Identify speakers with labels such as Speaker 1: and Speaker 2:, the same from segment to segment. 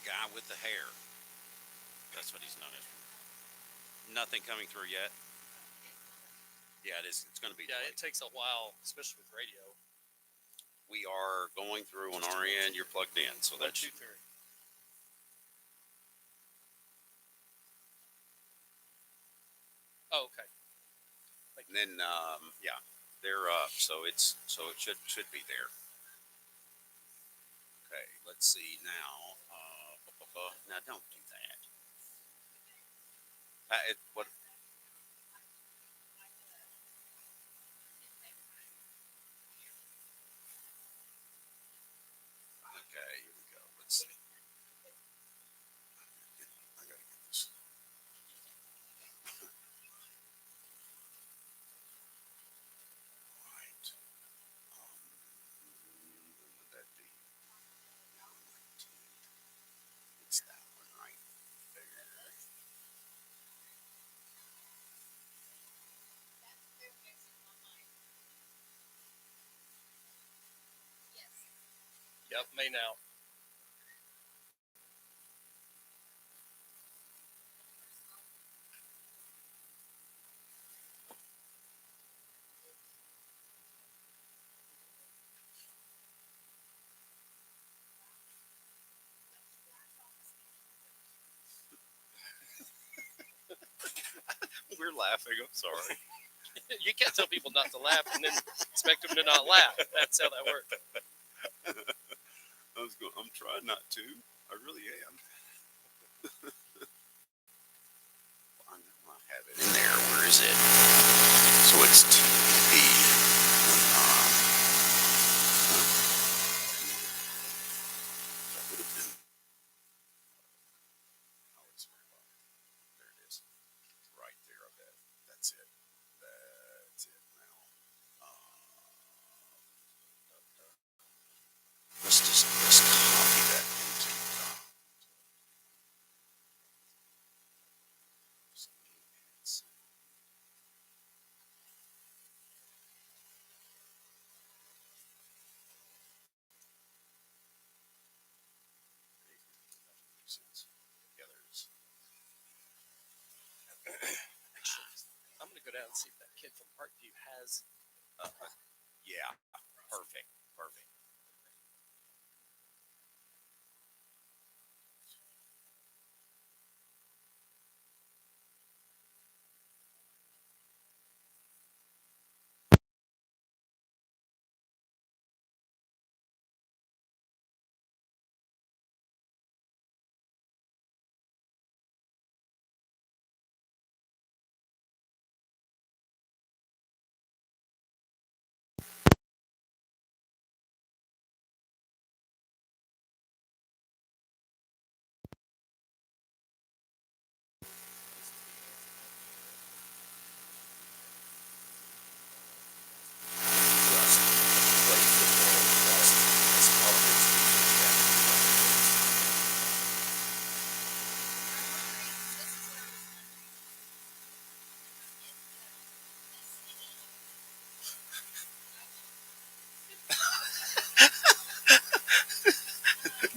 Speaker 1: Guy with the hair. That's what he's known as. Nothing coming through yet. Yeah, it is. It's going to be.
Speaker 2: Yeah,
Speaker 1: delayed.
Speaker 2: it takes a while, especially with radio.
Speaker 1: We are going through on our end. You're plugged in, so
Speaker 2: One,
Speaker 1: that's.
Speaker 2: two, three. Oh, okay.
Speaker 1: And then, yeah, they're up, so it should be there. Okay, let's see now. Now, don't do that. What? Okay, here we go. Let's see. I gotta get this. Right. When would that be? 19. It's that one right there.
Speaker 2: Yep, May now.
Speaker 1: We're laughing. I'm sorry.
Speaker 2: You can't tell people not to laugh and then expect them to not laugh. That's how that works.
Speaker 1: I'm trying not to. I really am. I know I have it in there. Where is it? So it's TP. That would have been. Oh, it's there. It is. Right there. I bet. That's it. That's it now. Let's copy that into. Yeah, there it is.
Speaker 2: Actually, I'm going to go down and see if that kid from Parkview has.
Speaker 1: Yeah, perfect, perfect.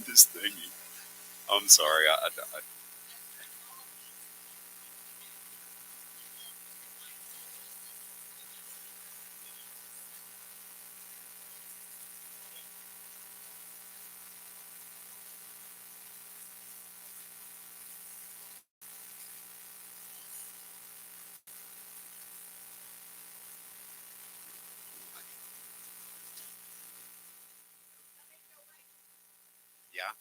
Speaker 1: This thingy. I'm sorry. Yeah.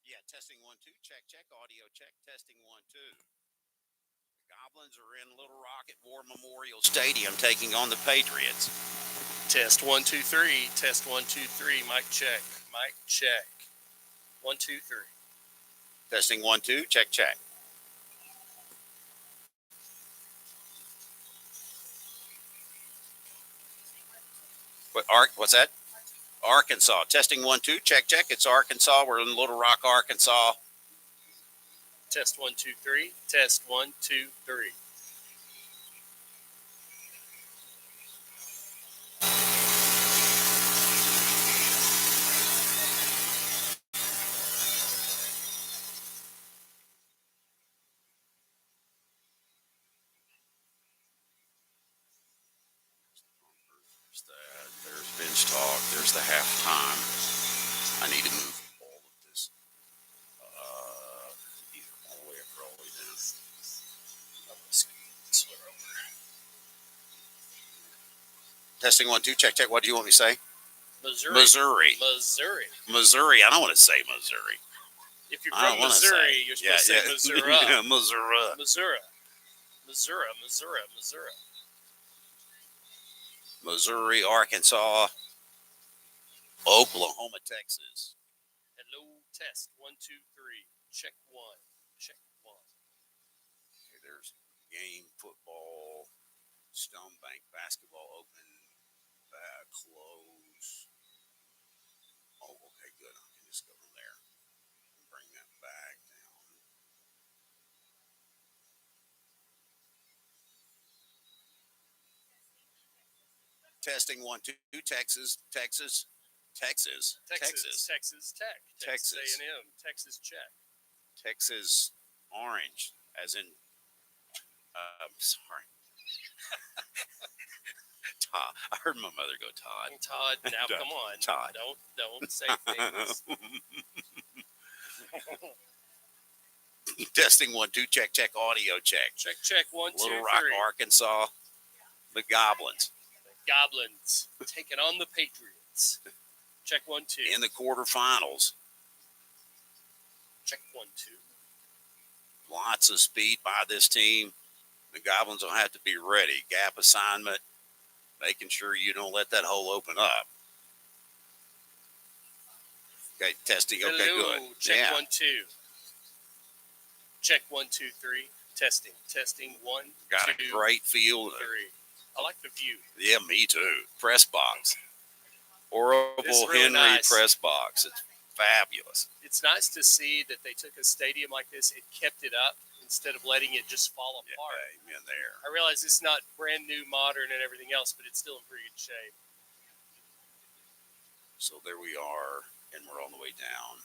Speaker 1: Yeah, testing 1 2. Check check. Audio check. Testing 1 2. The Goblins are in Little Rock at War Memorial Stadium taking on the Patriots.
Speaker 2: Test 1 2 3. Test 1 2 3. Mic check. Mic check. 1 2 3.
Speaker 1: Testing 1 2. Check check. What's that? Arkansas. Testing 1 2. Check check. It's Arkansas. We're in Little Rock, Arkansas.
Speaker 2: Test 1 2 3. Test 1 2 3.
Speaker 1: There's bench talk. There's the halftime. I need to move all of this. Either all the way up or all the way down. Testing 1 2. Check check. What do you want me to say?
Speaker 2: Missouri.
Speaker 1: Missouri.
Speaker 2: Missouri.
Speaker 1: Missouri. I don't want to say Missouri.
Speaker 2: If you're from Missouri, you're supposed to say Missouri.
Speaker 1: Yeah, Missouri.
Speaker 2: Missouri. Missouri. Missouri. Missouri.
Speaker 1: Missouri, Arkansas, Oklahoma, Texas.
Speaker 2: Hello, test 1 2 3. Check 1. Check 1.
Speaker 1: Okay, there's game, football, Stone Bank basketball open, close. Oh, okay, good. I can just go from there and bring that back down. Testing 1 2. Texas, Texas, Texas,
Speaker 2: Texas. Texas Tech. Texas
Speaker 1: Texas.
Speaker 2: A&M. Texas check.
Speaker 1: Texas orange, as in. Sorry. Todd. I heard my mother go Todd.
Speaker 2: Todd, now come on.
Speaker 1: Todd.
Speaker 2: Don't say things.
Speaker 1: Testing 1 2. Check check. Audio check.
Speaker 2: Check 1 2 3.
Speaker 1: Little Rock, Arkansas. The Goblins.
Speaker 2: Goblins taking on the Patriots. Check 1 2.
Speaker 1: In the quarterfinals.
Speaker 2: Check 1 2.
Speaker 1: Lots of speed by this team. The Goblins will have to be ready. Gap assignment. Making sure you don't let that hole open up. Okay, testing. Okay,
Speaker 2: Hello.
Speaker 1: good.
Speaker 2: Check 1 2. Check 1 2 3. Testing. 1
Speaker 1: Got
Speaker 2: 2
Speaker 1: a great feel.
Speaker 2: 3. I like the view.
Speaker 1: Yeah, me too. Press box. Orville
Speaker 2: really
Speaker 1: Henry
Speaker 2: nice.
Speaker 1: press box. It's fabulous.
Speaker 2: It's nice to see that they took a stadium like this and kept it up instead of letting it just fall apart.
Speaker 1: Yeah, amen there.
Speaker 2: I realize it's not brand new, modern, and everything else, but it's still in pretty good shape.
Speaker 1: So there we are, and we're on the way down.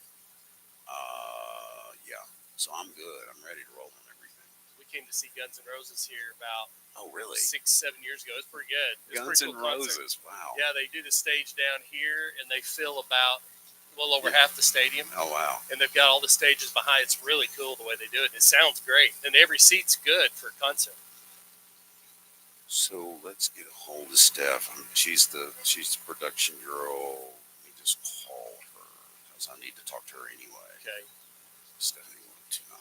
Speaker 1: Yeah. So I'm good. I'm ready to roll on everything.
Speaker 2: We came to see Guns N' Roses here about
Speaker 1: Oh, really?
Speaker 2: 6, 7 years ago. It's pretty good. It's
Speaker 1: Guns
Speaker 2: pretty
Speaker 1: N'
Speaker 2: cool concert.
Speaker 1: Roses. Wow.
Speaker 2: Yeah, they do the stage down here, and they fill about a little over half the stadium.
Speaker 1: Oh, wow.
Speaker 2: And they've got all the stages behind. It's really cool the way they do it. It sounds great, and every seat's good for a concert.
Speaker 1: So let's get a hold of Steph. She's the production girl. Let me just call her because I need to talk to her anyway.
Speaker 2: Okay.
Speaker 1: Stephanie 129.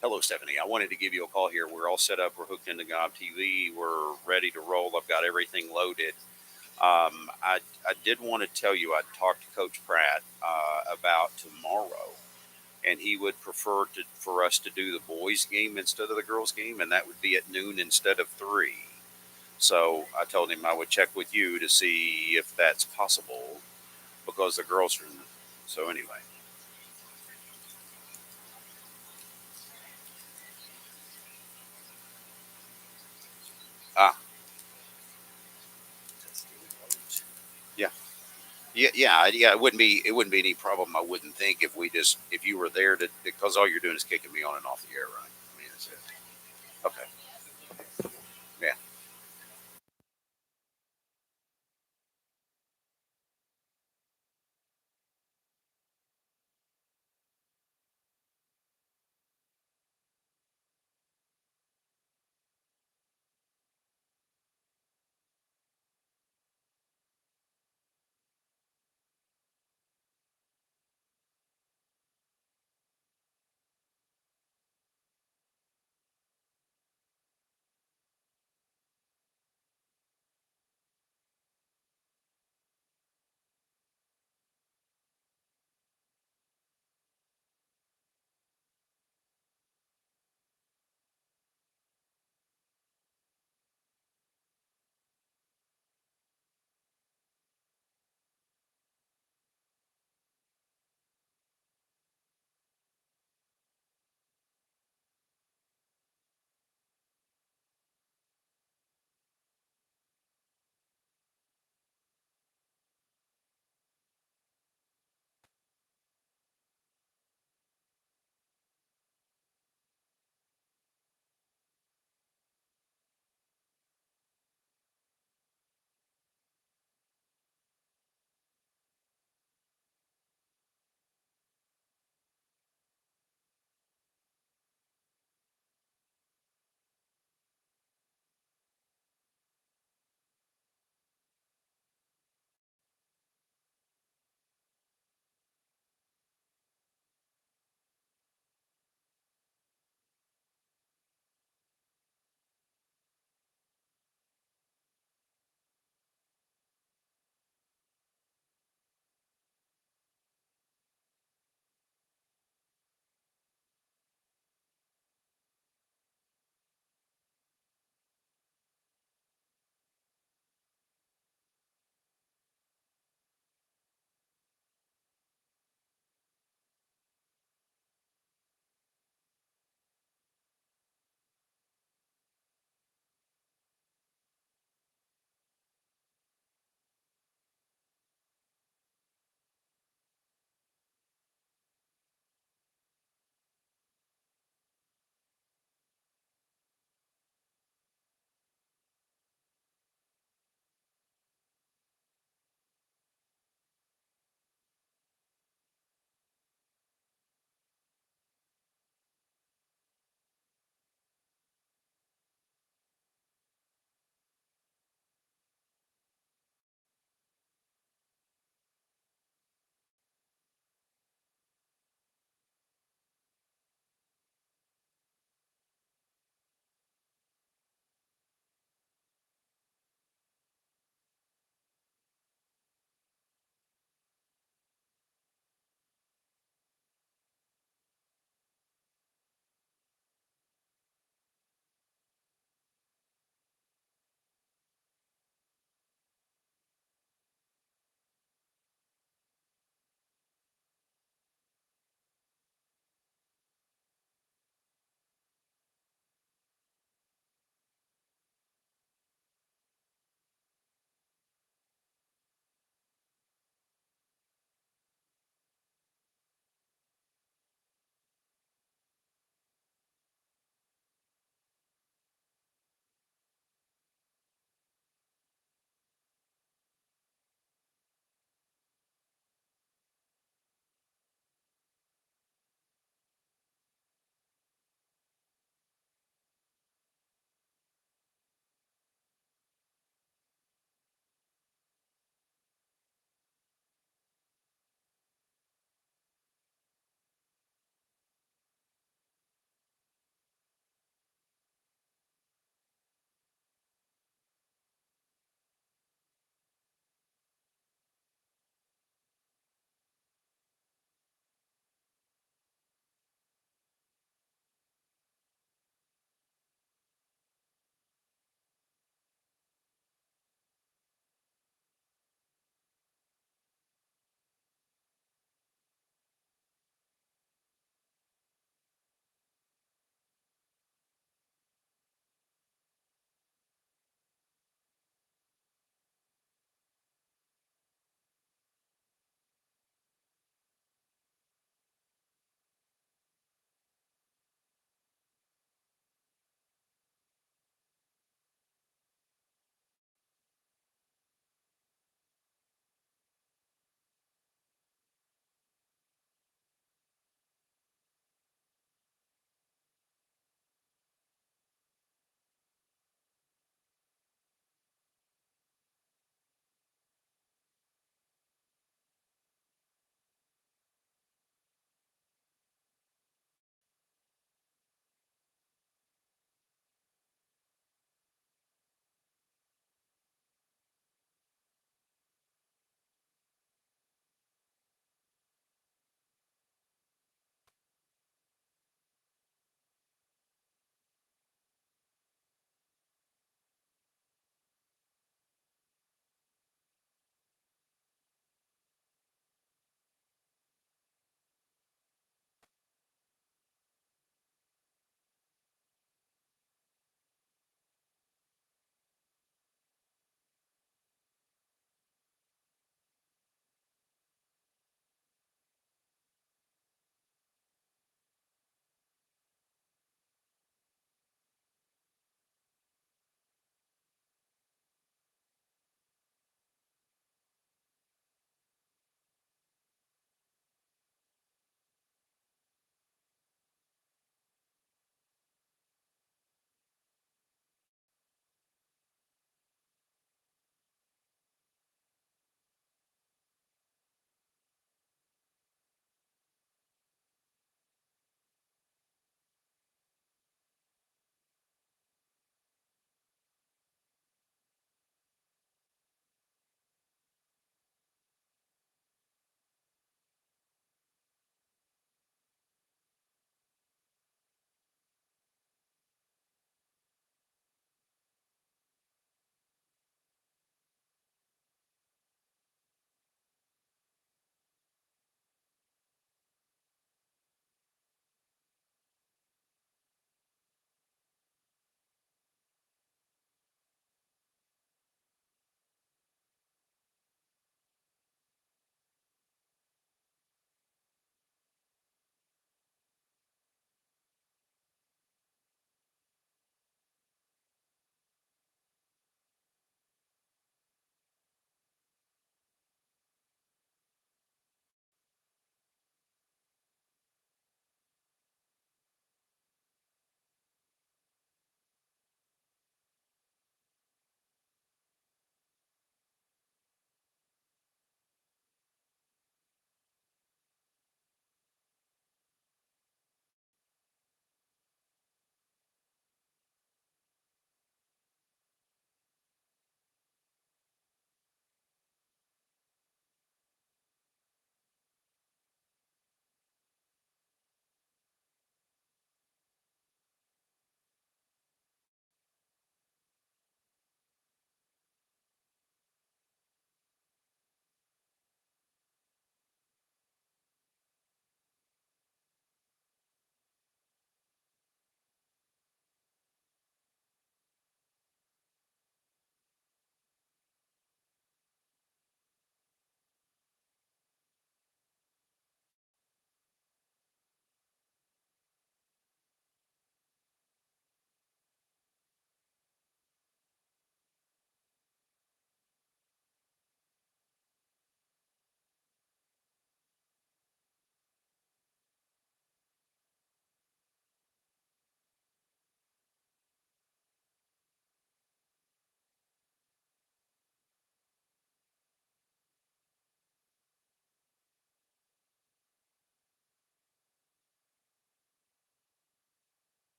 Speaker 1: Hello, Stephanie. I wanted to give you a call here. We're all set up. We're hooked into Gob TV. We're ready to roll. I've got everything loaded. I did want to tell you I talked to Coach Pratt about tomorrow, and he would prefer for us to do the boys' game instead of the girls' game, and that would be at noon instead of 3. So I told him I would check with you to see if that's possible because the girls are. So anyway. Yeah. It wouldn't be any problem. I wouldn't think if you were there because all you're doing is kicking me on and off the air, right? I mean, that's it. Okay. Yeah.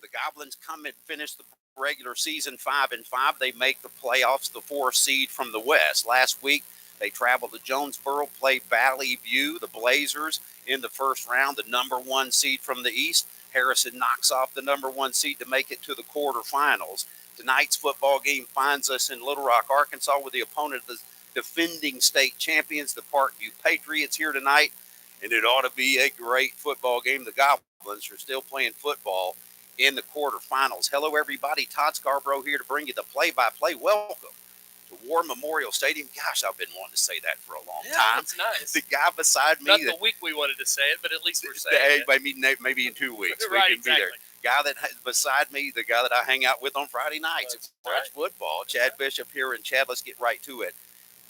Speaker 1: the Goblins come and finish the regular season 5-5. They make the playoffs, the 4th seed from the West. Last week, they traveled to Jonesboro, played Valley View, the Blazers, in the first round, the number 1 seed from the East. Harrison knocks off the number 1 seed to make it to the quarterfinals. Tonight's football game finds us in Little Rock, Arkansas, with the opponent of the defending state champions, the Parkview Patriots, here tonight. And it ought to be a great football game. The Goblins are still playing football in the quarterfinals. Hello, everybody. Todd Scarborough here to bring you the play-by-play. Welcome to War Memorial Stadium. Gosh, I've been wanting to say that for a long time.
Speaker 2: It's nice.
Speaker 1: The guy beside me.
Speaker 2: Not the week we wanted to say it, but at least we're saying it.
Speaker 1: Maybe in 2 weeks
Speaker 2: Right,
Speaker 1: we can be there. Guy that beside me, the guy that I hang out with on Friday nights. It's watch football. Chad Bishop here. And Chad, let's get right to it.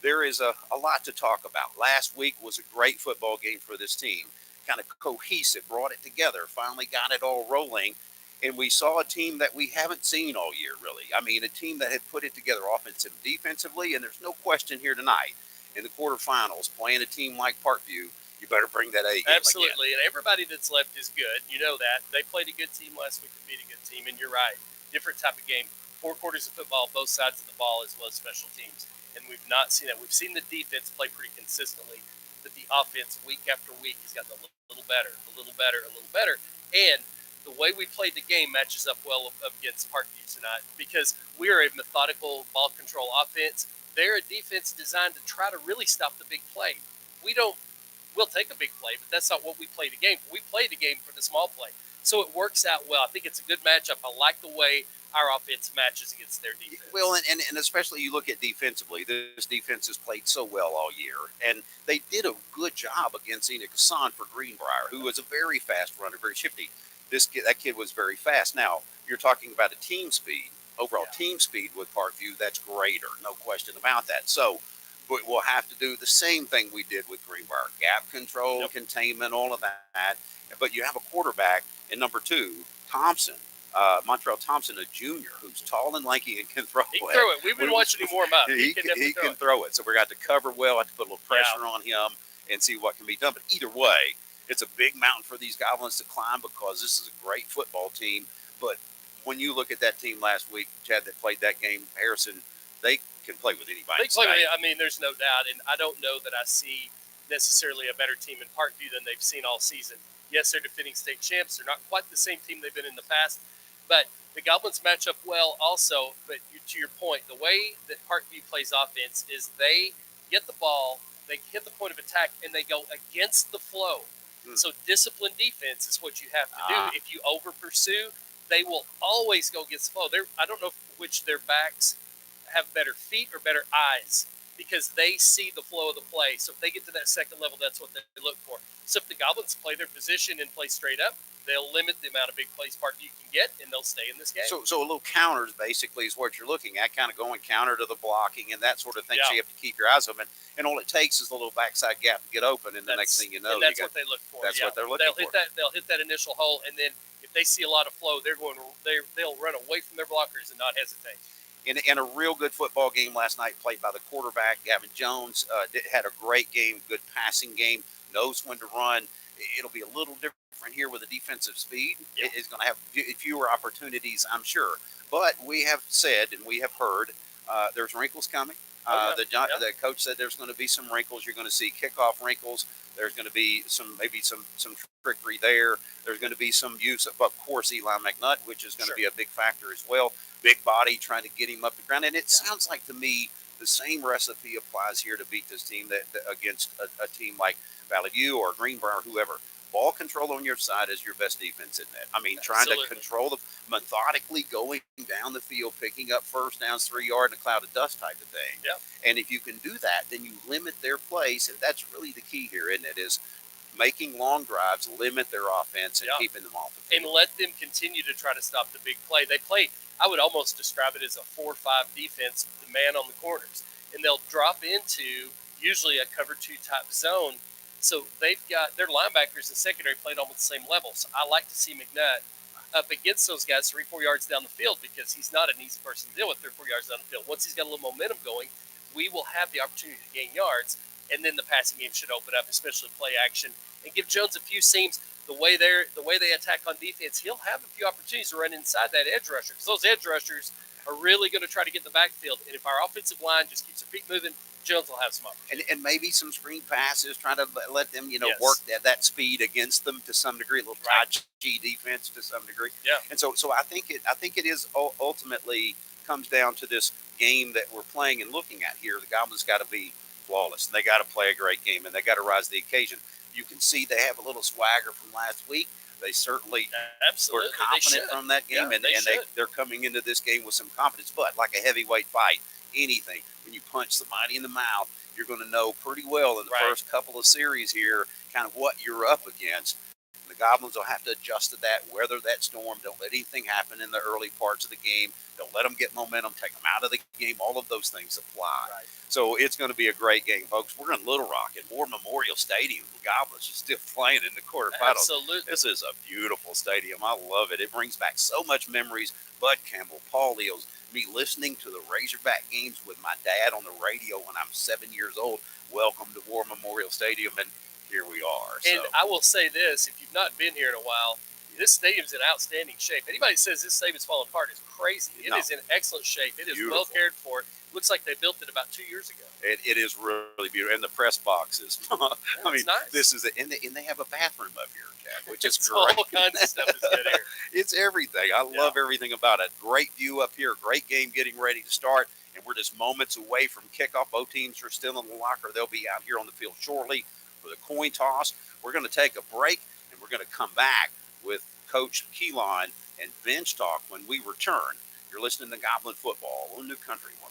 Speaker 1: There is a lot to talk about. Last week was a great football game for this team. Kind of cohesive, brought it together, finally got it all rolling. And we saw a team that we haven't seen all year, really. I mean, a team that had put it together offensively and defensively, and there's no question here tonight in the quarterfinals, playing a team like Parkview, you better bring that A game
Speaker 2: Absolutely,
Speaker 1: again.
Speaker 2: And everybody that's left is good. You know that. They played a good team last week to beat a good team, and you're right. Different type of game. 4 quarters of football, both sides of the ball, as well as special teams. And we've not seen that. We've seen the defense play pretty consistently, but the offense week after week has gotten a little better, a little better, a little better. And the way we played the game matches up well against Parkview tonight, because we are a methodical ball control offense. They're a defense designed to try to really stop the big play. We'll take a big play, but that's not what we play the game for. We play the game for the small play. So it works out well. I think it's a good matchup. I like the way our offense matches against their defense.
Speaker 1: Well, and especially you look at defensively, this defense has played so well all year, and they did a good job against Enoch Hassan for Greenbrier, who was a very fast runner, very shifty. That kid was very fast. Now, you're talking about a team speed, overall team speed with Parkview, that's greater, no question about that. So we'll have to do the same thing we did with Greenbrier, gap control, containment, all of that. But you have a quarterback in number 2, Thompson. Montreal Thompson, a junior, who's tall and lanky and can throw it.
Speaker 2: He can throw it. We've been watching him warm up.
Speaker 1: He can throw it. So we got to cover well. I have to put a little pressure on him and see what can be done. But either way, it's a big mountain for these Goblins to climb, because this is a great football team. But when you look at that team last week, Chad, that played that game, Harrison, they can play with anybody.
Speaker 2: I mean, there's no doubt. And I don't know that I see necessarily a better team in Parkview than they've seen all season. Yes, they're defending state champs. They're not quite the same team they've been in the past. But the Goblins match up well also. But to your point, the way that Parkview plays offense is they get the ball, they hit the point of attack, and they go against the flow. So disciplined defense is what you have to do. If you over pursue, they will always go against the flow. I don't know which their backs have better feet or better eyes, because they see the flow of the play. So if they get to that second level, that's what they look for. So if the Goblins play their position and play straight up, they'll limit the amount of big plays Parkview can get, and they'll stay in this game.
Speaker 1: So a little counters basically is what you're looking at, kind of going counter to the blocking and that sort of thing. So you have to keep your eyes open, and all it takes is a little backside gap to get open, and the next thing you know,
Speaker 2: that's what they look for.
Speaker 1: That's what they're looking for.
Speaker 2: They'll hit that initial hole, and then if they see a lot of flow, they'll run away from their blockers and not hesitate.
Speaker 1: In a real good football game last night, played by the quarterback, Gavin Jones, had a great game, good passing game, knows when to run. It'll be a little different here with the defensive speed. It is going to have fewer opportunities, I'm sure. But we have said and we have heard there's wrinkles coming. The coach said there's going to be some wrinkles. You're going to see kickoff wrinkles. There's going to be maybe some trickery there. There's going to be some use of course, Eli McNutt, which is going to be a big factor as well. Big body trying to get him up the ground. And it sounds like to me the same recipe applies here to beat this team that against a team like Valley View or Greenbrier or whoever. Ball control on your side is your best defense in that. I mean, trying to control methodically going down the field, picking up first downs 3 yards in a cloud of dust type of thing.
Speaker 2: Yeah.
Speaker 1: And if you can do that, then you limit their plays, and that's really the key here, isn't it? Is making long drives, limit their offense, and keeping them off the field.
Speaker 2: And let them continue to try to stop the big play. They play, I would almost describe it as a 4-5 defense, the man on the corners. And they'll drop into usually a cover 2 type zone. So they've got their linebackers and secondary played almost the same level. So I like to see McNutt up against those guys 3-4 yards down the field, because he's not an easy person to deal with 3-4 yards down the field. Once he's got a little momentum going, we will have the opportunity to gain yards, and then the passing game should open up, especially play action, and give Jones a few seams. the way they attack on defense, he'll have a few opportunities to run inside that edge rusher because those edge rushers are really going to try to get in the backfield. And if our offensive line just keeps their feet moving, Jones will have some opportunities.
Speaker 1: And maybe some screen passes, trying to let them,
Speaker 2: Yes.
Speaker 1: work that speed against them to some degree, a little
Speaker 2: Right.
Speaker 1: Tai Chi defense to some degree.
Speaker 2: Yeah.
Speaker 1: And so I think it is ultimately comes down to this game that we're playing and looking at here. The Goblins got to be flawless, and they got to play a great game, and they got to rise to the occasion. You can see they have a little swagger from last week. They certainly
Speaker 2: Absolutely.
Speaker 1: were confident from that game,
Speaker 2: Yeah,
Speaker 1: and they're coming into this game with some confidence. But like a heavyweight fight, anything, when you punch somebody in the mouth, you're going to know pretty well in the
Speaker 2: Right.
Speaker 1: first couple of series here kind of what you're up against. The Goblins will have to adjust to that, weather that storm. Don't let anything happen in the early parts of the game. Don't let them get momentum, take them out of the game. All of those things apply.
Speaker 2: Right.
Speaker 1: So it's going to be a great game, folks. We're in Little Rock at War Memorial Stadium. The Goblins are still playing in the quarterfinals.
Speaker 2: Absolutely.
Speaker 1: This is a beautiful stadium. I love it. It brings back so much memories. Bud Campbell, Paul Eels, me listening to the Razorback games with my dad on the radio when I'm 7 years old. Welcome to War Memorial Stadium, and here we are.
Speaker 2: And
Speaker 1: So.
Speaker 2: I will say this, if you've not been here in a while, this stadium's in outstanding shape. Anybody that says this stadium's falling apart is crazy. It is in excellent shape. It is well
Speaker 1: Beautiful.
Speaker 2: cared for. Looks like they built it about 2 years ago.
Speaker 1: It is really beautiful, and the press boxes. I mean,
Speaker 2: nice.
Speaker 1: this is it, and they have a bathroom up here, Chad, which is
Speaker 2: It's
Speaker 1: great.
Speaker 2: all kinds of stuff is good here.
Speaker 1: It's everything. I love everything about it. Great view up here. Great game getting ready to start, and we're just moments away from kickoff. Both teams are still in the locker. They'll be out here on the field shortly for the coin toss. We're going to take a break, and we're going to come back with Coach Keeline and bench talk when we return. You're listening to Goblin Football on New Country 102.9.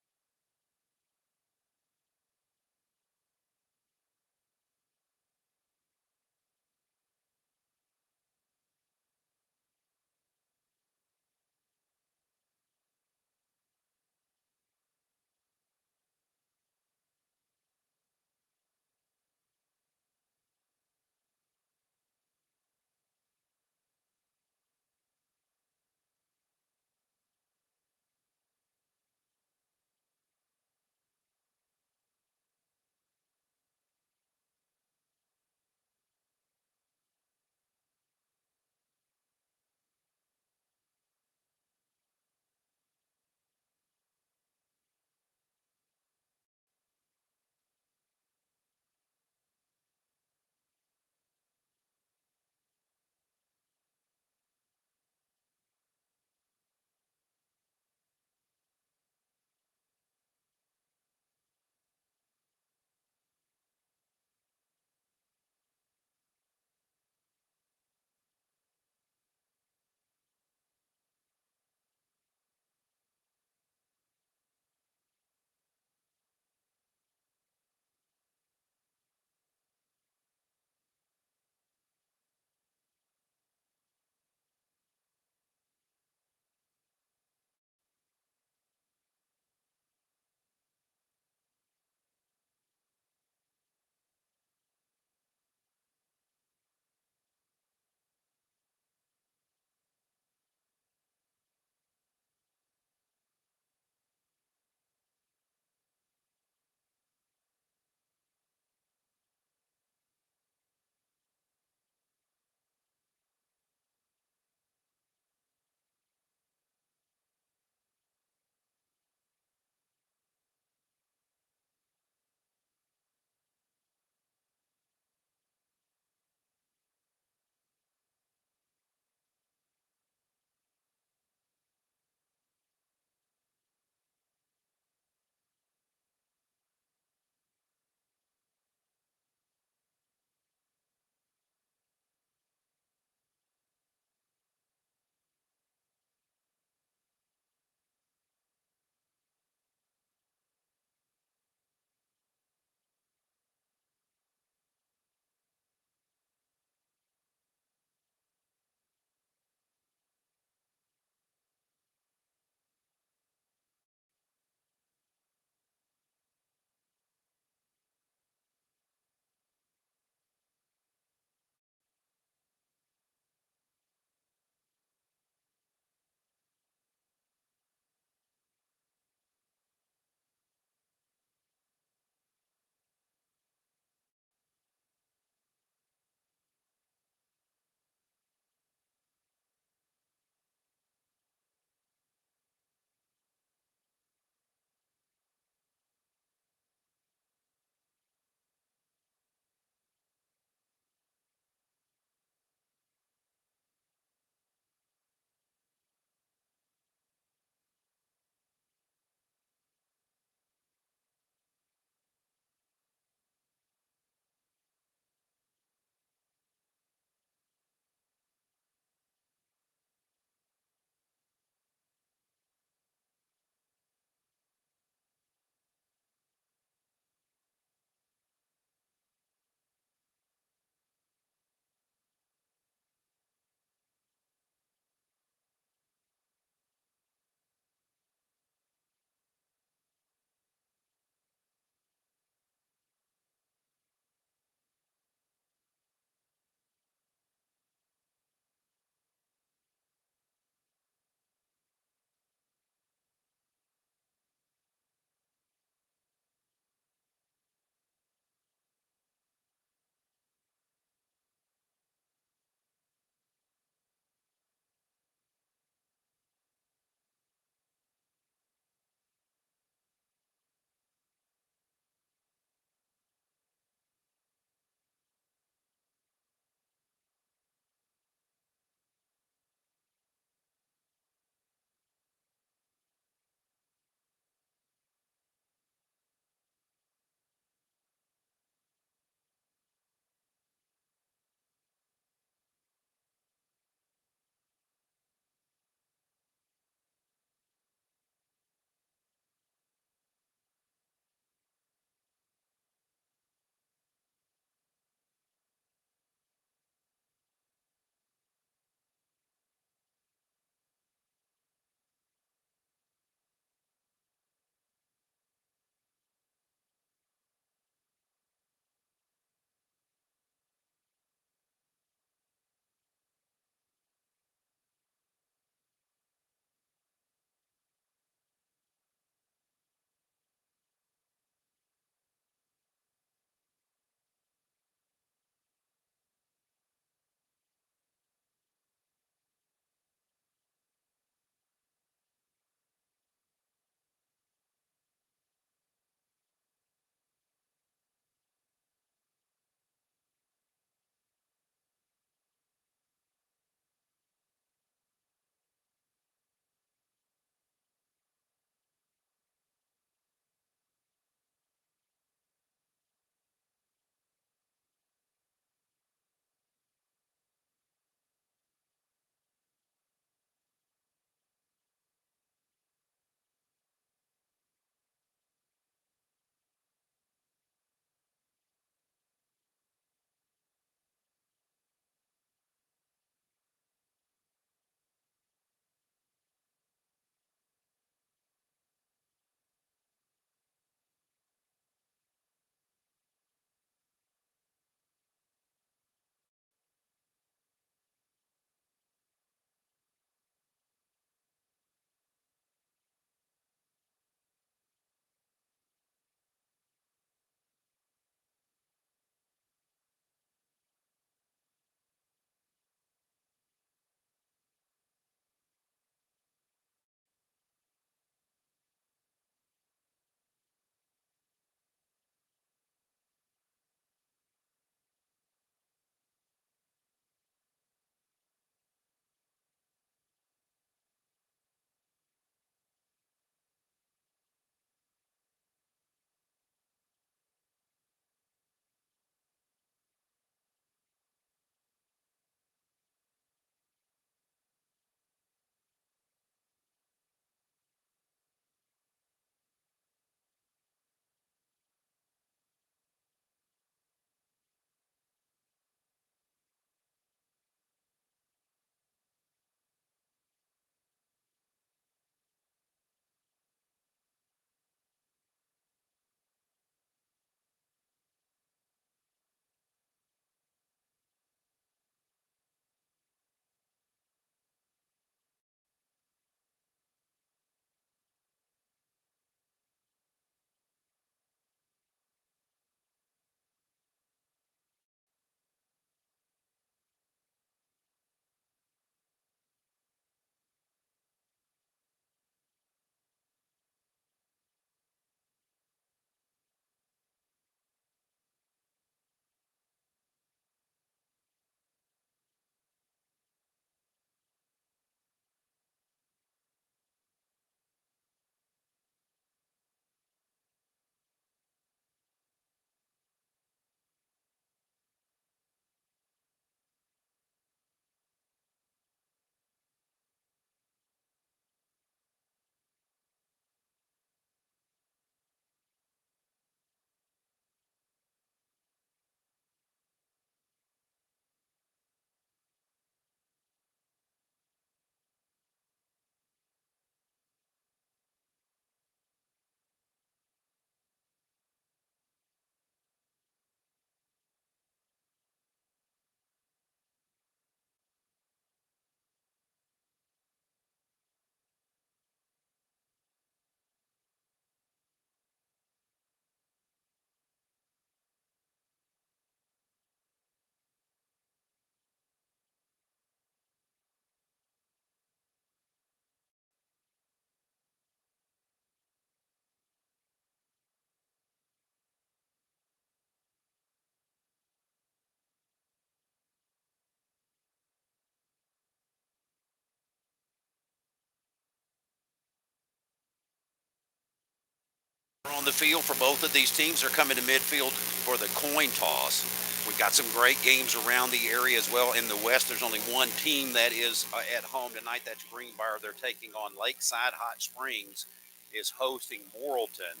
Speaker 1: On the field for both of these teams. They're coming to midfield for the coin toss. We've got some great games around the area as well. In the West, there's only one team that is at home tonight. That's Greenbrier. They're taking on Lakeside Hot Springs is hosting Morrilton,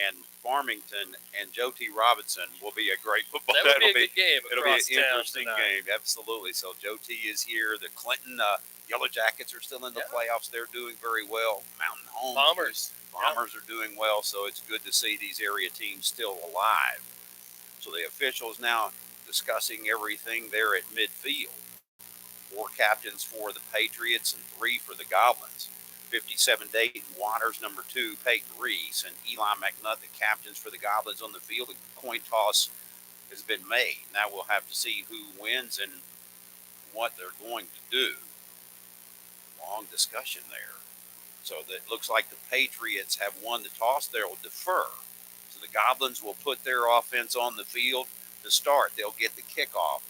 Speaker 1: and Farmington and Joe T. Robinson will be a great football.
Speaker 2: That would be a good game.
Speaker 1: It'll be an interesting game. Absolutely. So Joe T. is here. The Clinton Yellow Jackets are still in the playoffs. They're doing very well. Mountain Home
Speaker 2: Bombers
Speaker 1: are doing well. So it's good to see these area teams still alive. So the officials now discussing everything there at midfield. 4 captains for the Patriots and 3 for the Goblins. 57 Dayton Waters, number 2, Peyton Reese, and Eli McNutt, the captains for the Goblins on the field. The coin toss has been made. Now we'll have to see who wins and what they're going to do. Long discussion there. So it looks like the Patriots have won the toss. They'll defer. So the Goblins will put their offense on the field to start. They'll get the kickoff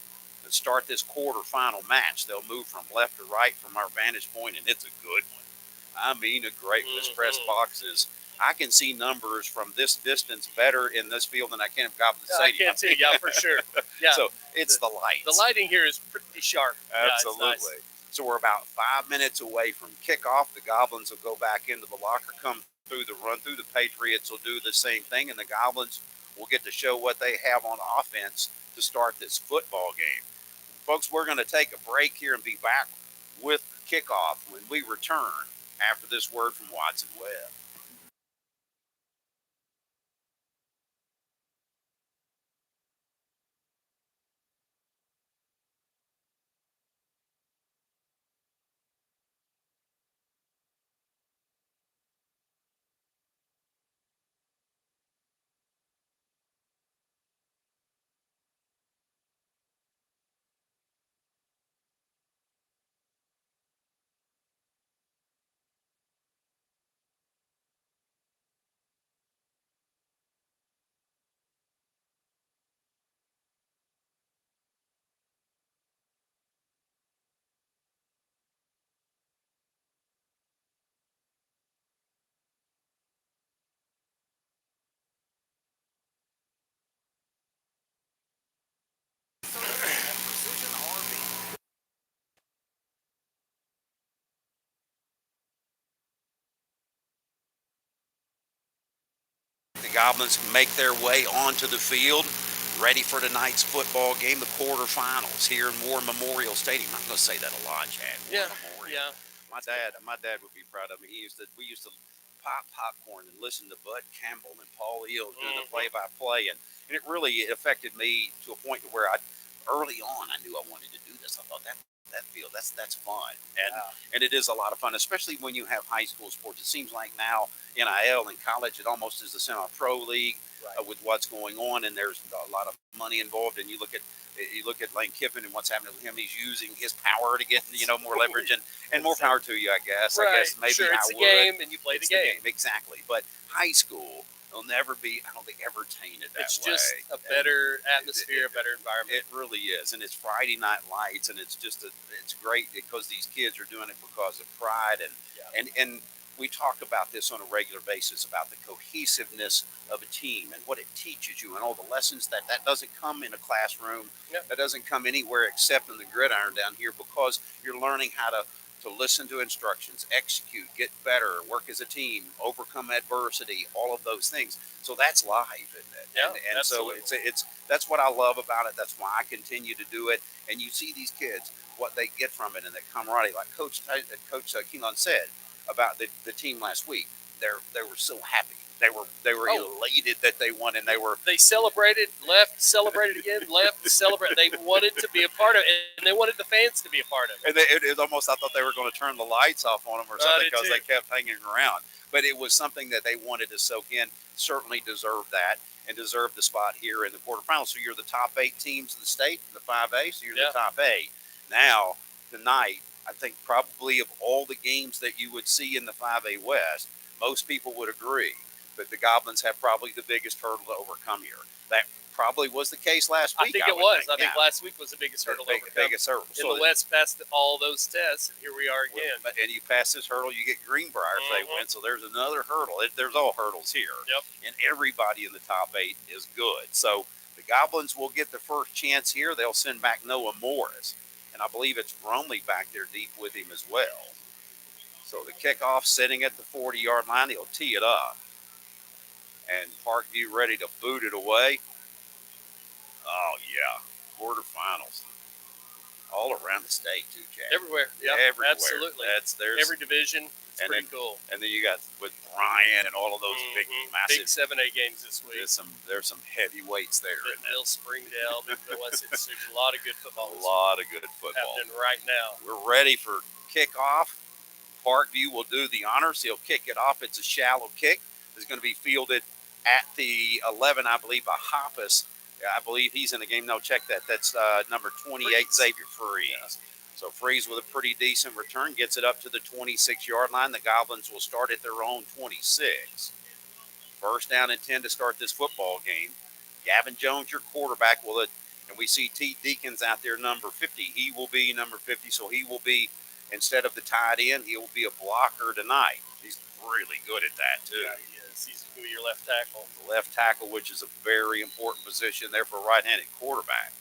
Speaker 1: to start this quarterfinal match. They'll move from left to right from our vantage point, and it's a good one. I mean, a great. This press box is. I can see numbers from this distance better in this field than I can at Goblin Stadium.
Speaker 2: I can too. Yeah, for sure. Yeah.
Speaker 1: So it's the lights.
Speaker 2: The lighting here is pretty sharp.
Speaker 1: Absolutely.
Speaker 2: Yeah, it's nice.
Speaker 1: So we're about 5 minutes away from kickoff. The Goblins will go back into the locker, come through the run through. The Patriots will do the same thing, and the Goblins will get to show what they have on offense to start this football game. Folks, we're going to take a break here and be back with kickoff when we return after this word from Watson Webb. The Goblins make their way onto the field, ready for tonight's football game, the quarterfinals here in War Memorial Stadium. I'm going to say that a lot, Chad.
Speaker 2: Yeah,
Speaker 1: Memorial.
Speaker 2: yeah.
Speaker 1: My dad would be proud of me. We used to pop popcorn and listen to Bud Campbell and Paul Eels do the play-by-play, and it really affected me to a point where early on I knew I wanted to do this. I thought that field that's fun, and it is a lot of fun, especially when you have high school sports. It seems like now NIL in college, it almost is the semi-pro league with what's going on, and there's a lot of money involved. And you look at Lane Kiffin and what's happening with him. He's using his power to get more leverage and more power to you, I guess.
Speaker 2: Right.
Speaker 1: I guess maybe
Speaker 2: sure, it's
Speaker 1: I
Speaker 2: a
Speaker 1: would.
Speaker 2: game, and you play the game.
Speaker 1: Exactly. But high school will never be, I don't think, ever tainted that way.
Speaker 2: It's just a better atmosphere, a better environment.
Speaker 1: It really is, and it's Friday night lights, and it's just it's great because these kids are doing it because of pride, and we talk about this on a regular basis about the cohesiveness of a team and what it teaches you and all the lessons that doesn't come in a classroom. That doesn't come anywhere except in the gridiron down here, because you're learning how to listen to instructions, execute, get better, work as a team, overcome adversity, all of those things. So that's life, isn't it?
Speaker 2: Yeah,
Speaker 1: and so it's that's what I love about it. That's why I continue to do it. And you see these kids, what they get from it, and that camaraderie, like Coach Keelan said about the team last week. They were so happy. They were elated that they won, and
Speaker 2: they celebrated, left, celebrated again, left, celebrated. They wanted to be a part of it, and they wanted the fans to be a part of it.
Speaker 1: And it almost, I thought they were going to turn the lights off on them or something, because they kept hanging around. But it was something that they wanted to soak in. Certainly deserved that, and deserved the spot here in the quarterfinals. So you're the top 8 teams in the state, the 5A. So you're the top 8. Now tonight, I think probably of all the games that you would see in the 5A West, most people would agree that the Goblins have probably the biggest hurdle to overcome here. That probably was the case last week.
Speaker 2: I think it
Speaker 1: would
Speaker 2: was.
Speaker 1: think.
Speaker 2: I think last week was the biggest hurdle to overcome.
Speaker 1: Biggest hurdle.
Speaker 2: In the West passed all those tests, and here we are again.
Speaker 1: And you pass this hurdle, you get Greenbrier if they win. So there's another hurdle. There's all hurdles here.
Speaker 2: Yep.
Speaker 1: And everybody in the top 8 is good. So the Goblins will get the first chance here. They'll send back Noah Morris. And I believe it's Bromley back there deep with him as well. So the kickoff sitting at the 40-yard line. He'll tee it up. And Parkview ready to boot it away. Oh, yeah. Quarterfinals. All around the state, too, Jack.
Speaker 2: Everywhere. Yeah,
Speaker 1: everywhere.
Speaker 2: Absolutely.
Speaker 1: There's
Speaker 2: every division. It's pretty cool.
Speaker 1: And then you got with Brian and all of those big, massive.
Speaker 2: Big 7A games this week.
Speaker 1: There's some heavyweights there.
Speaker 2: Bill Springdale. There's a lot of good football.
Speaker 1: A lot of good football
Speaker 2: happening right now.
Speaker 1: We're ready for kickoff. Parkview will do the honors. He'll kick it off. It's a shallow kick. It's going to be fielded at the 11, I believe, by Hoppus. I believe he's in the game. No, check that. That's number 28, Xavier Freeze. Yeah. So Freeze with a pretty decent return gets it up to the 26-yard line. The Goblins will start at their own 26. First down and 10 to start this football game. Gavin Jones, your quarterback, and we see T. Deacons out there, number 50. He will be number 50, so he will be, instead of the tight end, he will be a blocker tonight. He's really good at that, too.
Speaker 2: Yeah, he is. He's going to be your left tackle.
Speaker 1: The left tackle, which is a very important position there for a right-handed quarterback.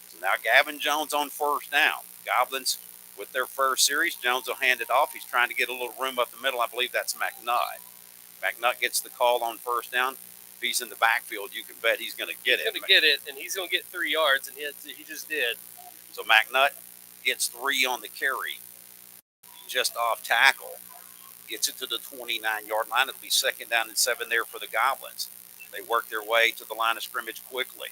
Speaker 1: So now Gavin Jones on first down. Goblins with their first series. Jones will hand it off. He's trying to get a little room up the middle. I believe that's McNutt. McNutt gets the call on first down. If he's in the backfield, you can bet he's going to get it.
Speaker 2: He's going to get it, and he's going to get 3 yards, and he just did.
Speaker 1: So McNutt gets 3 on the carry, just off tackle. Gets it to the 29-yard line. It'll be second down and 7 there for the Goblins. They work their way to the line of scrimmage quickly.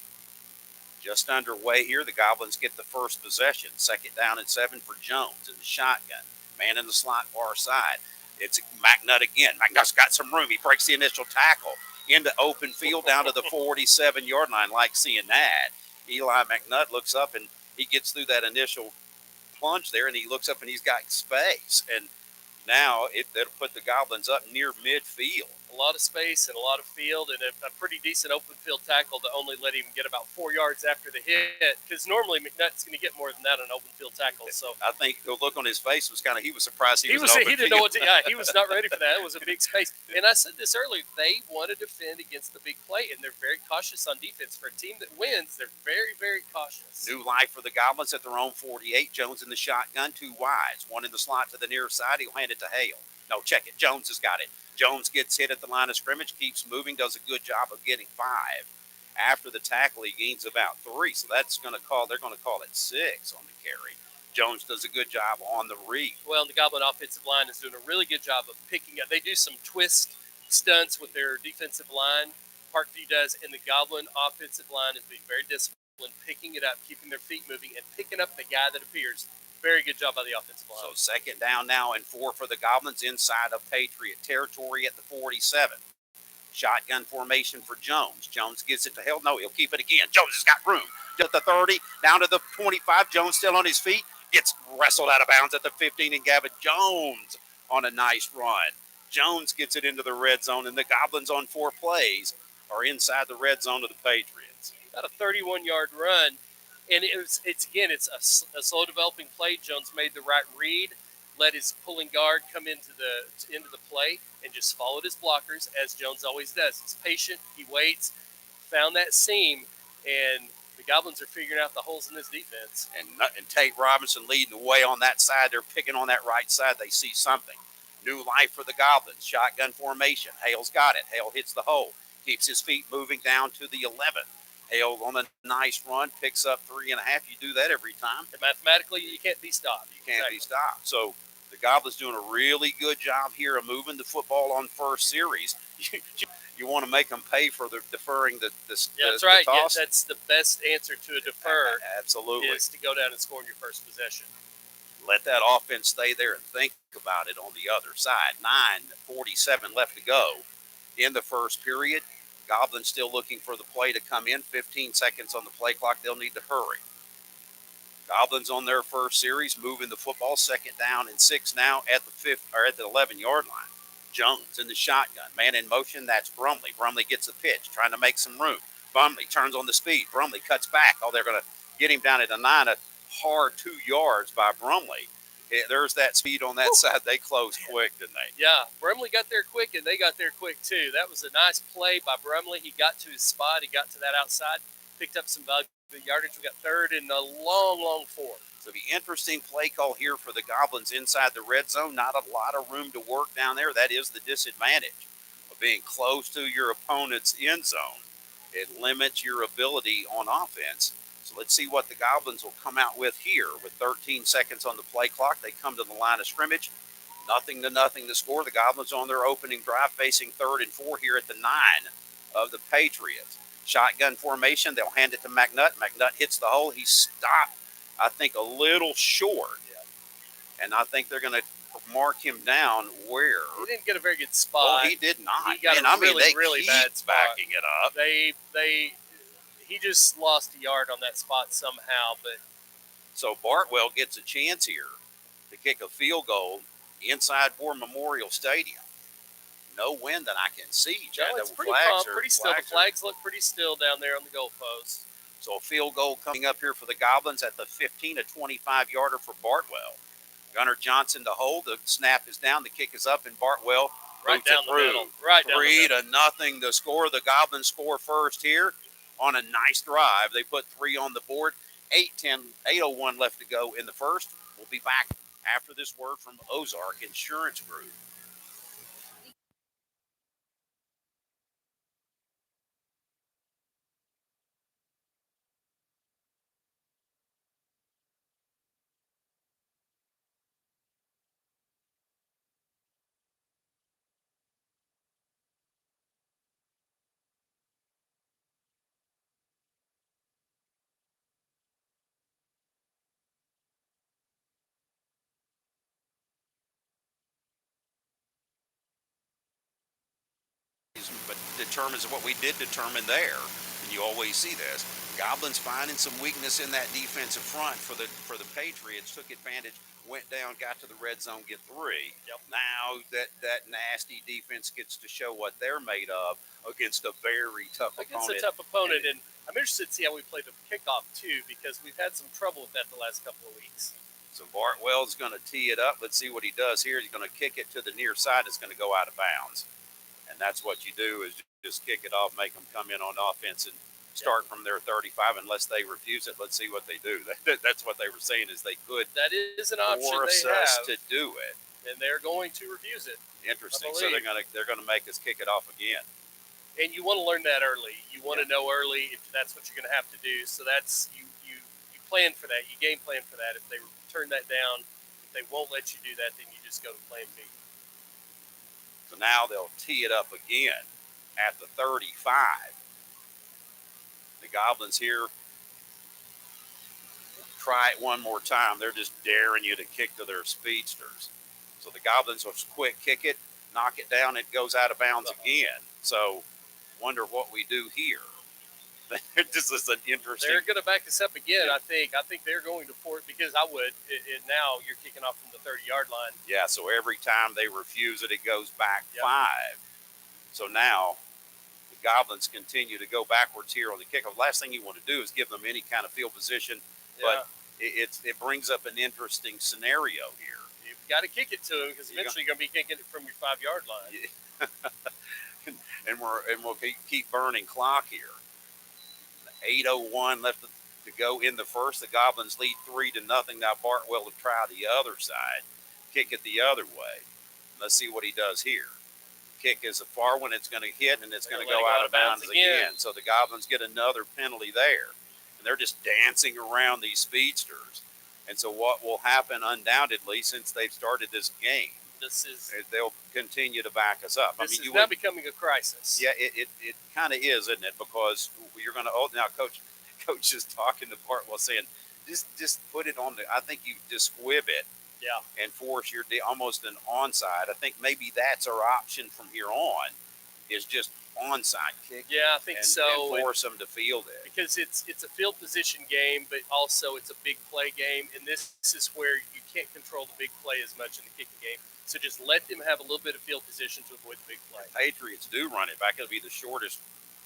Speaker 1: Just underway here, the Goblins get the first possession. Second down and 7 for Jones in the shotgun. Man in the slot far side. It's McNutt again. McNutt's got some room. He breaks the initial tackle into open field down to the 47-yard line. Like seeing that. Eli McNutt looks up and he gets through that initial plunge there, and he looks up and he's got space. And now it'll put the Goblins up near midfield.
Speaker 2: A lot of space and a lot of field, and a pretty decent open field tackle to only let him get about 4 yards after the hit, because normally McNutt's going to get more than that on an open field tackle. So
Speaker 1: I think the look on his face was he was surprised he
Speaker 2: didn't know what to. Yeah, he was not ready for that. It was a big space. And I said this earlier, they want to defend against the big play, and they're very cautious on defense. For a team that wins, they're very, very cautious.
Speaker 1: New life for the Goblins at their own 48. Jones in the shotgun, 2 wides. One in the slot to the near side. He'll hand it to Hale. No, check it. Jones has got it. Jones gets hit at the line of scrimmage, keeps moving, does a good job of getting 5. After the tackle, he gains about 3. So they're going to call it 6 on the carry. Jones does a good job on the read.
Speaker 2: Well, the Goblin offensive line is doing a really good job of picking up. They do some twist stunts with their defensive line. Parkview does, and the Goblin offensive line is being very disciplined, picking it up, keeping their feet moving, and picking up the guy that appears. Very good job by the offensive line.
Speaker 1: So second down now and 4 for the Goblins inside of Patriot territory at the 47. Shotgun formation for Jones. Jones gets it to Hale. No, he'll keep it again. Jones has got room. To the 30, down to the 25. Jones still on his feet. Gets wrestled out of bounds at the 15, and Gavin Jones on a nice run. Jones gets it into the red zone, and the Goblins on 4 plays are inside the red zone of the Patriots.
Speaker 2: About a 31-yard run. And it's a slow developing play. Jones made the right read, let his pulling guard come into the play, and just followed his blockers, as Jones always does. He's patient. He waits, found that seam, and the Goblins are figuring out the holes in this defense.
Speaker 1: And Tate Robinson leading the way on that side. They're picking on that right side. They see something. New life for the Goblins. Shotgun formation. Hale's got it. Hale hits the hole. Keeps his feet moving down to the 11. Hale on a nice run, picks up 3.5. You do that every time.
Speaker 2: And mathematically, you can't be stopped.
Speaker 1: You can't be stopped. So the Goblins doing a really good job here of moving the football on first series. You want to make them pay for the deferring the
Speaker 2: that's
Speaker 1: the
Speaker 2: right.
Speaker 1: toss.
Speaker 2: Yeah, that's the best answer to a defer.
Speaker 1: Absolutely.
Speaker 2: Is to go down and score in your first possession.
Speaker 1: Let that offense stay there and think about it on the other side. 9:47 left to go in the first period. Goblins still looking for the play to come in. 15 seconds on the play clock. They'll need to hurry. Goblins on their first series, moving the football. Second down and 6 now at the 11-yard line. Jones in the shotgun. Man in motion, that's Brumley. Brumley gets a pitch, trying to make some room. Brumley turns on the speed. Brumley cuts back. Oh, they're going to get him down at a 9, a hard 2 yards by Brumley. There's that speed on that side. They closed quick, didn't they?
Speaker 2: Yeah, Brumley got there quick, and they got there quick, too. That was a nice play by Brumley. He got to his spot. He got to that outside, picked up some valuable yardage. We got 3rd and a long, long 4.
Speaker 1: So the interesting play call here for the Goblins inside the red zone. Not a lot of room to work down there. That is the disadvantage of being close to your opponent's end zone. It limits your ability on offense. So let's see what the Goblins will come out with here. With 13 seconds on the play clock, they come to the line of scrimmage. 0-0 to score. The Goblins on their opening drive facing 3rd and 4 here at the 9 of the Patriots. Shotgun formation. They'll hand it to McNutt. McNutt hits the hole. He stopped, I think, a little short. And I think they're going to mark him down where?
Speaker 2: He didn't get a very good spot.
Speaker 1: Oh, he did not.
Speaker 2: He got a really bad spot.
Speaker 1: Backing it up.
Speaker 2: He just lost a yard on that spot somehow. But
Speaker 1: so Bartwell gets a chance here to kick a field goal inside War Memorial Stadium. No wind that I can see.
Speaker 2: No, it's pretty calm, pretty still. The flags look pretty still down there on the goalpost.
Speaker 1: So a field goal coming up here for the Goblins at the 15, a 25-yarder for Bartwell. Gunnar Johnson to hold. The snap is down. The kick is up, and Bartwell
Speaker 2: right down the middle. Right down the middle.
Speaker 1: 3-0 to score. The Goblins score first here on a nice drive. They put 3 on the board. 8:01 left to go in the first. We'll be back after this word from Ozark Insurance Group. But determines what we did determine there, and you always see this. Goblins finding some weakness in that defensive front for the Patriots, took advantage, went down, got to the red zone, get 3.
Speaker 2: Yep.
Speaker 1: Now that nasty defense gets to show what they're made of against a very tough opponent.
Speaker 2: Against a tough opponent, and I'm interested to see how we play the kickoff too, because we've had some trouble with that the last couple of weeks.
Speaker 1: So Bartwell's going to tee it up. Let's see what he does here. He's going to kick it to the near side. It's going to go out of bounds. And that's what you do, is just kick it off, make them come in on offense and start from their 35 unless they refuse it. Let's see what they do. That's what they were saying, is they could
Speaker 2: that is an option
Speaker 1: force
Speaker 2: they
Speaker 1: us
Speaker 2: have,
Speaker 1: to do it.
Speaker 2: And they're going to refuse it.
Speaker 1: Interesting. So they're going to make us kick it off again.
Speaker 2: And you want to learn that early. You want to know early if that's what you're going to have to do. So that's you plan for that. You game plan for that. If they turn that down, if they won't let you do that, then you just go to plan B.
Speaker 1: So now they'll tee it up again at the 35. The Goblins here try it one more time. They're just daring you to kick to their speedsters. So the Goblins will quick kick it, knock it down, it goes out of bounds again. So wonder what we do here. This is an interesting.
Speaker 2: They're going to back us up again, I think. I think they're going to force, because I would. And now you're kicking off from the 30-yard line.
Speaker 1: Yeah, so every time they refuse it, it goes back 5. So now the Goblins continue to go backwards here on the kickoff. Last thing you want to do is give them any kind of field position, but it brings up an interesting scenario here.
Speaker 2: You've got to kick it to them, because eventually you're going to be kicking it from your 5-yard line.
Speaker 1: Yeah. and we'll keep burning clock here. 8:01 left to go in the first. The Goblins lead 3-0. Now Bartwell will try the other side, kick it the other way. Let's see what he does here. Kick is a far one. It's going to hit, and it's going to go out of bounds again. So the Goblins get another penalty there. And they're just dancing around these speedsters. And so what will happen undoubtedly, since they've started this game, they'll continue to back us up.
Speaker 2: This is now becoming a crisis.
Speaker 1: Yeah, it kind of is, isn't it? Because you're going to now coach is talking to Bartwell saying, just put it on the. I think you just squib it, and force your almost an onside. I think maybe that's our option from here on, is just onside kick.
Speaker 2: Yeah, I think so.
Speaker 1: And force them to field it,
Speaker 2: because it's a field position game, but also it's a big play game, and this is where you can't control the big play as much in the kicking game. So just let them have a little bit of field position to avoid the big play.
Speaker 1: The Patriots do run it back. It'll be the shortest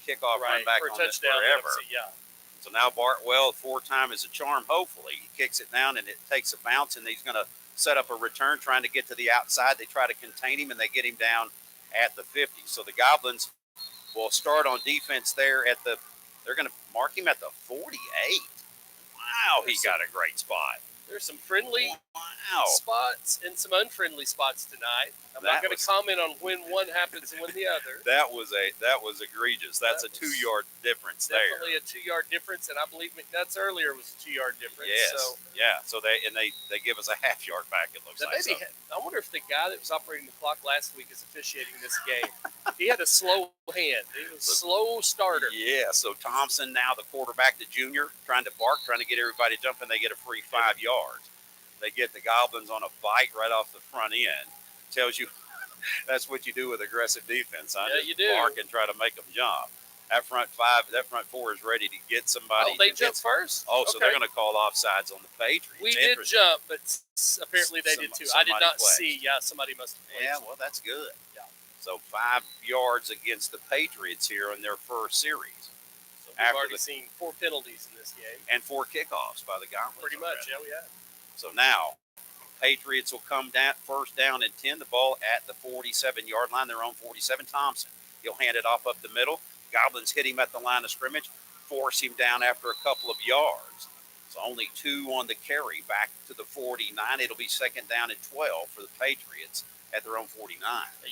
Speaker 1: kickoff run back
Speaker 2: for a
Speaker 1: on this
Speaker 2: touchdown.
Speaker 1: forever.
Speaker 2: Yeah.
Speaker 1: So now Bartwell, 4-time is a charm, hopefully. He kicks it down and it takes a bounce, and he's going to set up a return trying to get to the outside. They try to contain him, and they get him down at the 50. So the Goblins will start on defense there at the – they're going to mark him at the 48. Wow, he got a great spot.
Speaker 2: There's some friendly
Speaker 1: Wow.
Speaker 2: spots and some unfriendly spots tonight. I'm not going to comment on when one happens and when the other.
Speaker 1: That was egregious. That's a 2-yard difference there.
Speaker 2: Definitely a 2-yard difference, and I believe McNutt's earlier was a 2-yard difference.
Speaker 1: Yes.
Speaker 2: So,
Speaker 1: yeah. So they give us a half-yard back. It looks like.
Speaker 2: Maybe, I wonder if the guy that was operating the clock last week is officiating this game. He had a slow hand. He was a slow starter.
Speaker 1: Yeah. So Thompson, now the quarterback, the junior, trying to get everybody jumping. They get a free 5 yards. They get the Goblins on a bite right off the front end. Tells you that's what you do with aggressive defense. Huh?
Speaker 2: Yeah, you do.
Speaker 1: Bark and try to make them jump. That front 4 is ready to get somebody.
Speaker 2: Oh, they jump first?
Speaker 1: Oh, so they're going to call offsides on the Patriots.
Speaker 2: We did jump, but apparently they did too. I did not see. Yeah, somebody must have played.
Speaker 1: Yeah, well, that's good.
Speaker 2: Yeah.
Speaker 1: So 5 yards against the Patriots here in their first series.
Speaker 2: So we've already seen 4 penalties in this game.
Speaker 1: And 4 kickoffs by the Goblins.
Speaker 2: Pretty much, yeah, we have.
Speaker 1: So now, Patriots will come down, first down and 10, the ball at the 47-yard line, their own 47. Thompson, he'll hand it off up the middle. Goblins hit him at the line of scrimmage, force him down after a couple of yards. So only 2 on the carry back to the 49. It'll be second down and 12 for the Patriots at their own 49.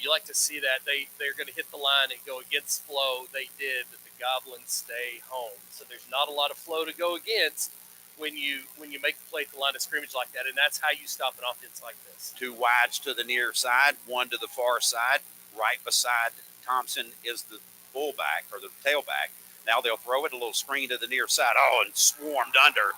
Speaker 2: You like to see that. They're going to hit the line and go against flow. They did, but the Goblins stay home. So there's not a lot of flow to go against when you make the play at the line of scrimmage like that, and that's how you stop an offense like this.
Speaker 1: 2 wides to the near side, 1 to the far side. Right beside Thompson is the fullback or the tailback. Now they'll throw it, a little screen to the near side. Oh, and swarmed under.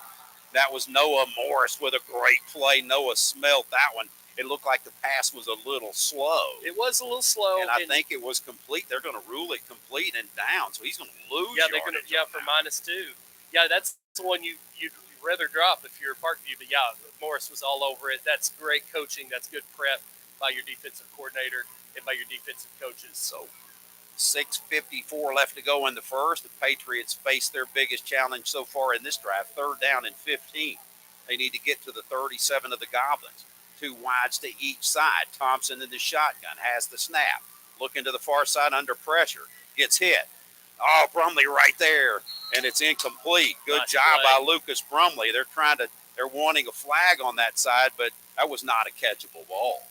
Speaker 1: That was Noah Morris with a great play. Noah smelled that one. It looked like the pass was a little slow.
Speaker 2: It was a little slow.
Speaker 1: And I think it was complete. They're going to rule it complete and down, so he's going to lose.
Speaker 2: Yeah, they're going to for -2. Yeah, that's the one you'd rather drop if you're Parkview. But yeah, Morris was all over it. That's great coaching. That's good prep by your defensive coordinator and by your defensive coaches.
Speaker 1: So 6:54 left to go in the first. The Patriots face their biggest challenge so far in this drive, third down and 15. They need to get to the 37 of the Goblins. 2 wides to each side. Thompson in the shotgun has the snap. Looking to the far side under pressure. Gets hit. Oh, Brumley right there, and it's incomplete. Good job by Lucas Brumley. They're wanting a flag on that side, but that was not a catchable ball.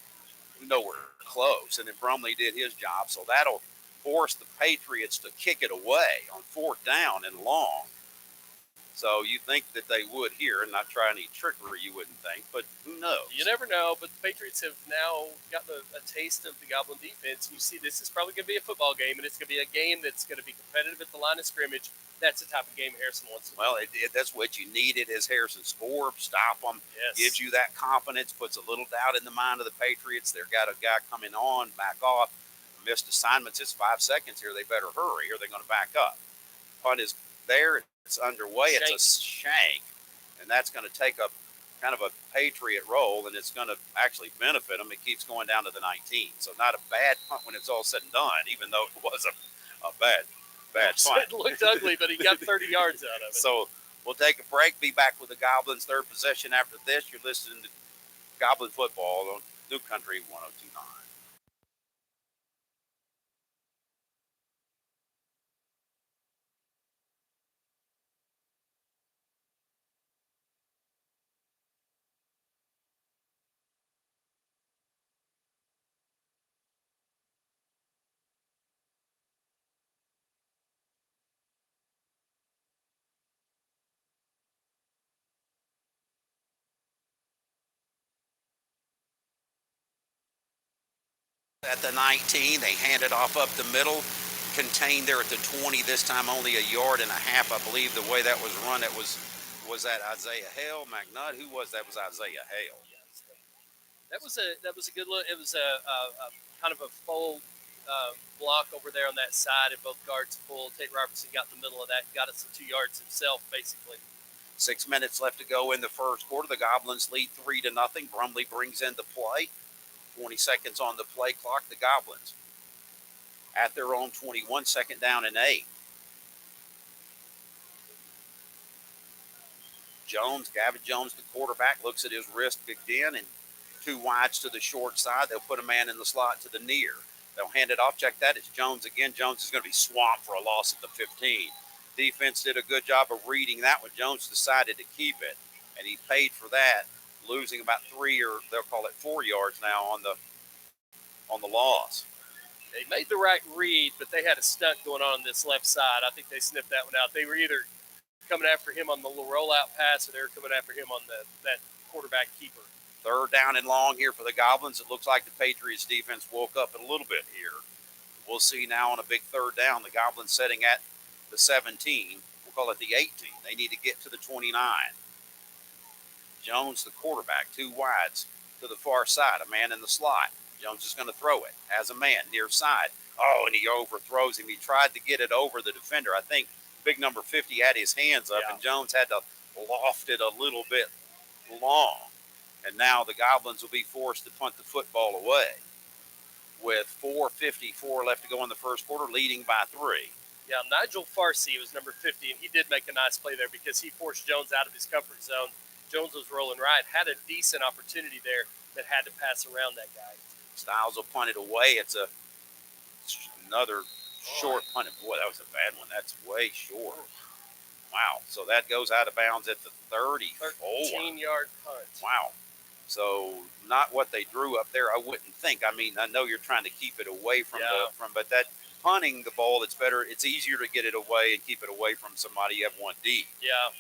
Speaker 1: Nowhere close, and then Brumley did his job, so that'll force the Patriots to kick it away on 4th down and long. So you think that they would here and not try any trickery, you wouldn't think, but who knows?
Speaker 2: You never know, but the Patriots have now gotten a taste of the Goblin defense. You see this is probably going to be a football game, and it's going to be a game that's going to be competitive at the line of scrimmage. That's the type of game Harrison wants to
Speaker 1: win. Well, that's what you needed as Harrison scored, stop them, gives you that confidence, puts a little doubt in the mind of the Patriots. They've got a guy coming on, back off, missed assignments. It's 5 seconds here. They better hurry or they're going to back up. Punt is there. It's underway. It's a shank, and that's going to take a kind of a Patriot roll, and it's going to actually benefit them. It keeps going down to the 19. So not a bad punt when it's all said and done, even though it was a bad punt.
Speaker 2: It looked ugly, but he got 30 yards out of it.
Speaker 1: So we'll take a break, be back with the Goblins' third possession after this. You're listening to Goblin Football on New Country 102.9. At the 19, they hand it off up the middle, contained there at the 20, this time only 1.5 yards, I believe, the way that was run. It was that Isaiah Hale, McNutt? Who was that? Was Isaiah Hale.
Speaker 2: That was a good look. It was a kind of a fold block over there on that side, and both guards pulled. Tate Robertson got in the middle of that, got us 2 yards himself, basically.
Speaker 1: 6 minutes left to go in the first quarter. The Goblins lead 3-0. Brumley brings in the play. 20 seconds on the play clock. The Goblins at their own 21, second down and 8. Gavin Jones, the quarterback, looks at his wrist again, and 2 wides to the short side. They'll put a man in the slot to the near. They'll hand it off. Check that. It's Jones again. Jones is going to be swamped for a loss at the 15. Defense did a good job of reading that one. Jones decided to keep it, and he paid for that, losing about 3 or they'll call it 4 yards now on the loss.
Speaker 2: They made the right read, but they had a stunt going on this left side. I think they sniffed that one out. They were either coming after him on the little rollout pass, or they were coming after him on that quarterback keeper.
Speaker 1: 3rd down and long here for the Goblins. It looks like the Patriots defense woke up a little bit here. We'll see now on a big 3rd down. The Goblins setting at the 17. We'll call it the 18. They need to get to the 29. Jones, the quarterback, 2 wides to the far side. A man in the slot. Jones is going to throw it as a man near side. Oh, and he overthrows him. He tried to get it over the defender. I think big number 50 had his hands up, and Jones had to loft it a little bit long. And now the Goblins will be forced to punt the football away with 4:54 left to go in the first quarter, leading by 3.
Speaker 2: Yeah, Nigel Farsi was number 50, and he did make a nice play there because he forced Jones out of his comfort zone. Jones was rolling right, had a decent opportunity there, but had to pass around that guy.
Speaker 1: Styles will punt it away. It's another short punt. Boy, that was a bad one. That's way short. Wow. So that goes out of bounds at the 34.
Speaker 2: 13-yard punt.
Speaker 1: Wow. So not what they drew up there, I wouldn't think. I mean, I know you're trying to keep it away from but that punting the ball, it's better. It's easier to get it away and keep it away from somebody you have one deep.
Speaker 2: Yeah.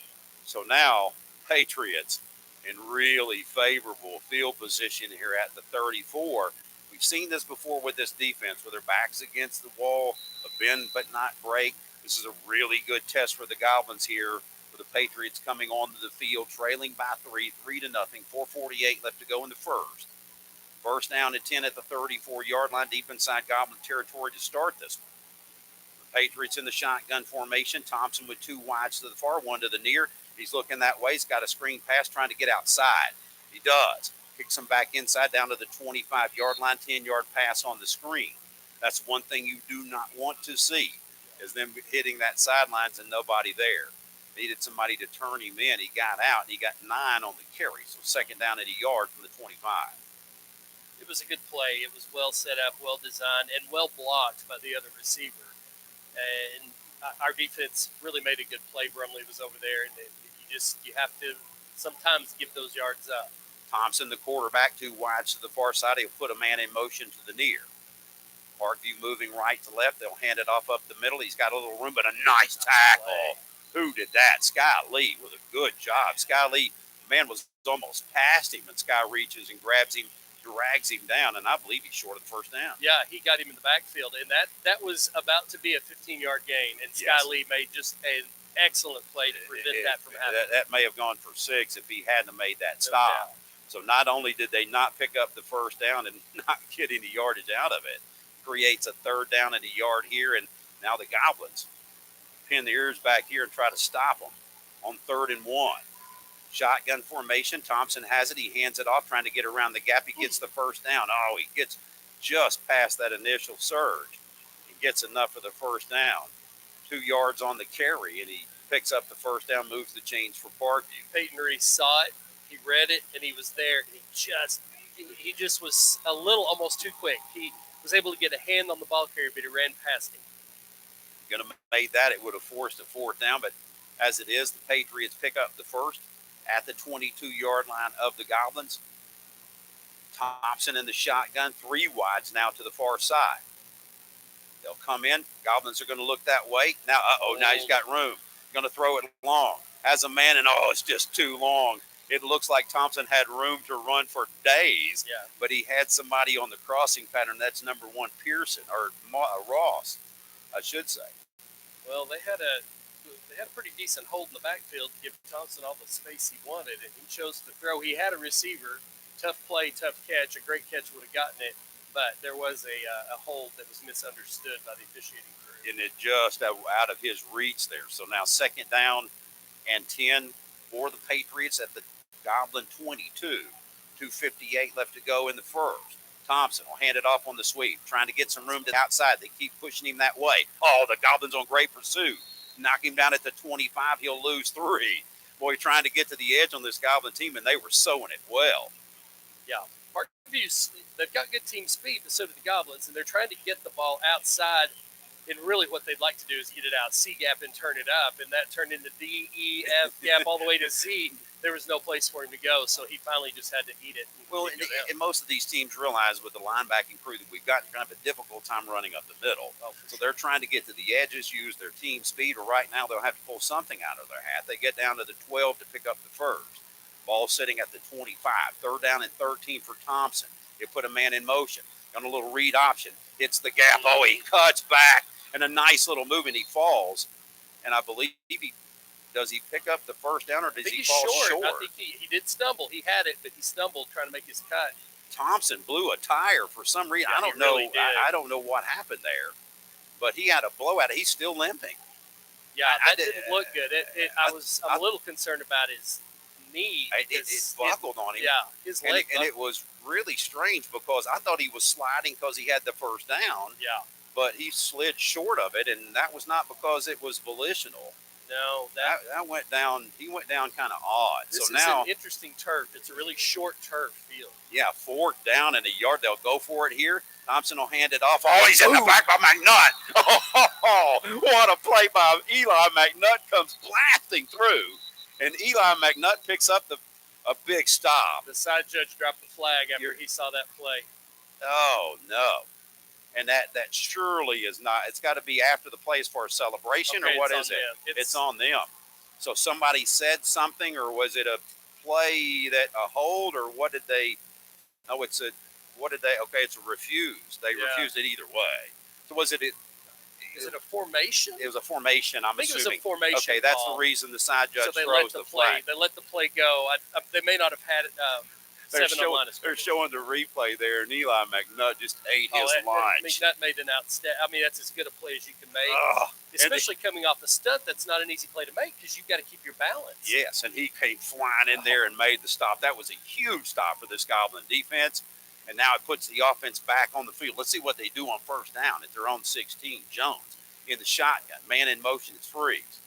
Speaker 1: So now Patriots in really favorable field position here at the 34. We've seen this before with this defense, where their backs against the wall, a bend but not break. This is a really good test for the Goblins here, with the Patriots coming onto the field, trailing by 3 to nothing. 4:48 left to go in the first. First down at 10 at the 34-yard line, deep inside Goblin territory to start this one. The Patriots in the shotgun formation. Thompson with 2 wides to the far, 1 to the near. He's looking that way. He's got a screen pass trying to get outside. He does. Kicks him back inside down to the 25-yard line, 10-yard pass on the screen. That's one thing you do not want to see, is them hitting that sidelines and nobody there. Needed somebody to turn him in. He got out, and he got 9 on the carry. So 2nd down at a yard from the 25.
Speaker 2: It was a good play. It was well set up, well designed, and well blocked by the other receiver. And our defense really made a good play. Brumley was over there, and you have to sometimes give those yards up.
Speaker 1: Thompson, the quarterback, 2 wides to the far side. He'll put a man in motion to the near. Parkview moving right to left. They'll hand it off up the middle. He's got a little room, but a nice tackle. Who did that? Sky Lee with a good job. Sky Lee, the man was almost past him, and Sky reaches and grabs him, drags him down, and I believe he's short of the first down.
Speaker 2: Yeah, he got him in the backfield, and that was about to be a 15-yard gain, and Sky Lee made just an excellent play to prevent that from happening.
Speaker 1: That may have gone for 6 if he hadn't made that stop. So not only did they not pick up the first down and not get any yardage out of it, creates a 3rd down and a yard here, and now the Goblins pin their ears back here and try to stop them on 3rd and 1. Shotgun formation. Thompson has it. He hands it off, trying to get around the gap. He gets the first down. Oh, he gets just past that initial surge. He gets enough for the first down. 2 yards on the carry, and he picks up the first down, moves the chains for Parkview.
Speaker 2: Peyton Reese saw it. He read it, and he was there. And he just was a little almost too quick. He was able to get a hand on the ball carrier, but he ran past him.
Speaker 1: Going to make that, it would have forced a 4th down, but as it is, the Patriots pick up the first at the 22-yard line of the Goblins. Thompson in the shotgun, 3 wides now to the far side. They'll come in. Goblins are going to look that way. Now, now he's got room. Going to throw it long. Has a man, and it's just too long. It looks like Thompson had room to run for days, but he had somebody on the crossing pattern. That's number 1 Pearson, or Ross, I should say.
Speaker 2: Well, they had a pretty decent hold in the backfield to give Thompson all the space he wanted, and he chose to throw. He had a receiver. Tough play, tough catch. A great catch would have gotten it, but there was a hold that was misunderstood by the officiating crew.
Speaker 1: And it just out of his reach there. So now 2nd down and 10 for the Patriots at the Goblin 22. 2:58 left to go in the first. Thompson will hand it off on the sweep, trying to get some room to the outside. They keep pushing him that way. Oh, the Goblins on great pursuit. Knock him down at the 25. He'll lose 3. boy, trying to get to the edge on this Goblin team, and they were sowing it well.
Speaker 2: Yeah. Parkview's, they've got good team speed, but so do the Goblins, and they're trying to get the ball outside. And really, what they'd like to do is get it out C gap and turn it up, and that turned into D, E, F gap all the way to Z. There was no place for him to go, so he finally just had to eat it.
Speaker 1: Well, and most of these teams realize with the linebacking crew that we've got kind of a difficult time running up the middle. So they're trying to get to the edges, use their team speed, or right now they'll have to pull something out of their hat. They get down to the 12 to pick up the first. Ball sitting at the 25. Third down and 13 for Thompson. They put a man in motion. On a little read option. Hits the gap. Oh, he cuts back. And a nice little move, and he falls. And I believe does he pick up the first down, or does he fall short?
Speaker 2: I think he did stumble. He had it, but he stumbled trying to make his cut.
Speaker 1: Thompson blew a tire for some reason.
Speaker 2: Yeah,
Speaker 1: I don't know.
Speaker 2: Really
Speaker 1: I don't know what happened there, but he had a blowout. He's still limping.
Speaker 2: Yeah, that didn't look good. I'm a little concerned about his knee.
Speaker 1: It buckled on him.
Speaker 2: Yeah, his leg.
Speaker 1: And it was really strange because I thought he was sliding because he had the first down.
Speaker 2: Yeah.
Speaker 1: But he slid short of it, and that was not because it was volitional.
Speaker 2: No,
Speaker 1: that went down. He went down kind of odd.
Speaker 2: This
Speaker 1: so
Speaker 2: is
Speaker 1: now
Speaker 2: an interesting turf. It's a really short turf field.
Speaker 1: Yeah, 4th down and a yard. They'll go for it here. Thompson will hand it off. Oh, he's in the back by McNutt. Oh, what a play by Eli McNutt, comes blasting through, and Eli McNutt picks up a big stop.
Speaker 2: The side judge dropped the flag after he saw that play.
Speaker 1: Oh no. And that surely is not. It's got to be after the play as far as celebration, or what is it? It's on them. So somebody said something, or was it a play a hold, or what did they? No, what did they? Okay, it's a refuse. They refused it either way. So was it?
Speaker 2: Is it a formation?
Speaker 1: It was a formation. I'm assuming.
Speaker 2: It was a formation.
Speaker 1: Okay, that's the reason the side judge throws the flag.
Speaker 2: They let the play go. They may not have had it.
Speaker 1: They're showing the replay there, and Eli McNutt just ate his lunch.
Speaker 2: McNutt made an outstanding. I mean, that's as good a play as you can make, especially coming off a stunt. That's not an easy play to make because you've got to keep your balance.
Speaker 1: Yes, and he came flying in there and made the stop. That was a huge stop for this Goblin defense, and now it puts the offense back on the field. Let's see what they do on first down at their own 16. Jones in the shotgun, man in motion, it's freeze.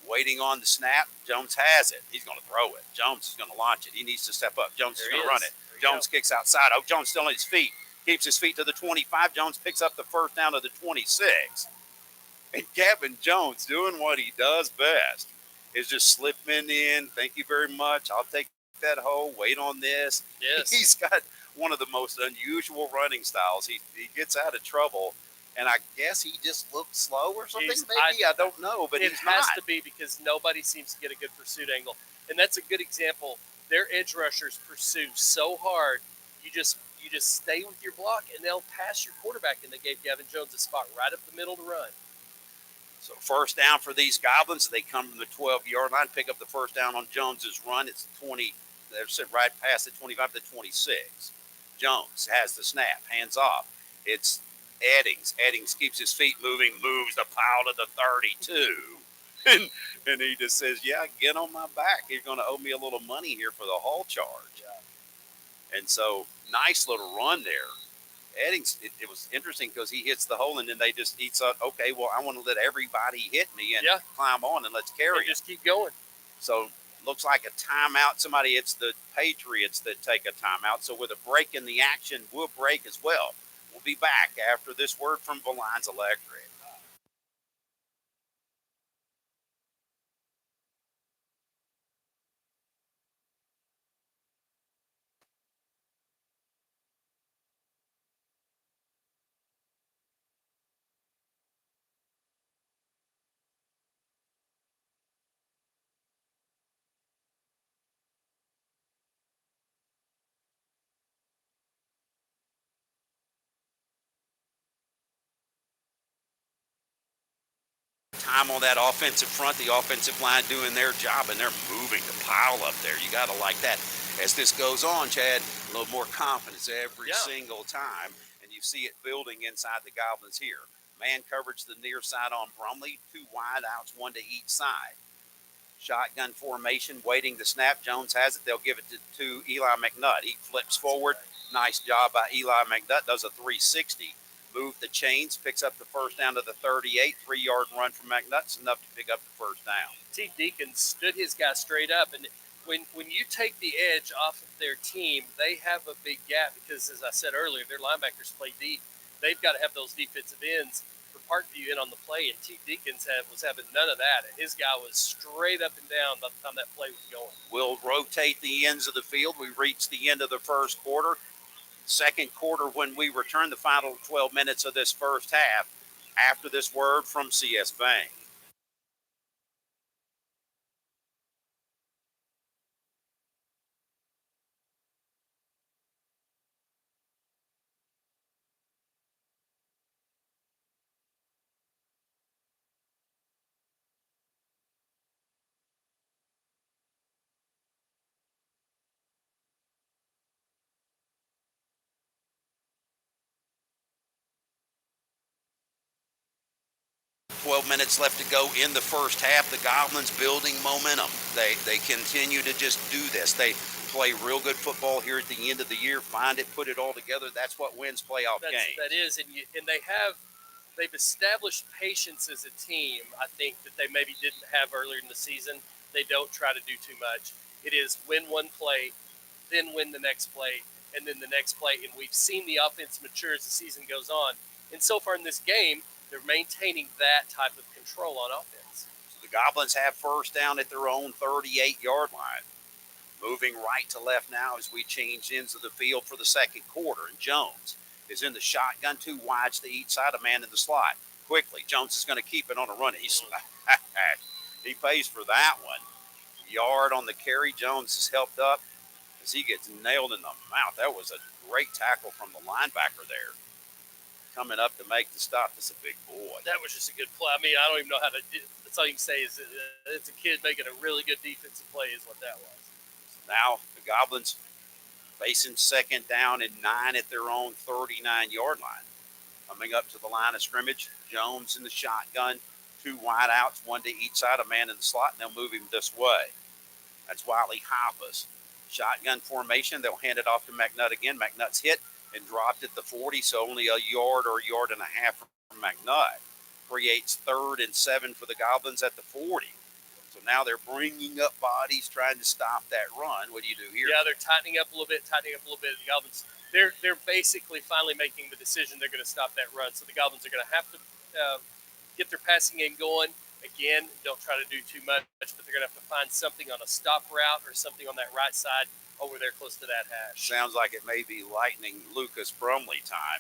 Speaker 1: Waiting on the snap, Jones has it. He's going to throw it. Jones is going to launch it. He needs to step up. Jones is going to run it. Jones kicks outside. Oh, Jones still on his feet. Keeps his feet to the 25. Jones picks up the first down to the 26. And Gavin Jones, doing what he does best, is just slipping in. Thank you very much. I'll take that hole. Wait on this.
Speaker 2: Yes.
Speaker 1: He's got one of the most unusual running styles. He gets out of trouble. And I guess he just looked slow or something. I don't know, but
Speaker 2: it has to be because nobody seems to get a good pursuit angle, and that's a good example. Their edge rushers pursue so hard, you just stay with your block, and they'll pass your quarterback. And they gave Gavin Jones a spot right up the middle to run.
Speaker 1: So first down for these Goblins. They come from the 12-yard line, pick up the first down on Jones's run. It's 20. They're sitting right past the 25 to 26. Jones has the snap, hands off. It's Eddings. Eddings keeps his feet moving, moves the pile to the 32. And he just says, yeah, get on my back. You're going to owe me a little money here for the haul charge. And so, nice little run there. Eddings, it was interesting because he hits the hole, and then he thought, okay, well, I want to let everybody hit me and climb on, and let's carry it.
Speaker 2: Just keep going.
Speaker 1: So, looks like a timeout. It's the Patriots that take a timeout. So, with a break in the action, we'll break as well. We'll be back after this word from Valines Electric. Time on that offensive front, the offensive line doing their job, and they're moving the pile up there. You got to like that. As this goes on, Chad, a little more confidence every single time, and you see it building inside the Goblins here. Man coverage the near side on Brumley, 2 wide outs, 1 to each side. Shotgun formation, waiting the snap. Jones has it. They'll give it to Eli McNutt. He flips forward. Nice job by Eli McNutt. Does a 360. moved the chains, picks up the first down to the 38, 3-yard run from McNutt's, enough to pick up the first down.
Speaker 2: T. Deacon stood his guy straight up, and when you take the edge off of their team, they have a big gap because, as I said earlier, their linebackers play deep. They've got to have those defensive ends for Parkview in on the play, and T. Deacons was having none of that. His guy was straight up and down by the time that play was going.
Speaker 1: We'll rotate the ends of the field. We reached the end of the first quarter. Second quarter, when we return, the final 12 minutes of this first half, after this word from CS Bank. 12 minutes left to go in the first half. The Goblins building momentum. They continue to just do this. They play real good football here at the end of the year. Find it, put it all together. That's what wins playoff games.
Speaker 2: That is, and they've established patience as a team. I think that they maybe didn't have earlier in the season. They don't try to do too much. It is win one play, then win the next play, and then the next play. And we've seen the offense mature as the season goes on. And so far in this game, they're maintaining that type of control on offense.
Speaker 1: So the Goblins have first down at their own 38-yard line. Moving right to left now as we change ends of the field for the second quarter. And Jones is in the shotgun, 2 wides to each side, a man in the slot. Quickly, Jones is going to keep it on a run. He pays for that one. Yard on the carry. Jones is helped up as he gets nailed in the mouth. That was a great tackle from the linebacker there. Coming up to make the stop. That's a big boy.
Speaker 2: That was just a good play. I mean, I don't even know how to do. That's all you can say is it's a kid making a really good defensive play is what that was.
Speaker 1: Now the Goblins facing second down and 9 at their own 39-yard line. Coming up to the line of scrimmage, Jones in the shotgun, 2 wideouts, 1 to each side, a man in the slot, and they'll move him this way. That's Wiley Hoppus. Shotgun formation, they'll hand it off to McNutt again. McNutt's hit and dropped at the 40, so only a yard or a yard and a half from McNutt. Creates 3rd and 7 for the Goblins at the 40. So now they're bringing up bodies, trying to stop that run. What do you do here?
Speaker 2: Yeah, they're tightening up a little bit. The Goblins, they're basically finally making the decision they're going to stop that run. So the Goblins are going to have to get their passing game going. Again, don't try to do too much, but they're going to have to find something on a stop route or something on that right side over there close to that hash.
Speaker 1: Sounds like it may be lightning Lucas Brumley time.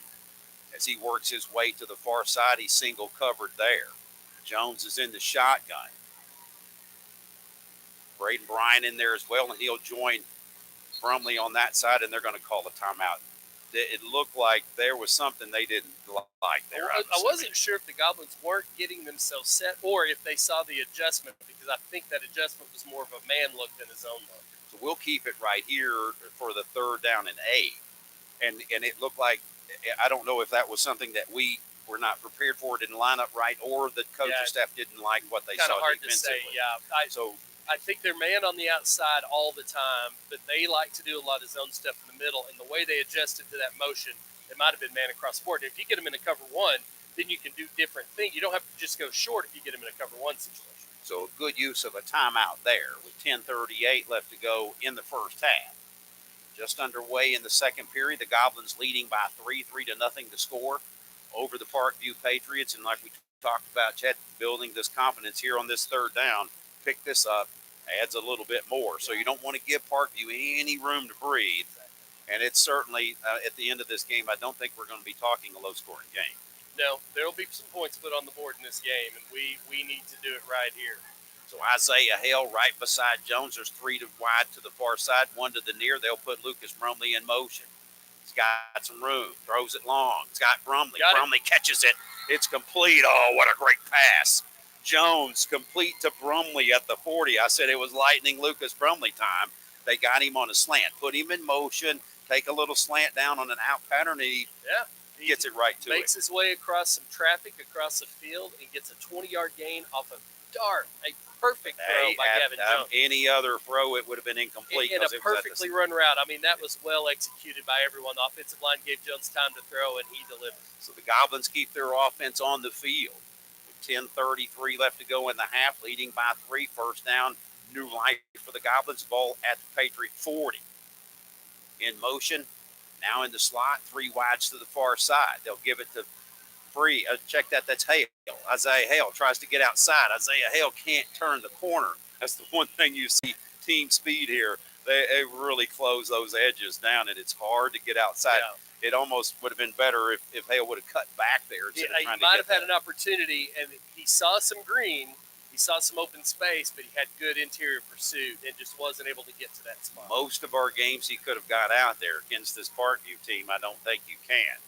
Speaker 1: As he works his way to the far side, he's single covered there. Jones is in the shotgun. Braden Bryan in there as well, and he'll join Brumley on that side, and they're going to call a timeout. It looked like there was something they didn't like there.
Speaker 2: I wasn't sure if the Goblins weren't getting themselves set or if they saw the adjustment, because I think that adjustment was more of a man look than a zone look.
Speaker 1: So we'll keep it right here for the 3rd down and 8. And it looked like, I don't know if that was something that we were not prepared for, didn't line up right, or the coaching staff didn't like what they saw
Speaker 2: hard
Speaker 1: defensively.
Speaker 2: to say, yeah. I think they're man on the outside all the time, but they like to do a lot of zone stuff in the middle, and the way they adjusted to that motion, it might have been man across the board. If you get them in a cover 1, then you can do different things. You don't have to just go short if you get them in a cover 1 situation.
Speaker 1: So good use of a timeout there with 10:38 left to go in the first half. Just underway in the second period, the Goblins leading by 3-0 to score over the Parkview Patriots. And like we talked about, Chad, building this confidence here on this 3rd down, pick this up, adds a little bit more. So you don't want to give Parkview any room to breathe. And it's certainly, at the end of this game, I don't think we're going to be talking a low-scoring game.
Speaker 2: No, there will be some points put on the board in this game, and we need to do it right here.
Speaker 1: So Isaiah Hale right beside Jones. There's 3 wide to the far side, 1 to the near. They'll put Lucas Brumley in motion. He's got some room, throws it long. It's got Brumley. Brumley catches it. It's complete. Oh, what a great pass. Jones complete to Brumley at the 40. I said it was lightning Lucas Brumley time. They got him on a slant, put him in motion, take a little slant down on an out pattern, and he gets it right to it.
Speaker 2: Makes his way across some traffic across the field and gets a 20-yard gain off of dart, a perfect throw by Gavin Jones.
Speaker 1: Any other throw, it would have been incomplete.
Speaker 2: And a perfectly run route. I mean, that was well executed by everyone. The offensive line gave Jones time to throw, and he delivered.
Speaker 1: So the Goblins keep their offense on the field. With 10:33 left to go in the half, leading by 3. First down, new life for the Goblins. Ball at the Patriot 40. In motion, now in the slot, 3 wides to the far side. They'll give it to Free. Check that. That's Hale. Isaiah Hale tries to get outside. Isaiah Hale can't turn the corner. That's the one thing you see team speed here. They really close those edges down, and it's hard to get outside. Yeah. It almost would have been better if Hale would have cut back there.
Speaker 2: He might have had an opportunity, and he saw some green. He saw some open space, but he had good interior pursuit and just wasn't able to get to that spot.
Speaker 1: Most of our games he could have got out there. Against this Parkview team, I don't think you can.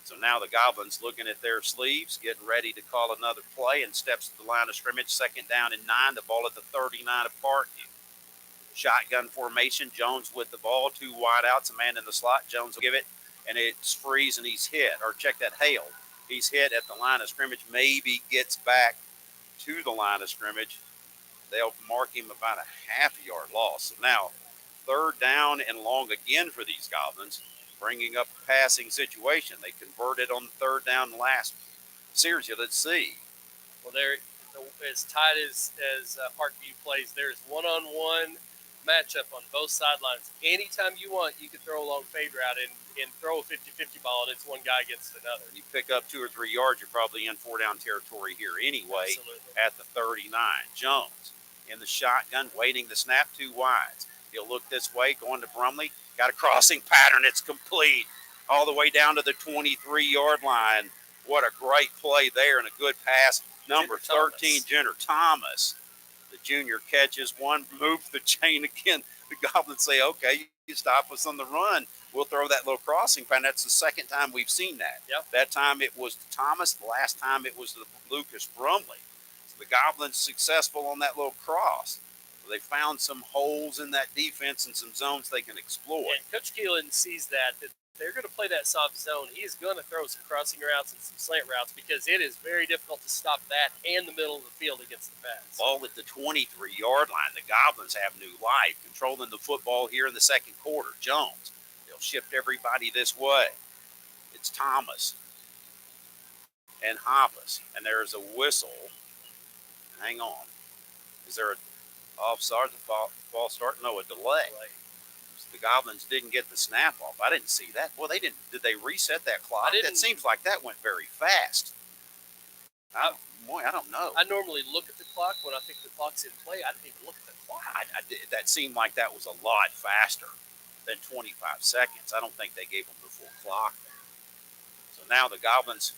Speaker 1: So now the Goblins looking at their sleeves, getting ready to call another play, and steps to the line of scrimmage. Second down and 9. The ball at the 39 of Parkview. Shotgun formation. Jones with the ball. 2 wide outs. A man in the slot. Jones will give it, and it's Freeze, and he's hit. Or check that, Hale. He's hit at the line of scrimmage. Maybe gets back to the line of scrimmage. They'll mark him about a half-yard loss. So now, third down and long again for these Goblins, bringing up a passing situation. They converted on the third down last series. Let's see.
Speaker 2: Well, they're as tight as Parkview plays. There's one-on-one matchup on both sidelines. Anytime you want, you can throw a long fade route and throw a 50-50 ball, and it's one guy against another.
Speaker 1: You pick up 2 or 3 yards, you're probably in 4-down territory here anyway.
Speaker 2: Absolutely.
Speaker 1: At the 39. Jones in the shotgun, waiting the snap, 2 wides. He'll look this way, going to Brumley. Got a crossing pattern. It's complete all the way down to the 23-yard line. What a great play there and a good pass. Number 13, Jenner Thomas. The junior catches one, moves the chain again. The Goblins say, okay, you stop us on the run. We'll throw that little crossing pattern. That's the second time we've seen that.
Speaker 2: Yep.
Speaker 1: That time it was Thomas. The last time it was Lucas Brumley. So the Goblins successful on that little cross. They found some holes in that defense and some zones they can exploit.
Speaker 2: And Coach Keelan sees that they're going to play that soft zone. He's going to throw some crossing routes and some slant routes because it is very difficult to stop that and the middle of the field against the pass.
Speaker 1: Ball at the 23-yard line. The Goblins have new life, controlling the football here in the second quarter. Jones, they'll shift everybody this way. It's Thomas and Hoppus, and there's a whistle. Hang on. Is there a offside, false start? No, a delay. The Goblins didn't get the snap off. I didn't see that. Well, they didn't. Did they reset that clock? That seems like that went very fast. I don't know.
Speaker 2: I normally look at the clock when I think the clock's in play. I didn't even look at the clock.
Speaker 1: That seemed like that was a lot faster than 25 seconds. I don't think they gave them the full clock there. So now the Goblins,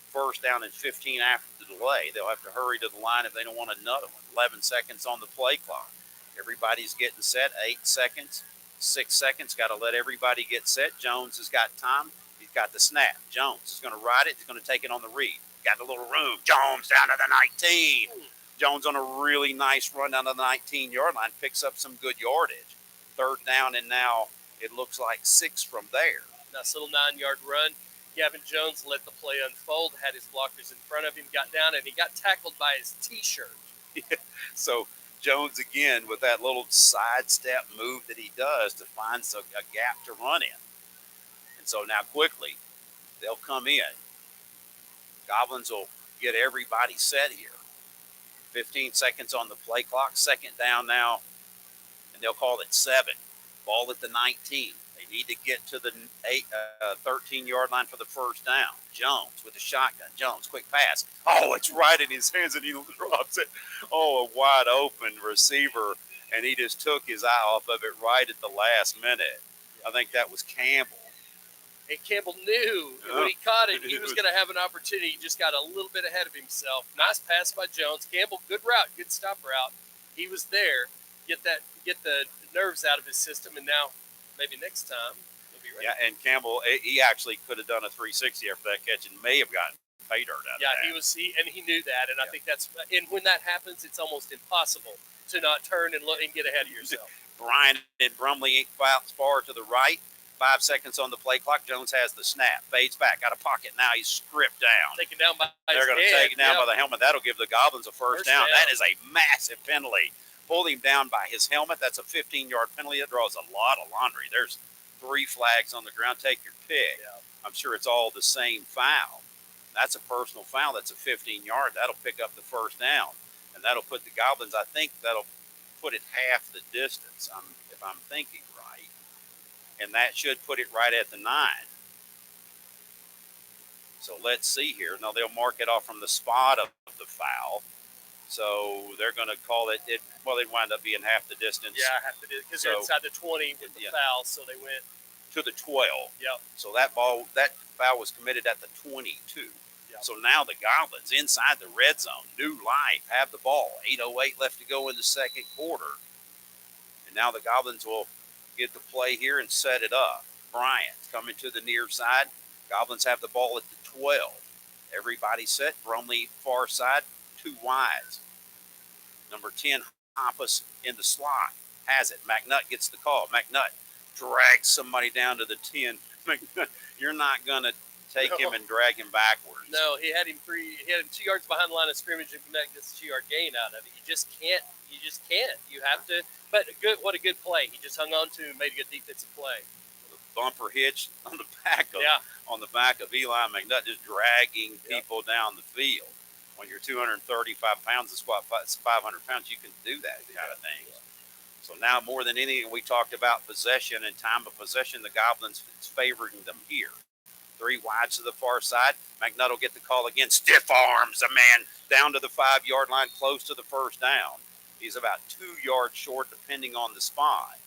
Speaker 1: first down and 15 after the delay. They'll have to hurry to the line if they don't want another one. 11 seconds on the play clock. Everybody's getting set. 8 seconds. 6 seconds. Got to let everybody get set. Jones has got time. He's got the snap. Jones is going to ride it. He's going to take it on the read. Got a little room. Jones down to the 19. Jones on a really nice run down to the 19-yard line. Picks up some good yardage. Third down, and now it looks like 6 from there.
Speaker 2: Nice little 9-yard run. Gavin Jones let the play unfold, had his blockers in front of him, got down, and he got tackled by his T-shirt.
Speaker 1: Yeah. So Jones, again, with that little sidestep move that he does to find a gap to run in. And so now quickly, they'll come in. Goblins will get everybody set here. 15 seconds on the play clock. Second down now, and they'll call it 7. Ball at the 19. They need to get to the 13-yard line for the first down. Jones with the shotgun. Jones, quick pass. Oh, it's right in his hands, and he drops it. Oh, a wide open receiver, and he just took his eye off of it right at the last minute. I think that was Campbell.
Speaker 2: And Campbell knew when he caught it, he was going to have an opportunity. He just got a little bit ahead of himself. Nice pass by Jones. Campbell, good route, good stop route. He was there. Get the nerves out of his system, and now maybe next time he'll be ready.
Speaker 1: Yeah, and Campbell, he actually could have done a 360 after that catch and may have gotten pay dirt out of that.
Speaker 2: Yeah, he knew that, and I think that's – and when that happens, it's almost impossible to not turn and look and get ahead of yourself.
Speaker 1: Brian and Brumley ain't far to the right. 5 seconds on the play clock. Jones has the snap, fades back, got a pocket. Now he's stripped down.
Speaker 2: Taken down by
Speaker 1: They're going to take it down by the helmet. That'll give the Goblins a first down. That is a massive penalty. Pulled him down by his helmet. That's a 15-yard penalty. That draws a lot of laundry. There's 3 flags on the ground. Take your pick.
Speaker 2: Yeah.
Speaker 1: I'm sure it's all the same foul. That's a personal foul. That's a 15-yard. That'll pick up the first down. And that'll put the Goblins, I think that'll put it half the distance, if I'm thinking right. And that should put it right at the 9. So let's see here. Now they'll mark it off from the spot of the foul. So they're going to call it, well, it wind up being half the distance.
Speaker 2: Yeah, half the distance. Because they're inside the 20 with the foul, so they went
Speaker 1: to the 12.
Speaker 2: Yep.
Speaker 1: So that foul was committed at the 22. Yep. So now the Goblins inside the red zone, new life, have the ball. 8:08 left to go in the second quarter. And now the Goblins will get the play here and set it up. Bryant coming to the near side. Goblins have the ball at the 12. Everybody set. Bromley far side, 2 wides. Number 10, Hoppus in the slot. Has it. McNutt gets the call. McNutt drags somebody down to the 10. McNutt, you're not going to take him and drag him backwards.
Speaker 2: No, he had him 2 yards behind the line of scrimmage, and McNutt gets a 2-yard gain out of it. You just can't. You have to. But what a good play. He just hung on to and made a good defensive play.
Speaker 1: Bumper hitch on the back of Eli McNutt, just dragging people down the field. When you're 235 pounds and squat 500 pounds, you can do that kind of thing. Yeah. So now more than anything, we talked about possession and time of possession. The Goblins is favoring them here. 3 wides to the far side. McNutt will get the call again. Stiff arms a man down to the 5-yard line, close to the first down. He's about 2 yards short, depending on the spot.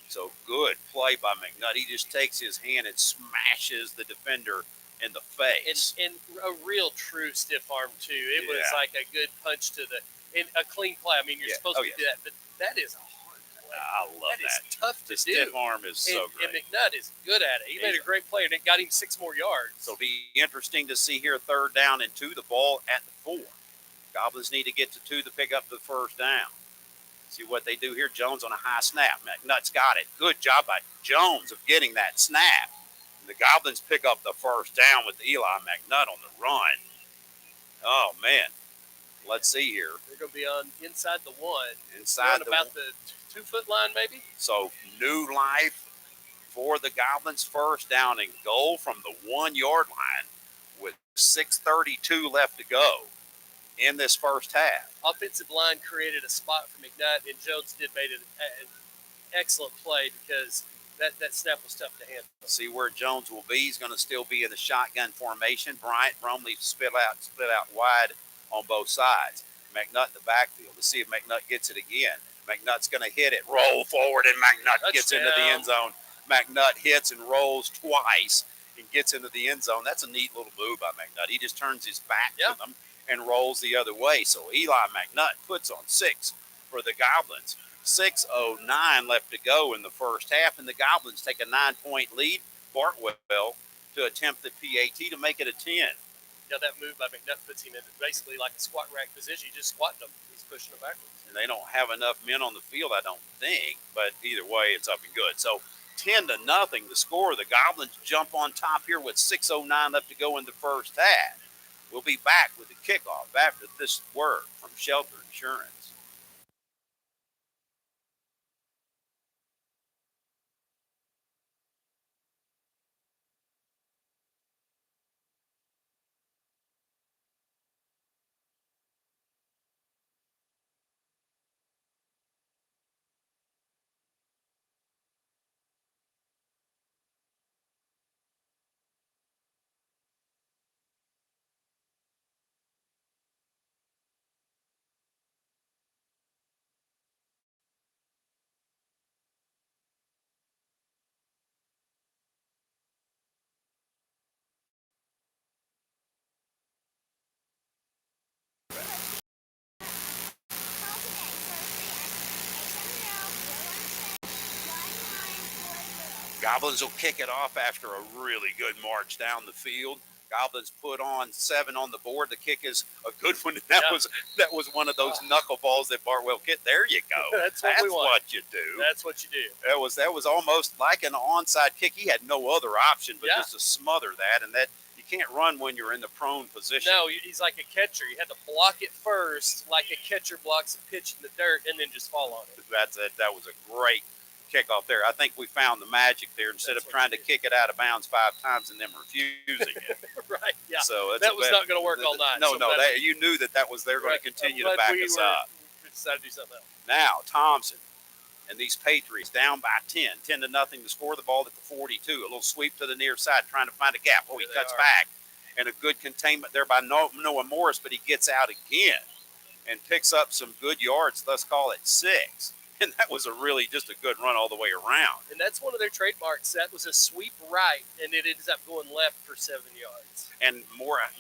Speaker 1: So good play by McNutt. He just takes his hand and smashes the defender in the face.
Speaker 2: And a real true stiff arm, too. It was like a good punch to a clean play. I mean, you're supposed to do that, but that is a hard play.
Speaker 1: I love that.
Speaker 2: It's tough to do.
Speaker 1: The stiff arm is so great.
Speaker 2: And McNutt is good at it. He made a great play, and it got him 6 more yards.
Speaker 1: So it'll be interesting to see here, 3rd down and 2, the ball at the 4. Goblins need to get to 2 to pick up the first down. See what they do here. Jones on a high snap. McNutt's got it. Good job by Jones of getting that snap. And the Goblins pick up the first down with Eli McNutt on the run. Oh, man. Let's see here.
Speaker 2: They're going to be on inside the 1.
Speaker 1: Inside
Speaker 2: about the 2-foot line, maybe.
Speaker 1: So new life for the Goblins. First down and goal from the 1-yard line with 6:32 left to go in this first half.
Speaker 2: Offensive line created a spot for McNutt, and Jones made an excellent play because that snap was tough to handle.
Speaker 1: See where Jones will be. He's going to still be in the shotgun formation. Bryant, Bromley split out wide on both sides. McNutt in the backfield to see if McNutt gets it again. McNutt's going to hit it, roll forward, and McNutt gets into the end zone. McNutt hits and rolls twice and gets into the end zone. That's a neat little move by McNutt. He just turns his back to them and rolls the other way. So Eli McNutt puts on 6 for the Goblins. 6:09 left to go in the first half, and the Goblins take a 9-point lead. Bartwell to attempt the PAT to make it a 10.
Speaker 2: Yeah, that move by McNutt puts him in basically like a squat rack position. He's just squatting him. He's pushing him backwards.
Speaker 1: And they don't have enough men on the field, I don't think. But either way, it's up and good. So 10-0 the score. The Goblins jump on top here with 6:09 left to go in the first half. We'll be back with the kickoff after this word from Shelter Insurance. Goblins will kick it off after a really good march down the field. Goblins put on 7 on the board. The kick is a good one. That
Speaker 2: Yeah.
Speaker 1: was one of those knuckleballs that Bartwell hit. There you go.
Speaker 2: That's what we want.
Speaker 1: What you do.
Speaker 2: That's what you do.
Speaker 1: That was almost like an onside kick. He had no other option but
Speaker 2: Yeah.
Speaker 1: just to smother that, and that you can't run when you're in the prone position.
Speaker 2: No, he's like a catcher. You had to block it first, like a catcher blocks a pitch in the dirt, and then just fall on it.
Speaker 1: That's it. That was a great kickoff there. I think we found the magic there. Instead
Speaker 2: That's
Speaker 1: of
Speaker 2: what
Speaker 1: trying
Speaker 2: you
Speaker 1: to
Speaker 2: do.
Speaker 1: kick it out of bounds 5 times and then refusing it.
Speaker 2: Right, yeah.
Speaker 1: So
Speaker 2: That was not going to work all night.
Speaker 1: No,
Speaker 2: so
Speaker 1: no,
Speaker 2: that,
Speaker 1: you knew that was they're going
Speaker 2: right,
Speaker 1: to continue
Speaker 2: I'm
Speaker 1: to
Speaker 2: glad
Speaker 1: back us up.
Speaker 2: We decided to do something else.
Speaker 1: Now Thompson and these Patriots down by 10 to nothing to score the ball at the 42. A little sweep to the near side, trying to find a gap. Oh, he
Speaker 2: There they
Speaker 1: cuts
Speaker 2: are.
Speaker 1: back, and a good containment there by Noah Morris, but he gets out again and picks up some good yards. Let's call it 6. And that was just a good run all the way around.
Speaker 2: And that's one of their trademarks. That was a sweep right, and it ends up going left for 7 yards.
Speaker 1: And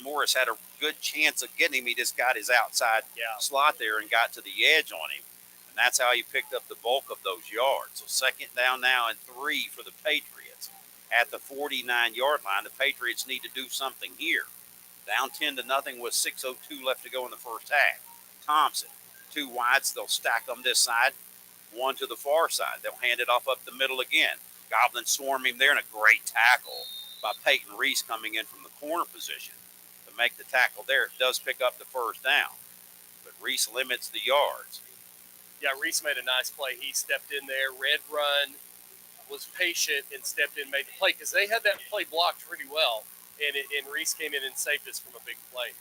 Speaker 1: Morris had a good chance of getting him. He just got his outside slot there and got to the edge on him. And that's how he picked up the bulk of those yards. So 2nd down now and 3 for the Patriots. At the 49-yard line, the Patriots need to do something here. Down 10 to nothing with 6:02 left to go in the first half. Thompson, 2 wides. They'll stack them this side. 1 to the far side. They'll hand it off up the middle again. Goblins swarm him there, and a great tackle by Peyton Reese coming in from the corner position to make the tackle there. It does pick up the first down, but Reese limits the yards.
Speaker 2: Yeah, Reese made a nice play. He stepped in there, red run, was patient, and stepped in, made the play, because they had that play blocked pretty well, and Reese came in and saved us from a big play.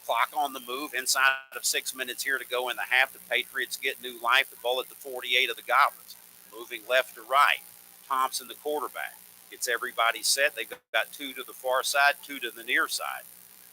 Speaker 1: Clock on the move, inside of 6 minutes here to go in the half. The Patriots get new life. The ball at the 48 of the Goblins. Moving left to right. Thompson, the quarterback, gets everybody set. They've got 2 to the far side, 2 to the near side.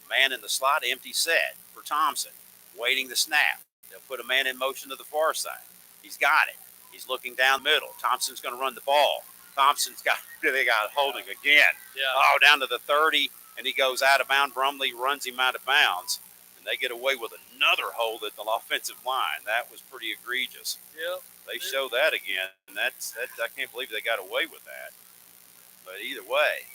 Speaker 1: Man in the slot, empty set for Thompson. Waiting the snap. They'll put a man in motion to the far side. He's got it. He's looking down the middle. Thompson's going to run the ball. They got holding again.
Speaker 2: Yeah.
Speaker 1: Oh, down to the 30. And he goes out of bounds. Brumley runs him out of bounds, and they get away with another hold at the offensive line. That was pretty egregious.
Speaker 2: Yeah.
Speaker 1: They show that again, and that's I can't believe they got away with that. But either way,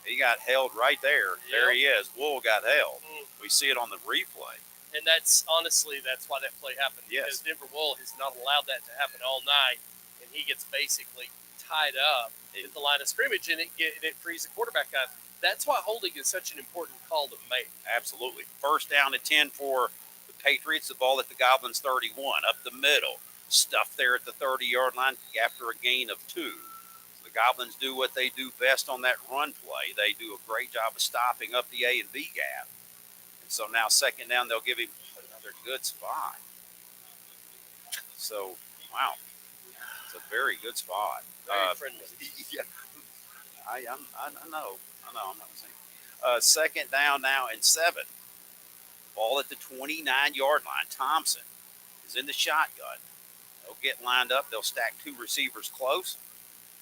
Speaker 1: he got held right there.
Speaker 2: Yep.
Speaker 1: There he is. Wool got held. We see it on the replay.
Speaker 2: And that's why that play happened.
Speaker 1: Yes.
Speaker 2: Because Denver Wool has not allowed that to happen all night, and he gets basically tied up at the line of scrimmage, and it frees the quarterback out. That's why holding is such an important call to make.
Speaker 1: Absolutely. First down and 10 for the Patriots. The ball at the Goblins 31, up the middle. Stuffed there at the 30-yard line after a gain of 2. The Goblins do what they do best on that run play. They do a great job of stopping up the A and B gap. And so now 2nd down, they'll give him another good spot. So, wow. It's a very good spot.
Speaker 2: Very friendly.
Speaker 1: Yeah. I know. I'm not saying. 2nd down now and 7. Ball at the 29-yard line. Thompson is in the shotgun. They'll get lined up. They'll stack 2 receivers close.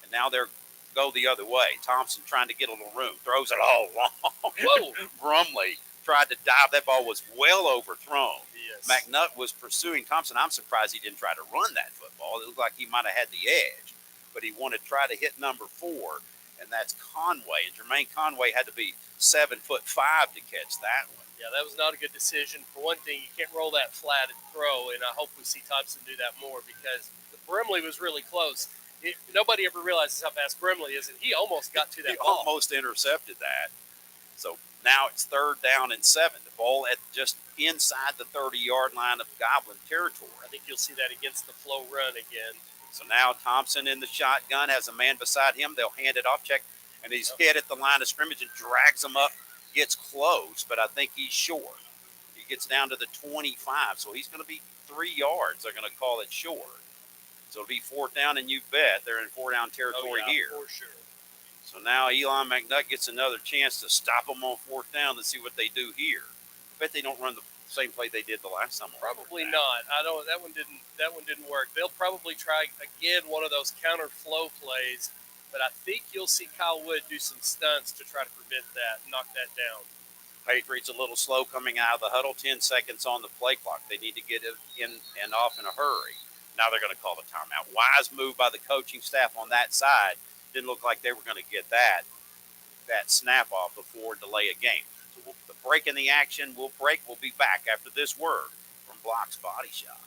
Speaker 1: And now they'll go the other way. Thompson trying to get a little room. Throws it all long.
Speaker 2: Whoa.
Speaker 1: Brumley tried to dive. That ball was well overthrown.
Speaker 2: Yes.
Speaker 1: McNutt was pursuing Thompson. I'm surprised he didn't try to run that football. It looked like he might have had the edge. But he wanted to try to hit number 4. And that's Conway. And Jermaine Conway had to be 7'5" to catch that one.
Speaker 2: Yeah, that was not a good decision. For one thing, you can't roll that flat and throw, and I hope we see Thompson do that more, because Brimley was really close. Nobody ever realizes how fast Brimley is, and he almost got to that ball.
Speaker 1: Almost intercepted that. So now it's 3rd down and 7. The ball at just inside the 30-yard line of Goblin territory.
Speaker 2: I think you'll see that against the flow run again.
Speaker 1: So now Thompson in the shotgun has a man beside him. They'll hand it off, check, and he's hit at the line of scrimmage and drags him up, gets close, but I think he's short. He gets down to the 25, so he's going to be 3 yards. They're going to call it short. So it'll be 4th down, and you bet they're in 4-down territory here.
Speaker 2: For sure.
Speaker 1: So now Elon McNutt gets another chance to stop them on 4th down and see what they do here. I bet they don't run the same play they did the last time.
Speaker 2: Probably not. I don't. That one didn't work. They'll probably try again one of those counter flow plays, but I think you'll see Kyle Wood do some stunts to try to prevent that, knock that down.
Speaker 1: Patriots a little slow coming out of the huddle. 10 seconds on the play clock. They need to get it in and off in a hurry. Now they're going to call the timeout. Wise move by the coaching staff on that side. Didn't look like they were going to get that. that snap off before delay a game. So we'll break in the action. We'll break. We'll be back after this word from Block's Body Shop.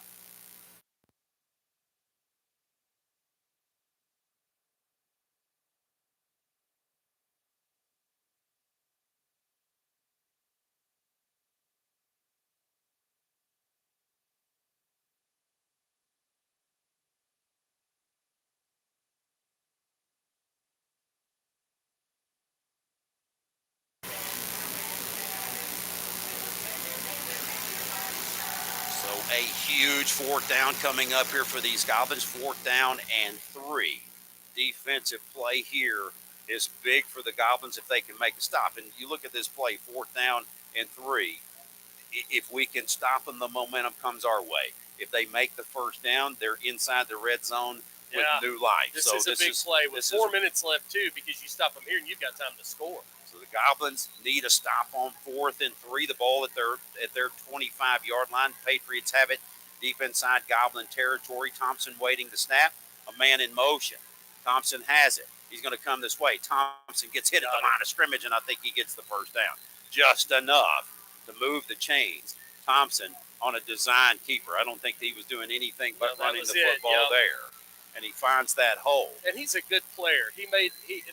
Speaker 1: So a huge fourth down coming up here for these Goblins. 4th down and 3. Defensive play here is big for the Goblins if they can make a stop. And you look at this play, 4th down and 3. If we can stop them, the momentum comes our way. If they make the first down, they're inside the red zone with new life.
Speaker 2: This is a big play with 4 minutes left, too, because you stop them here and you've got time to score.
Speaker 1: So the Goblins need a stop on 4th and 3. The ball at their 25-yard line. Patriots have it deep inside Goblin territory. Thompson waiting to snap. A man in motion. Thompson has it. He's going to come this way. Thompson gets hit at the line of scrimmage, and I think he gets the first down. Just enough to move the chains. Thompson on a design keeper. I don't think he was doing anything but running the football there. And he finds that hole.
Speaker 2: And he's a good player.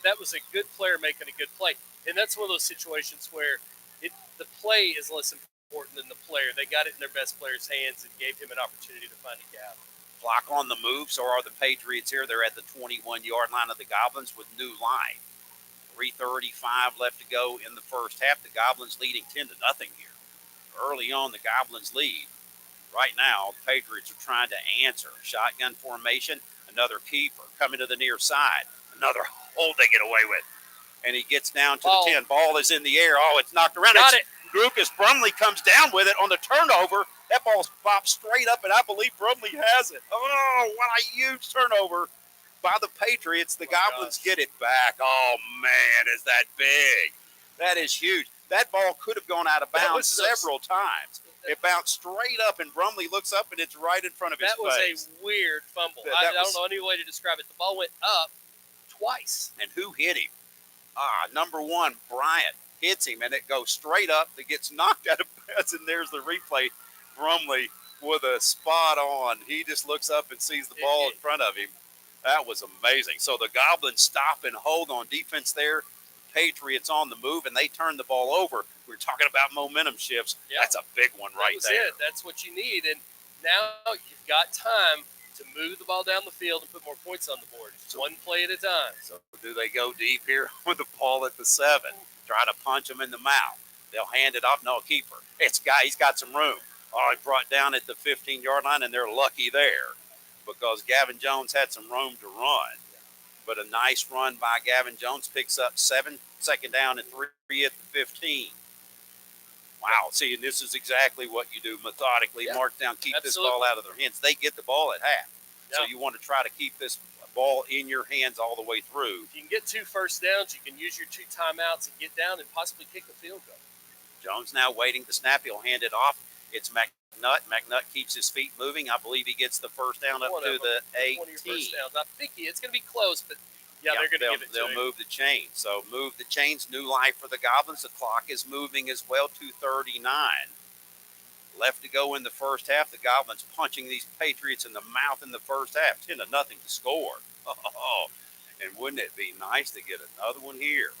Speaker 2: That was a good player making a good play. And that's one of those situations where the play is less important than the player. They got it in their best player's hands and gave him an opportunity to find a gap.
Speaker 1: Clock on the move, so are the Patriots here. They're at the 21-yard line of the Goblins with new line. 3:35 left to go in the first half. The Goblins leading 10-0 here. Early on, the Goblins lead. Right now, the Patriots are trying to answer. Shotgun formation, another keeper coming to the near side. Another hold they get away with. And he gets down to the 10. Ball is in the air. Oh, it's knocked around.
Speaker 2: Got it.
Speaker 1: Lucas Brumley comes down with it on the turnover. That ball pops straight up, and I believe Brumley has it. Oh, what a huge turnover by the Patriots. The Goblins get it back. Oh, man, is that big. That is huge. That ball could have gone out of bounds several times. It bounced straight up, and Brumley looks up, and it's right in front of his face.
Speaker 2: That was a weird fumble. I don't know any way to describe it. The ball went up twice.
Speaker 1: And who hit him? Number 1, Bryant hits him, and it goes straight up. It gets knocked out of bounds, and there's the replay. Brumley with a spot on. He just looks up and sees the ball in front of him. That was amazing. So the Goblins stop and hold on defense there. Patriots on the move, and they turn the ball over. We're talking about momentum shifts. Yep. That's a big one right there.
Speaker 2: That's what you need. And now you've got time to move the ball down the field and put more points on the board. Just one play at a time.
Speaker 1: So do they go deep here with the ball at the 7? Try to punch him in the mouth. They'll hand it off. No, keeper. He's got some room. Oh, he brought down at the 15-yard line, and they're lucky there because Gavin Jones had some room to run. But a nice run by Gavin Jones picks up 7, 2nd down and 3 at the 15. Wow. See, and this is exactly what you do methodically. Yeah. Mark down, keep this ball out of their hands. They get the ball at half. Yeah. So you want to try to keep this ball in your hands all the way through.
Speaker 2: If you can get 2 first downs, you can use your 2 timeouts and get down and possibly kick a field goal.
Speaker 1: Jones now waiting to snap. He'll hand it off. It's McNutt. McNutt keeps his feet moving. I believe he gets the first down up to the 18.
Speaker 2: One of your first downs. I think it's going to be close, but they're going to give it to him.
Speaker 1: They'll move the chains. So move the chains. New life for the Goblins. The clock is moving as well. 2:39 left to go in the first half. The Goblins punching these Patriots in the mouth in the first half. 10-0 to score. Oh, and wouldn't it be nice to get another one here?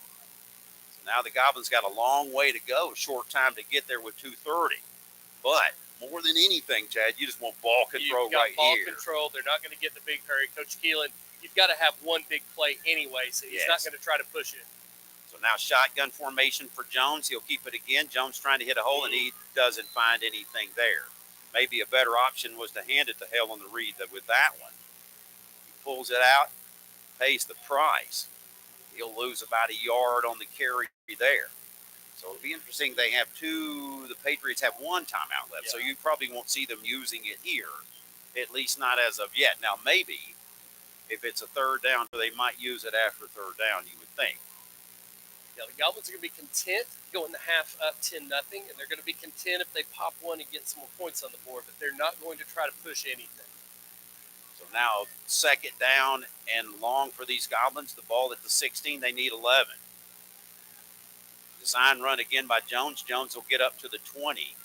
Speaker 1: So now the Goblins got a long way to go. Short time to get there with 2:30. But more than anything, Chad, you just want ball control right here.
Speaker 2: Ball control. They're not going to get in a big hurry. Coach Keelan, you've got to have one big play anyway, so he's not going to try to push it.
Speaker 1: So now shotgun formation for Jones. He'll keep it again. Jones trying to hit a hole, and he doesn't find anything there. Maybe a better option was to hand it to Hell on the Reed with that one. He pulls it out, pays the price. He'll lose about a yard on the carry there. So it'll be interesting. They have 2. The Patriots have 1 timeout left, so you probably won't see them using it here, at least not as of yet. Now, maybe if it's a 3rd down, they might use it after 3rd down, you would think.
Speaker 2: Yeah, the Goblins are going to be content going the half up 10-0, and they're going to be content if they pop one and get some more points on the board, but they're not going to try to push anything.
Speaker 1: So now 2nd down and long for these Goblins. The ball at the 16, they need 11. Design run again by Jones. Jones will get up to the 20.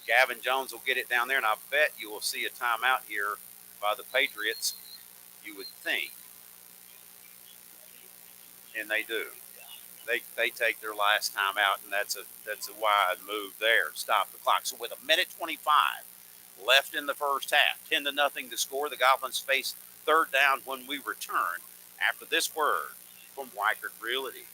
Speaker 1: Gavin Jones will get it down there, and I bet you will see a timeout here by the Patriots, you would think. And they do. They take their last time out, and that's a wide move there. Stop the clock. So with a minute 25 left in the first half, 10-0 to score. The Goblins face third down when we return after this word from Weichert Realty.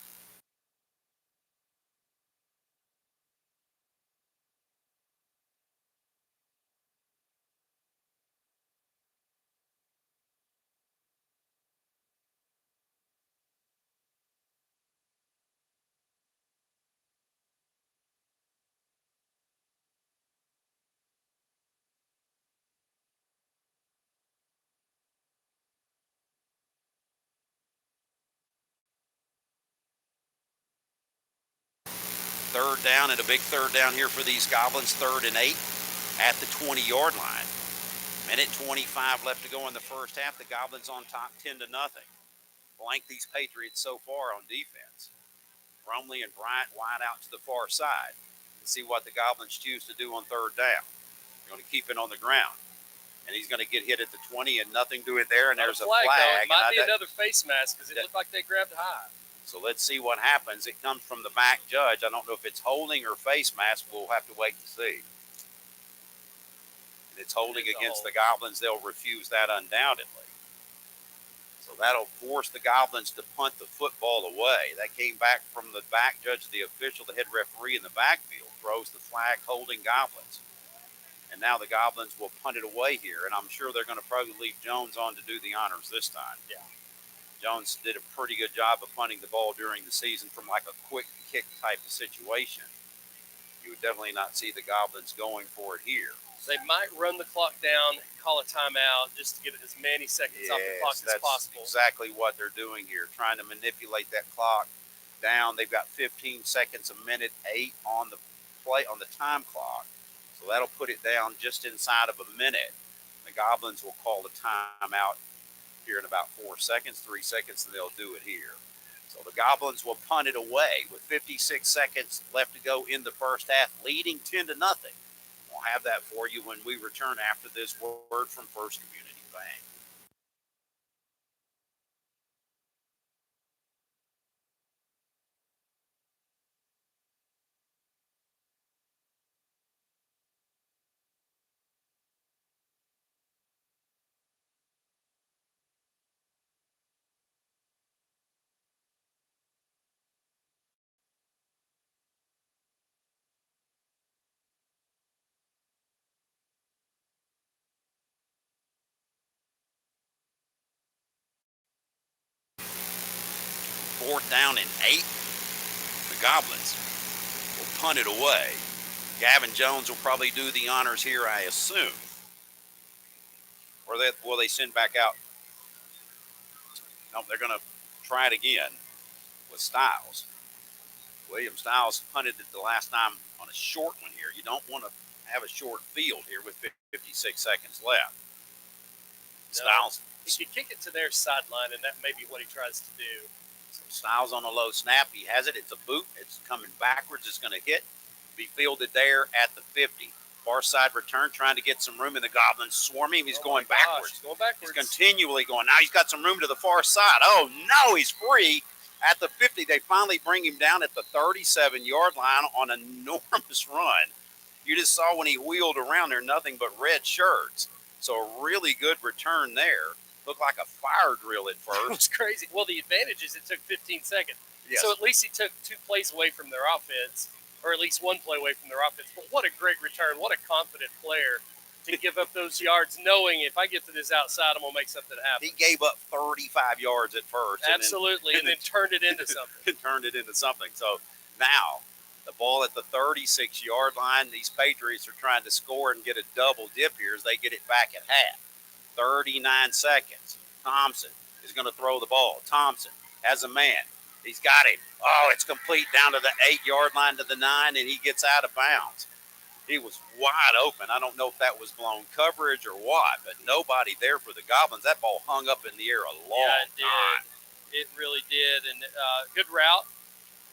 Speaker 1: Third down, and a big third down here for these Goblins. 3rd and 8 at the 20-yard line. Minute 25 left to go in the first half. The Goblins on top 10-0. Blank these Patriots so far on defense. Brumley and Bryant wide out to the far side. Let's see what the Goblins choose to do on third down. They're going to keep it on the ground. And he's going to get hit at the 20 and nothing to it there. And there's a flag.
Speaker 2: Though. It might be another face mask because it looked like they grabbed high.
Speaker 1: So let's see what happens. It comes from the back judge. I don't know if it's holding or face mask. We'll have to wait and see. If it's holding against the Goblins, they'll refuse that undoubtedly. So that'll force the Goblins to punt the football away. That came back from the back judge, the official, the head referee in the backfield, throws the flag holding Goblins. And now the Goblins will punt it away here. And I'm sure they're going to probably leave Jones on to do the honors this time.
Speaker 2: Yeah.
Speaker 1: Jones did a pretty good job of punting the ball during the season from like a quick kick type of situation. You would definitely not see the Goblins going for it here.
Speaker 2: They might run the clock down, call a timeout, just to get as many seconds off the clock as possible.
Speaker 1: That's exactly what they're doing here, trying to manipulate that clock down. They've got 15 seconds, a minute 8 on the time clock. So that'll put it down just inside of a minute. The Goblins will call the timeout here in about 4 seconds, 3 seconds, and they'll do it here. So the Goblins will punt it away with 56 seconds left to go in the first half, leading 10-0. We'll have that for you when we return after this word from First Community Bank. Fourth down and 8. The Goblins will punt it away. Gavin Jones will probably do the honors here, I assume. Or will they send back out? No, they're going to try it again with Styles. William Styles punted it the last time on a short one here. You don't want to have a short field here with 56 seconds left.
Speaker 2: No,
Speaker 1: Styles.
Speaker 2: He could kick it to their sideline, and that may be what he tries to do.
Speaker 1: Styles on a low snap. He has it. It's a boot. It's coming backwards. It's going to hit. Be fielded there at the 50. Far side return, trying to get some room, and the Goblins swarm him. He's going backwards.
Speaker 2: He's going backwards.
Speaker 1: He's continually going. Now he's got some room to the far side. Oh, no, he's free. At the 50, they finally bring him down at the 37-yard line on an enormous run. You just saw when he wheeled around there, nothing but red shirts. So a really good return there. Looked like a fire drill at first.
Speaker 2: It was crazy. Well, the advantage is it took 15 seconds.
Speaker 1: Yes.
Speaker 2: So at least he took 2 plays away from their offense, or at least 1 play away from their offense. But what a great return. What a confident player to give up those yards, knowing if I get to this outside, I'm going to make something happen.
Speaker 1: He gave up 35 yards at first.
Speaker 2: Absolutely, and then turned it into something.
Speaker 1: Turned it into something. So now the ball at the 36-yard line. These Patriots are trying to score and get a double dip here as they get it back at half. 39 seconds. Thompson is going to throw the ball. Thompson has a man. He's got him. Oh, it's complete down to the 8-yard line to the 9, and he gets out of bounds. He was wide open. I don't know if that was blown coverage or what, but nobody there for the Goblins. That ball hung up in the air a long time.
Speaker 2: It really did. And good route.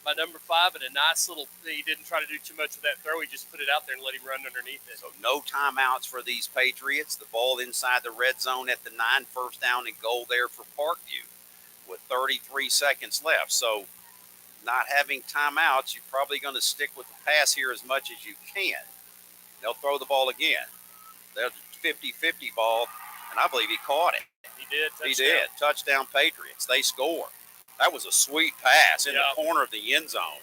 Speaker 2: by number 5, and a nice little. He didn't try to do too much with that throw. He just put it out there and let him run underneath it.
Speaker 1: So no timeouts for these Patriots. The ball inside the red zone at the 9, first down and goal there for Parkview with 33 seconds left. So not having timeouts, you're probably going to stick with the pass here as much as you can. They'll throw the ball again. They're 50-50 ball, and I believe he caught it.
Speaker 2: He did. Touchdown.
Speaker 1: He did. Touchdown Patriots. They score. That was a sweet pass in the corner of the end zone.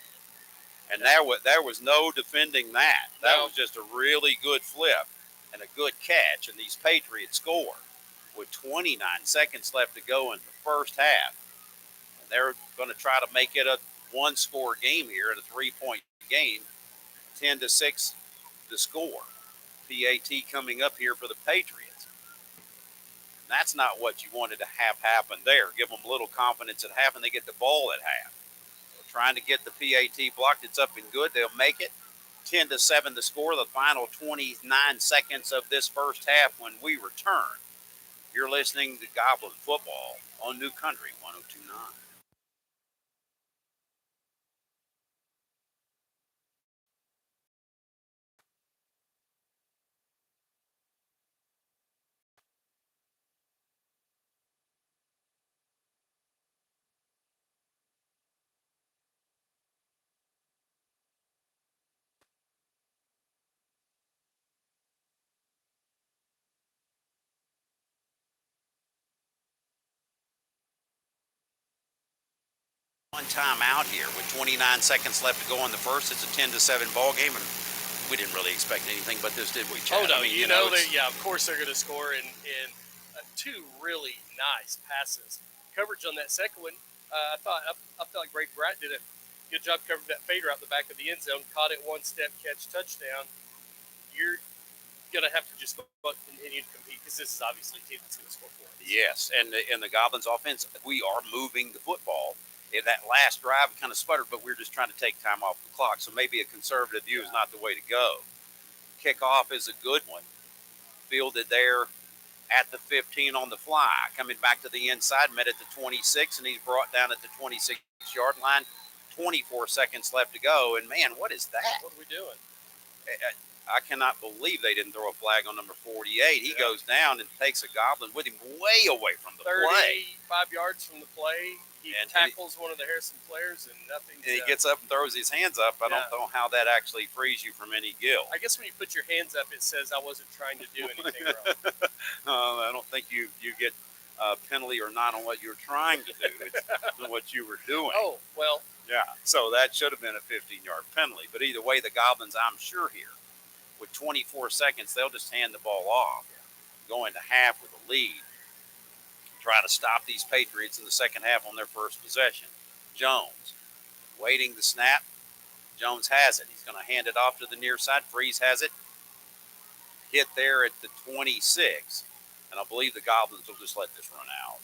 Speaker 1: And there was no defending that. That was just a really good flip and a good catch. And these Patriots score with 29 seconds left to go in the first half. And they're going to try to make it a one-score game here, at a 3-point game. 10-6 the score. PAT coming up here for the Patriots. And that's not what you wanted to have happen there. Give them a little confidence at half, and they get the ball at half. Trying to get the PAT blocked. It's up and good. They'll make it. 10-7 the score. The final 29 seconds of this first half when we return. You're listening to Goblin Football on New Country 102.9. One time out here with 29 seconds left to go in the first. It's a 10-7 ball game, and we didn't really expect anything but this, did we, Chad?
Speaker 2: Oh, no.
Speaker 1: I mean,
Speaker 2: you know that, of course they're going to score in two really nice passes. Coverage on that second one, I felt like Ray Bratt did a good job covering that fader out the back of the end zone, caught it one step, catch, touchdown. You're going to have to just continue to compete, because this is obviously a team that's going to score for us.
Speaker 1: Yes, and the Goblins offense, we are moving the football. That last drive kind of sputtered, but we're just trying to take time off the clock. So maybe a conservative view is not the way to go. Kickoff is a good one. Fielded there at the 15 on the fly. Coming back to the inside, met at the 26, and he's brought down at the 26-yard line. 24 seconds left to go. And, man, what is that?
Speaker 2: What are we doing?
Speaker 1: I cannot believe they didn't throw a flag on number 48. He goes down and takes a Goblin with him way away from the play.
Speaker 2: 35 yards from the play. He tackles one of the Harrison players, and nothing.
Speaker 1: And he gets up and throws his hands up. I don't know how that actually frees you from any guilt.
Speaker 2: I guess when you put your hands up, it says I wasn't trying to do anything wrong.
Speaker 1: I don't think you get penalty or not on what you're trying to do. It's what you were doing.
Speaker 2: Oh, well.
Speaker 1: Yeah, so that should have been a 15-yard penalty. But either way, the Goblins, I'm sure here, with 24 seconds, they'll just hand the ball off. Go into half with a lead. Try to stop these Patriots in the second half on their first possession. Jones, waiting the snap. Jones has it. He's going to hand it off to the near side. Freeze has it. Hit there at the 26. And I believe the Goblins will just let this run out.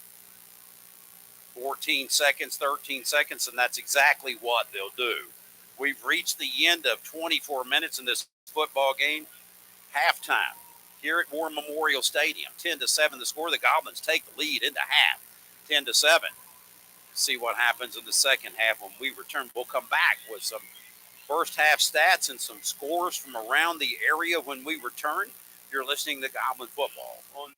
Speaker 1: 14 seconds, 13 seconds, and that's exactly what they'll do. We've reached the end of 24 minutes in this football game. Halftime here at War Memorial Stadium. 10-7 the score. The Goblins take the lead into half. 10-7. See what happens in the second half when we return. We'll come back with some first half stats and some scores from around the area when we return. You're listening to Goblin Football on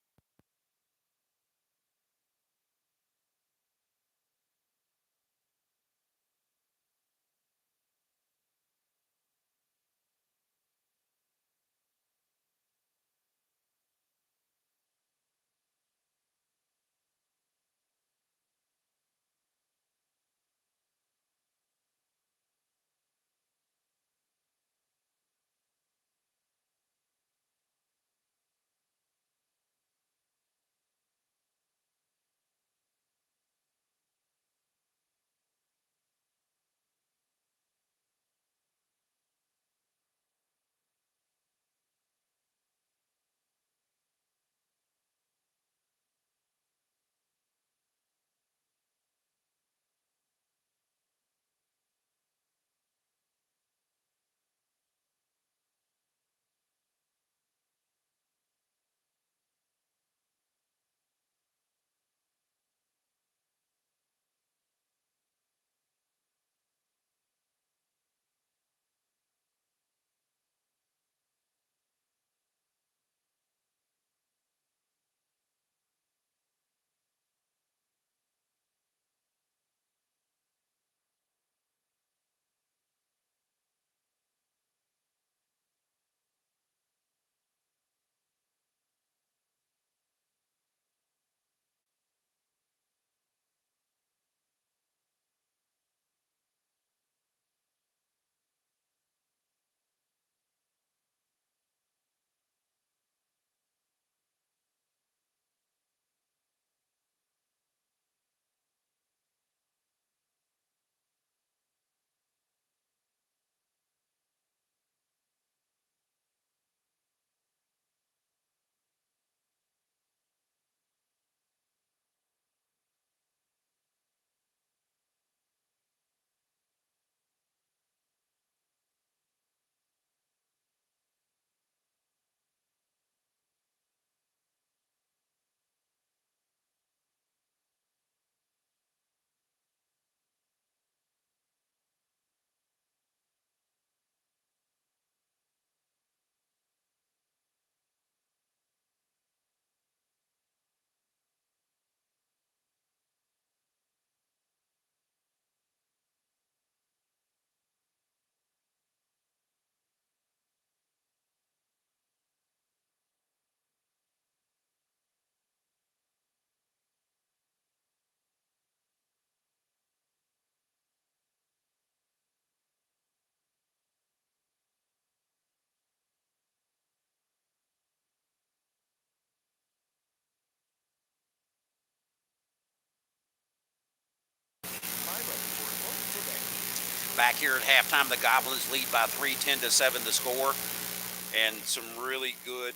Speaker 1: Back here at halftime, the Goblins lead by 3, 10-7 the score. And some really good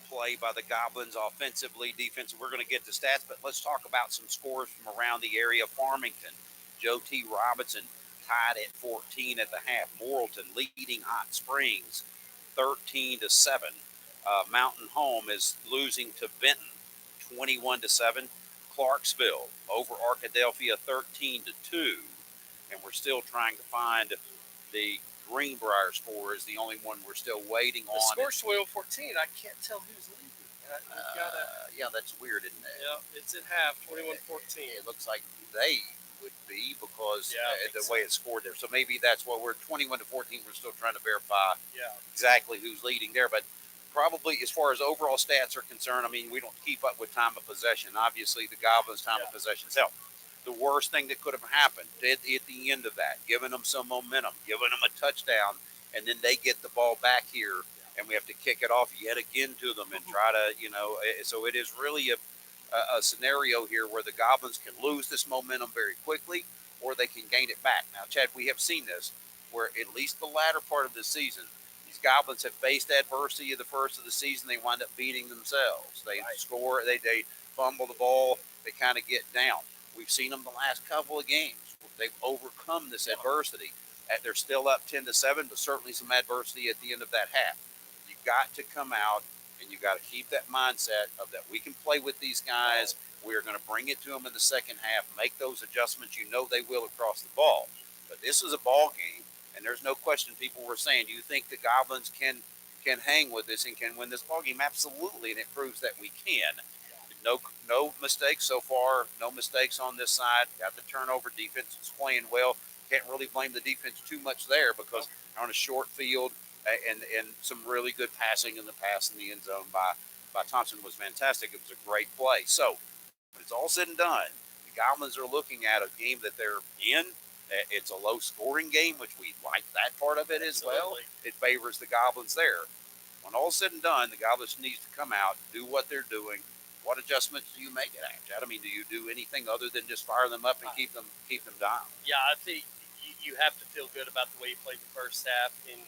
Speaker 1: play by the Goblins offensively, defensively. We're going to get to stats, but let's talk about some scores from around the area. Farmington, Joe T. Robinson tied at 14 at the half. Morrilton leading Hot Springs 13-7. Mountain Home is losing to Benton 21-7. Clarksville over Arkadelphia 13-2. And we're still trying to find the Greenbrier score is the only one we're still waiting on.
Speaker 2: The score's 12-14. I can't tell who's leading.
Speaker 1: Yeah, that's weird, isn't it?
Speaker 2: Yeah, it's at half, 21-14.
Speaker 1: It looks like they would be because the
Speaker 2: so.
Speaker 1: way it's scored there. So maybe that's what we're 21-14. We're still trying to verify exactly who's leading there. But probably as far as overall stats are concerned, I mean, we don't keep up with time of possession. Obviously, the Goblins' time of possession is help. The worst thing that could have happened at the end of that, giving them some momentum, giving them a touchdown, and then they get the ball back here, and we have to kick it off yet again to them and try to, so it is really a scenario here where the Goblins can lose this momentum very quickly or they can gain it back. Now, Chad, we have seen this where at least the latter part of the season, these Goblins have faced adversity of the first of the season. They wind up beating themselves. They score, they fumble the ball, they kind of get down. We've seen them the last couple of games. They've overcome this adversity. They're still up 10-7, but certainly some adversity at the end of that half. You got to come out and you got to keep that mindset of that we can play with these guys. We're going to bring it to them in the second half, make those adjustments. You know they will across the ball. But this is a ball game, and there's no question people were saying, do you think the Goblins can hang with this and can win this ball game? Absolutely, and it proves that we can. No mistakes so far. No mistakes on this side. Got the turnover. Defense is playing well. Can't really blame the defense too much there because they're on a short field and some really good passing in the pass in the end zone by Thompson was fantastic. It was a great play. So when it's all said and done, the Goblins are looking at a game that they're in. It's a low-scoring game, which we like that part of it as well. It favors the Goblins there. When all said and done, the Goblins needs to come out, do what they're doing. What adjustments do you make it at? I mean, do you do anything other than just fire them up and keep them down?
Speaker 2: Yeah, I think you have to feel good about the way you played the first half, and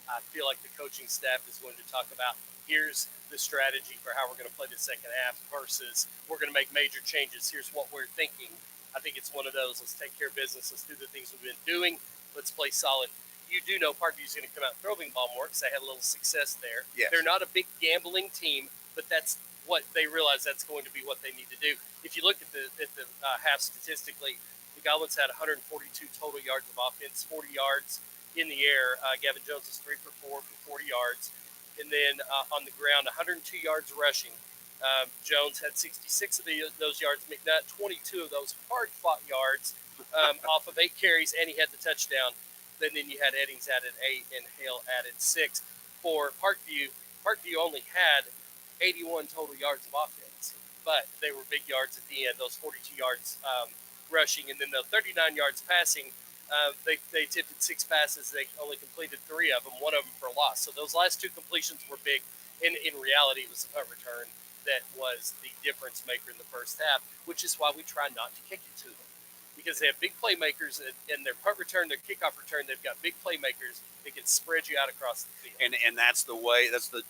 Speaker 2: I feel like the coaching staff is going to talk about here's the strategy for how we're going to play the second half versus we're going to make major changes. Here's what we're thinking. I think it's one of those. Let's take care of business. Let's do the things we've been doing. Let's play solid. You do know Parkview's going to come out and throw the ball more because they had a little success there.
Speaker 1: Yes.
Speaker 2: They're not a big gambling team, but that's what they realize that's going to be what they need to do. If you look at the half statistically, the Goblins had 142 total yards of offense, 40 yards in the air. Gavin Jones was 3 for 4 for 40 yards. And then on the ground, 102 yards rushing. Jones had 66 of those yards. McNutt, 22 of those hard-fought yards off of 8 carries, and he had the touchdown. Then you had Eddings added 8 and Hale added 6. For Parkview only had 81 total yards of offense, but they were big yards at the end, those 42 yards rushing, and then the 39 yards passing. They attempted 6 passes. They only completed 3 of them, 1 of them for a loss. So those last 2 completions were big. In reality, it was the punt return that was the difference maker in the first half, which is why we try not to kick it to them. Because they have big playmakers in their punt return, their kickoff return. They've got big playmakers that can spread you out across the field.
Speaker 1: And that's the way. That's the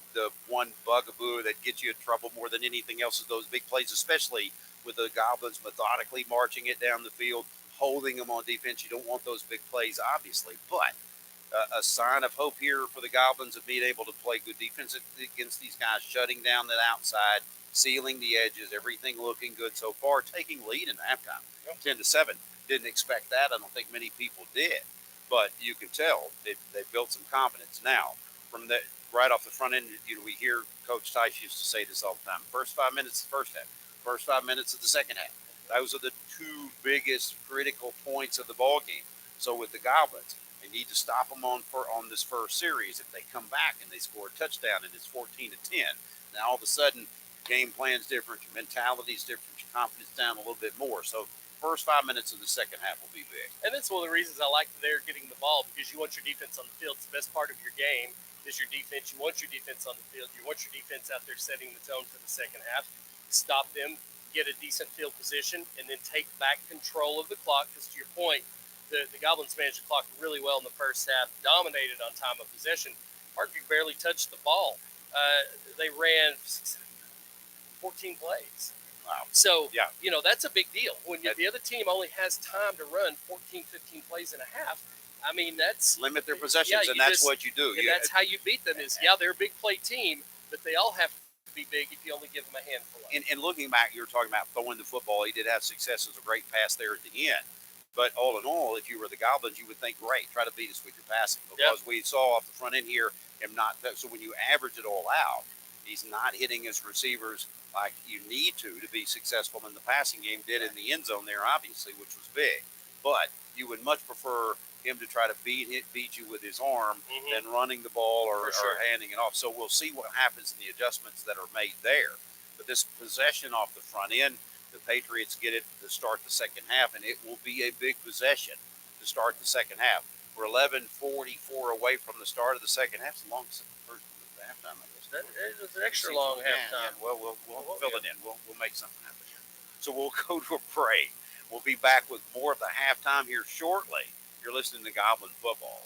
Speaker 1: one bugaboo that gets you in trouble more than anything else is those big plays, especially with the Goblins methodically marching it down the field, holding them on defense. You don't want those big plays, obviously, but a sign of hope here for the Goblins of being able to play good defense against these guys, shutting down the outside, sealing the edges, everything looking good so far, taking lead in halftime. 10-7. Didn't expect that. I don't think many people did, but you can tell they built some confidence. Now, from the right off the front end, we hear Coach Tice used to say this all the time: first 5 minutes of the first half, first 5 minutes of the second half. Those are the 2 biggest critical points of the ball game. So with the Goblins, they need to stop them on this first series. If they come back and they score a touchdown and it's 14-10, now all of a sudden game plan's different, your mentality's different, your confidence down a little bit more. So first 5 minutes of the second half will be big.
Speaker 2: And that's one of the reasons I like they're getting the ball, because you want your defense on the field. It's the best part of your game is your defense. You want your defense on the field. You want your defense out there setting the tone for the second half. Stop them, get a decent field position, and then take back control of the clock. Because to your point, the Goblins managed to clock really well in the first half, dominated on time of possession. Parkview barely touched the ball. They ran 14 plays.
Speaker 1: Wow.
Speaker 2: So,
Speaker 1: Yeah.
Speaker 2: that's a big deal. When the other team only has time to run 14, 15 plays and a half, I mean, that's
Speaker 1: limit their possessions, and that's what you do.
Speaker 2: And that's how you beat them is, they're a big play team, but they all have to be big if you only give them a handful of them.
Speaker 1: And looking back, you were talking about throwing the football. He did have success. It was a great pass there at the end. But all in all, if you were the Goblins, you would think, great, try to beat us with your passing. Because we saw off the front end here him not. So when you average it all out, he's not hitting his receivers like you need to be successful in the passing game. Did in the end zone there, obviously, which was big. But you would much prefer him to try to beat you with his arm than running the ball or handing it off. So we'll see what happens in the adjustments that are made there. But this possession off the front end, the Patriots get it to start the second half, and it will be a big possession to start the second half. We're 11:44 away from the start of the second half. It's the longest first halftime, I guess.
Speaker 2: It was an extra long halftime.
Speaker 1: Yeah. Well, we'll fill it in. We'll make something happen here. So we'll go to a break. We'll be back with more of the halftime here shortly. You're listening to Goblin Football.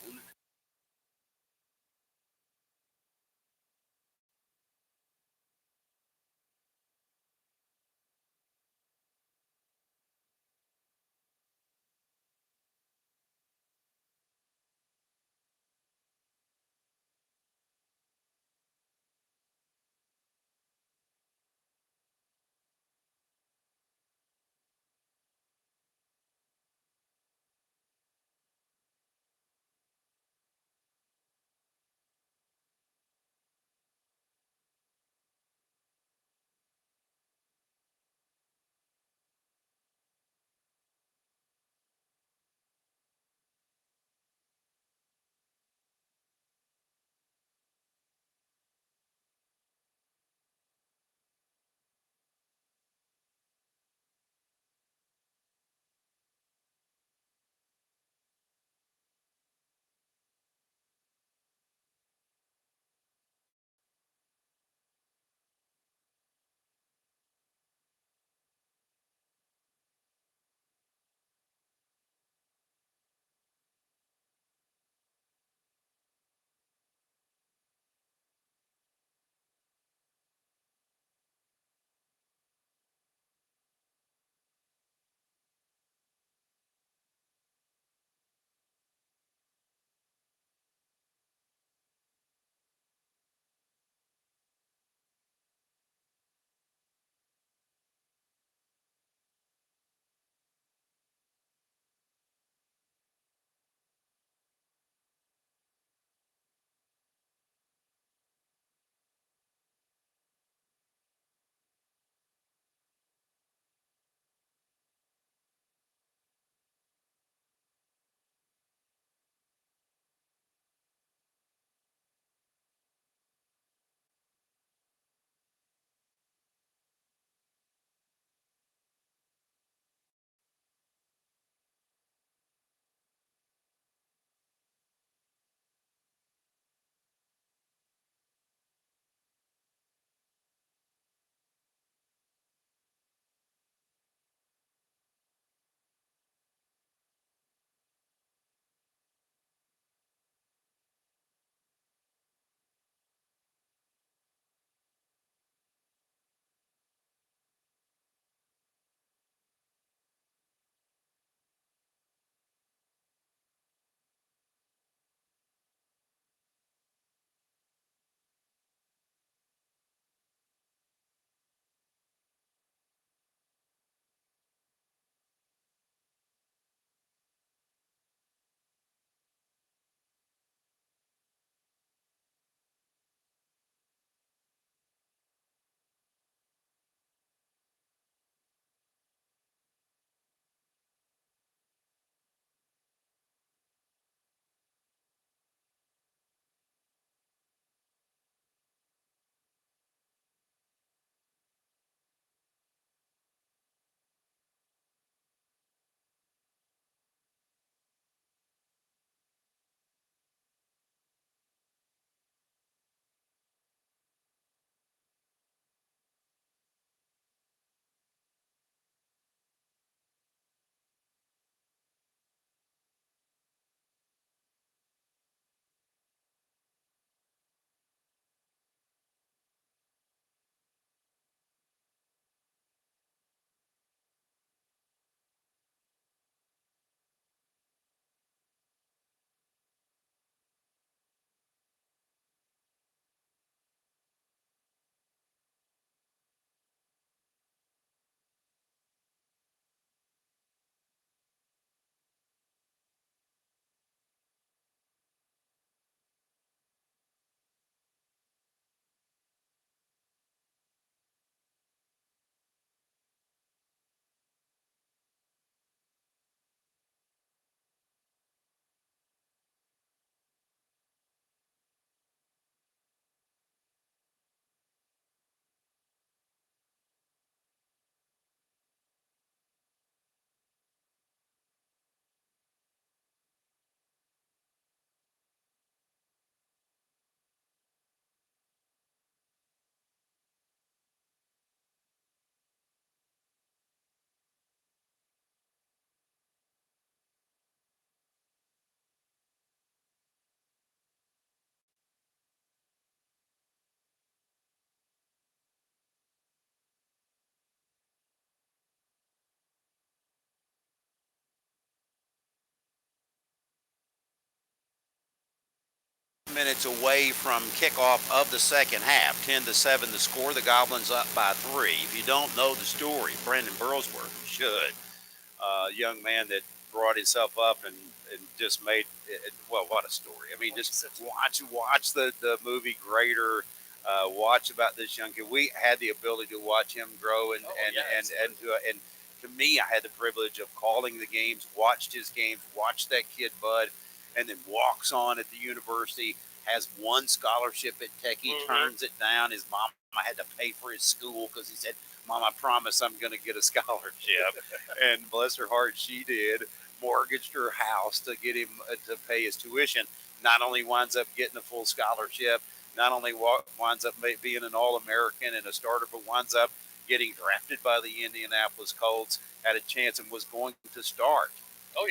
Speaker 1: minutes away from kickoff of the second half. 10-7 the score. The Goblins up by 3. If you don't know the story, Brandon Burlsworth, you should. Young man that brought himself up and just made it, well, what a story. I mean, just watch the movie Greater. Watch about this young kid. We had the ability to watch him grow, and to me, I had the privilege of calling the games, watched his games, watched that kid bud, and then walks on at the university. Has one scholarship at Tech. He turns it down. His mom had to pay for his school because he said, Mom, I promise I'm going to get a scholarship. And bless her heart, she did. Mortgaged her house to get him to pay his tuition. Not only winds up getting a full scholarship, not only winds up being an All-American and a starter, but winds up getting drafted by the Indianapolis Colts. Had a chance and was going to start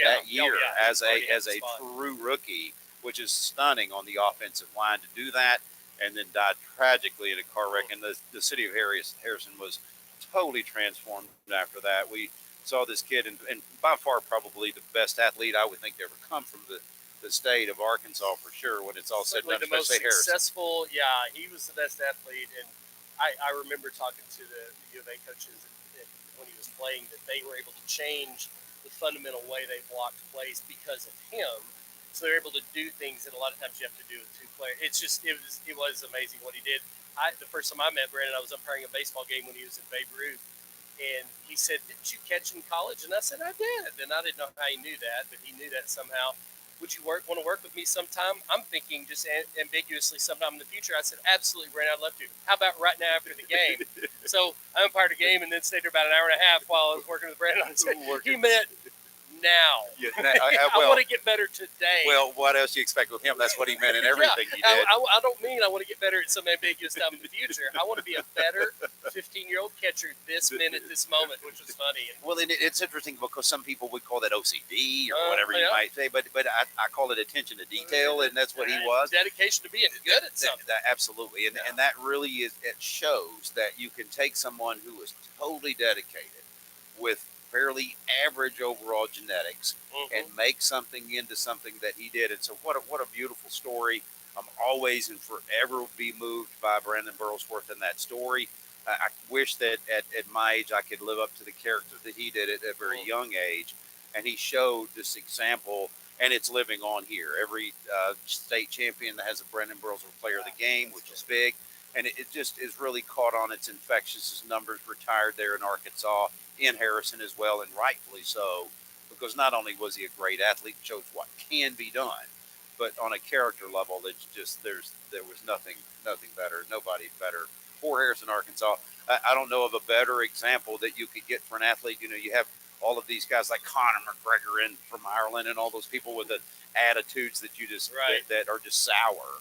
Speaker 1: that year as a true rookie, which is stunning on the offensive line to do that, and then died tragically in a car wreck. And the city of Harrison was totally transformed after that. We saw this kid, and by far probably the best athlete I would think to ever come from the state of Arkansas for sure. When it's all said and done,
Speaker 2: the most successful. Yeah, he was the best athlete, and I remember talking to the U of A coaches when he was playing that they were able to change the fundamental way they blocked plays because of him. So they're able to do things that a lot of times you have to do with two players. It was amazing what he did. The first time I met Brandon, I was umpiring a baseball game when he was in Babe Ruth, and he said, "Didn't you catch in college?" And I said, "I did." And I didn't know how he knew that, but he knew that somehow. Would you want to work with me sometime? I'm thinking just ambiguously sometime in the future. I said, absolutely, Brandon, I'd love to. How about right now after the game? So I umpired a game and then stayed there about an hour and a half while I was working with Brandon. I said, he meant now.
Speaker 1: Yeah,
Speaker 2: I want to get better today.
Speaker 1: Well, what else do you expect with him? That's what he meant in everything he did.
Speaker 2: I don't mean I want to get better at some ambiguous time in the future. I want to be a better 15-year-old catcher this minute, this moment, which was funny.
Speaker 1: Well, it's interesting because some people would call that OCD or whatever you might say, but I call it attention to detail, and that's what he was.
Speaker 2: Dedication to being good at something.
Speaker 1: Absolutely, and that really is. It shows that you can take someone who is totally dedicated with fairly average overall genetics and make something into something that he did. And so what a beautiful story. I'm always and forever be moved by Brandon Burlsworth in that story. I wish that at my age I could live up to the character that he did at a very young age. And he showed this example, and it's living on here. Every state champion that has a Brandon Burlsworth player of the game, which is big. And it just is really caught on its infectious numbers, retired there in Arkansas, in Harrison as well, and rightfully so, because not only was he a great athlete, shows what can be done, but on a character level, it's just there was nothing better, nobody better for Harrison, Arkansas. I don't know of a better example that you could get for an athlete. You know, you have all of these guys like Conor McGregor from Ireland, and all those people with the attitudes that you just that are just sour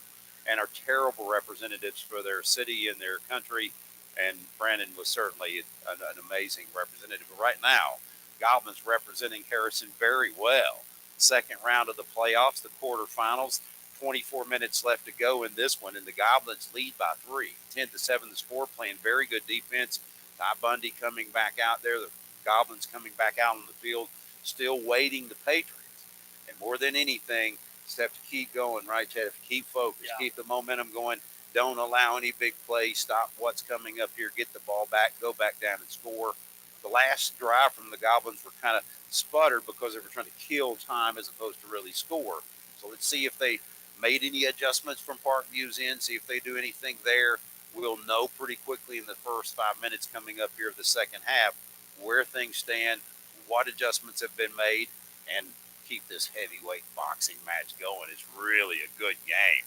Speaker 1: and are terrible representatives for their city and their country. And Brandon was certainly an amazing representative. But right now, Goblins representing Harrison very well. Second round of the playoffs, the quarterfinals, 24 minutes left to go in this one, and the Goblins lead by 3. 10-7 the score, playing very good defense. Ty Bundy coming back out there, the Goblins coming back out on the field, still waiting the Patriots. And more than anything, just have to keep going, right, Chad? Keep focused, keep the momentum going. Don't allow any big plays. Stop what's coming up here. Get the ball back. Go back down and score. The last drive from the Goblins were kind of sputtered because they were trying to kill time as opposed to really score. So let's see if they made any adjustments from Parkview's end. See if they do anything there. We'll know pretty quickly in the first 5 minutes coming up here of the second half where things stand, what adjustments have been made, and keep this heavyweight boxing match going. It's really a good game.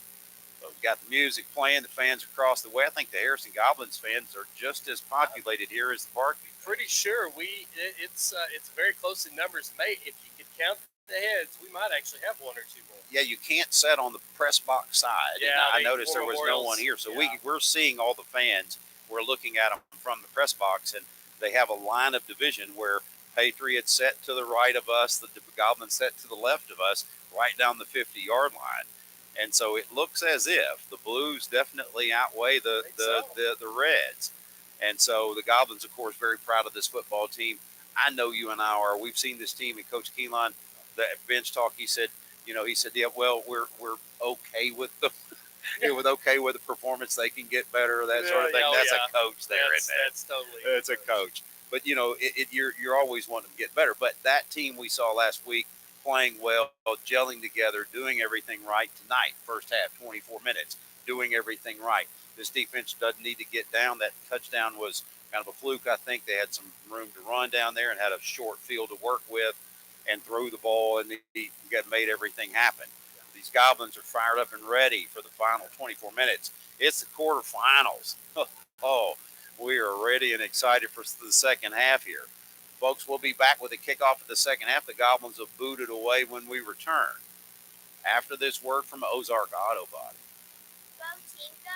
Speaker 1: So we've got the music playing, the fans across the way. I think the Harrison Goblins fans are just as populated here as the Parkview.
Speaker 2: Pretty sure it's very close in numbers. If you could count the heads, we might actually have one or two more.
Speaker 1: Yeah, you can't sit on the press box side.
Speaker 2: Yeah,
Speaker 1: I noticed there was no one here. So we're seeing all the fans. We're looking at them from the press box, and they have a line of division where Patriots set to the right of us, the Goblins set to the left of us, right down the 50-yard line. And so it looks as if the Blues definitely outweigh the Reds. And so the Goblins, of course, very proud of this football team. I know you and I are. We've seen this team, and Coach Keelan, the bench talk, he said, He said, "Yeah, well, we're okay with the with okay with the performance. They can get better, that sort of thing."
Speaker 2: oh,
Speaker 1: That's
Speaker 2: yeah.
Speaker 1: a coach there, isn't it?
Speaker 2: That's totally.
Speaker 1: It's a coach. But you're always wanting to get better. But that team we saw last week playing well, gelling together, doing everything right tonight. First half, 24 minutes, doing everything right. This defense doesn't need to get down. That touchdown was kind of a fluke. I think they had some room to run down there and had a short field to work with, and threw the ball, and he got made everything happen. These Goblins are fired up and ready for the final 24 minutes. It's the quarterfinals. Oh, we are ready and excited for the second half here. Folks, we'll be back with a kickoff of the second half. The Goblins will boot it away when we return. After this word from Ozark Auto Body. Go, team, go.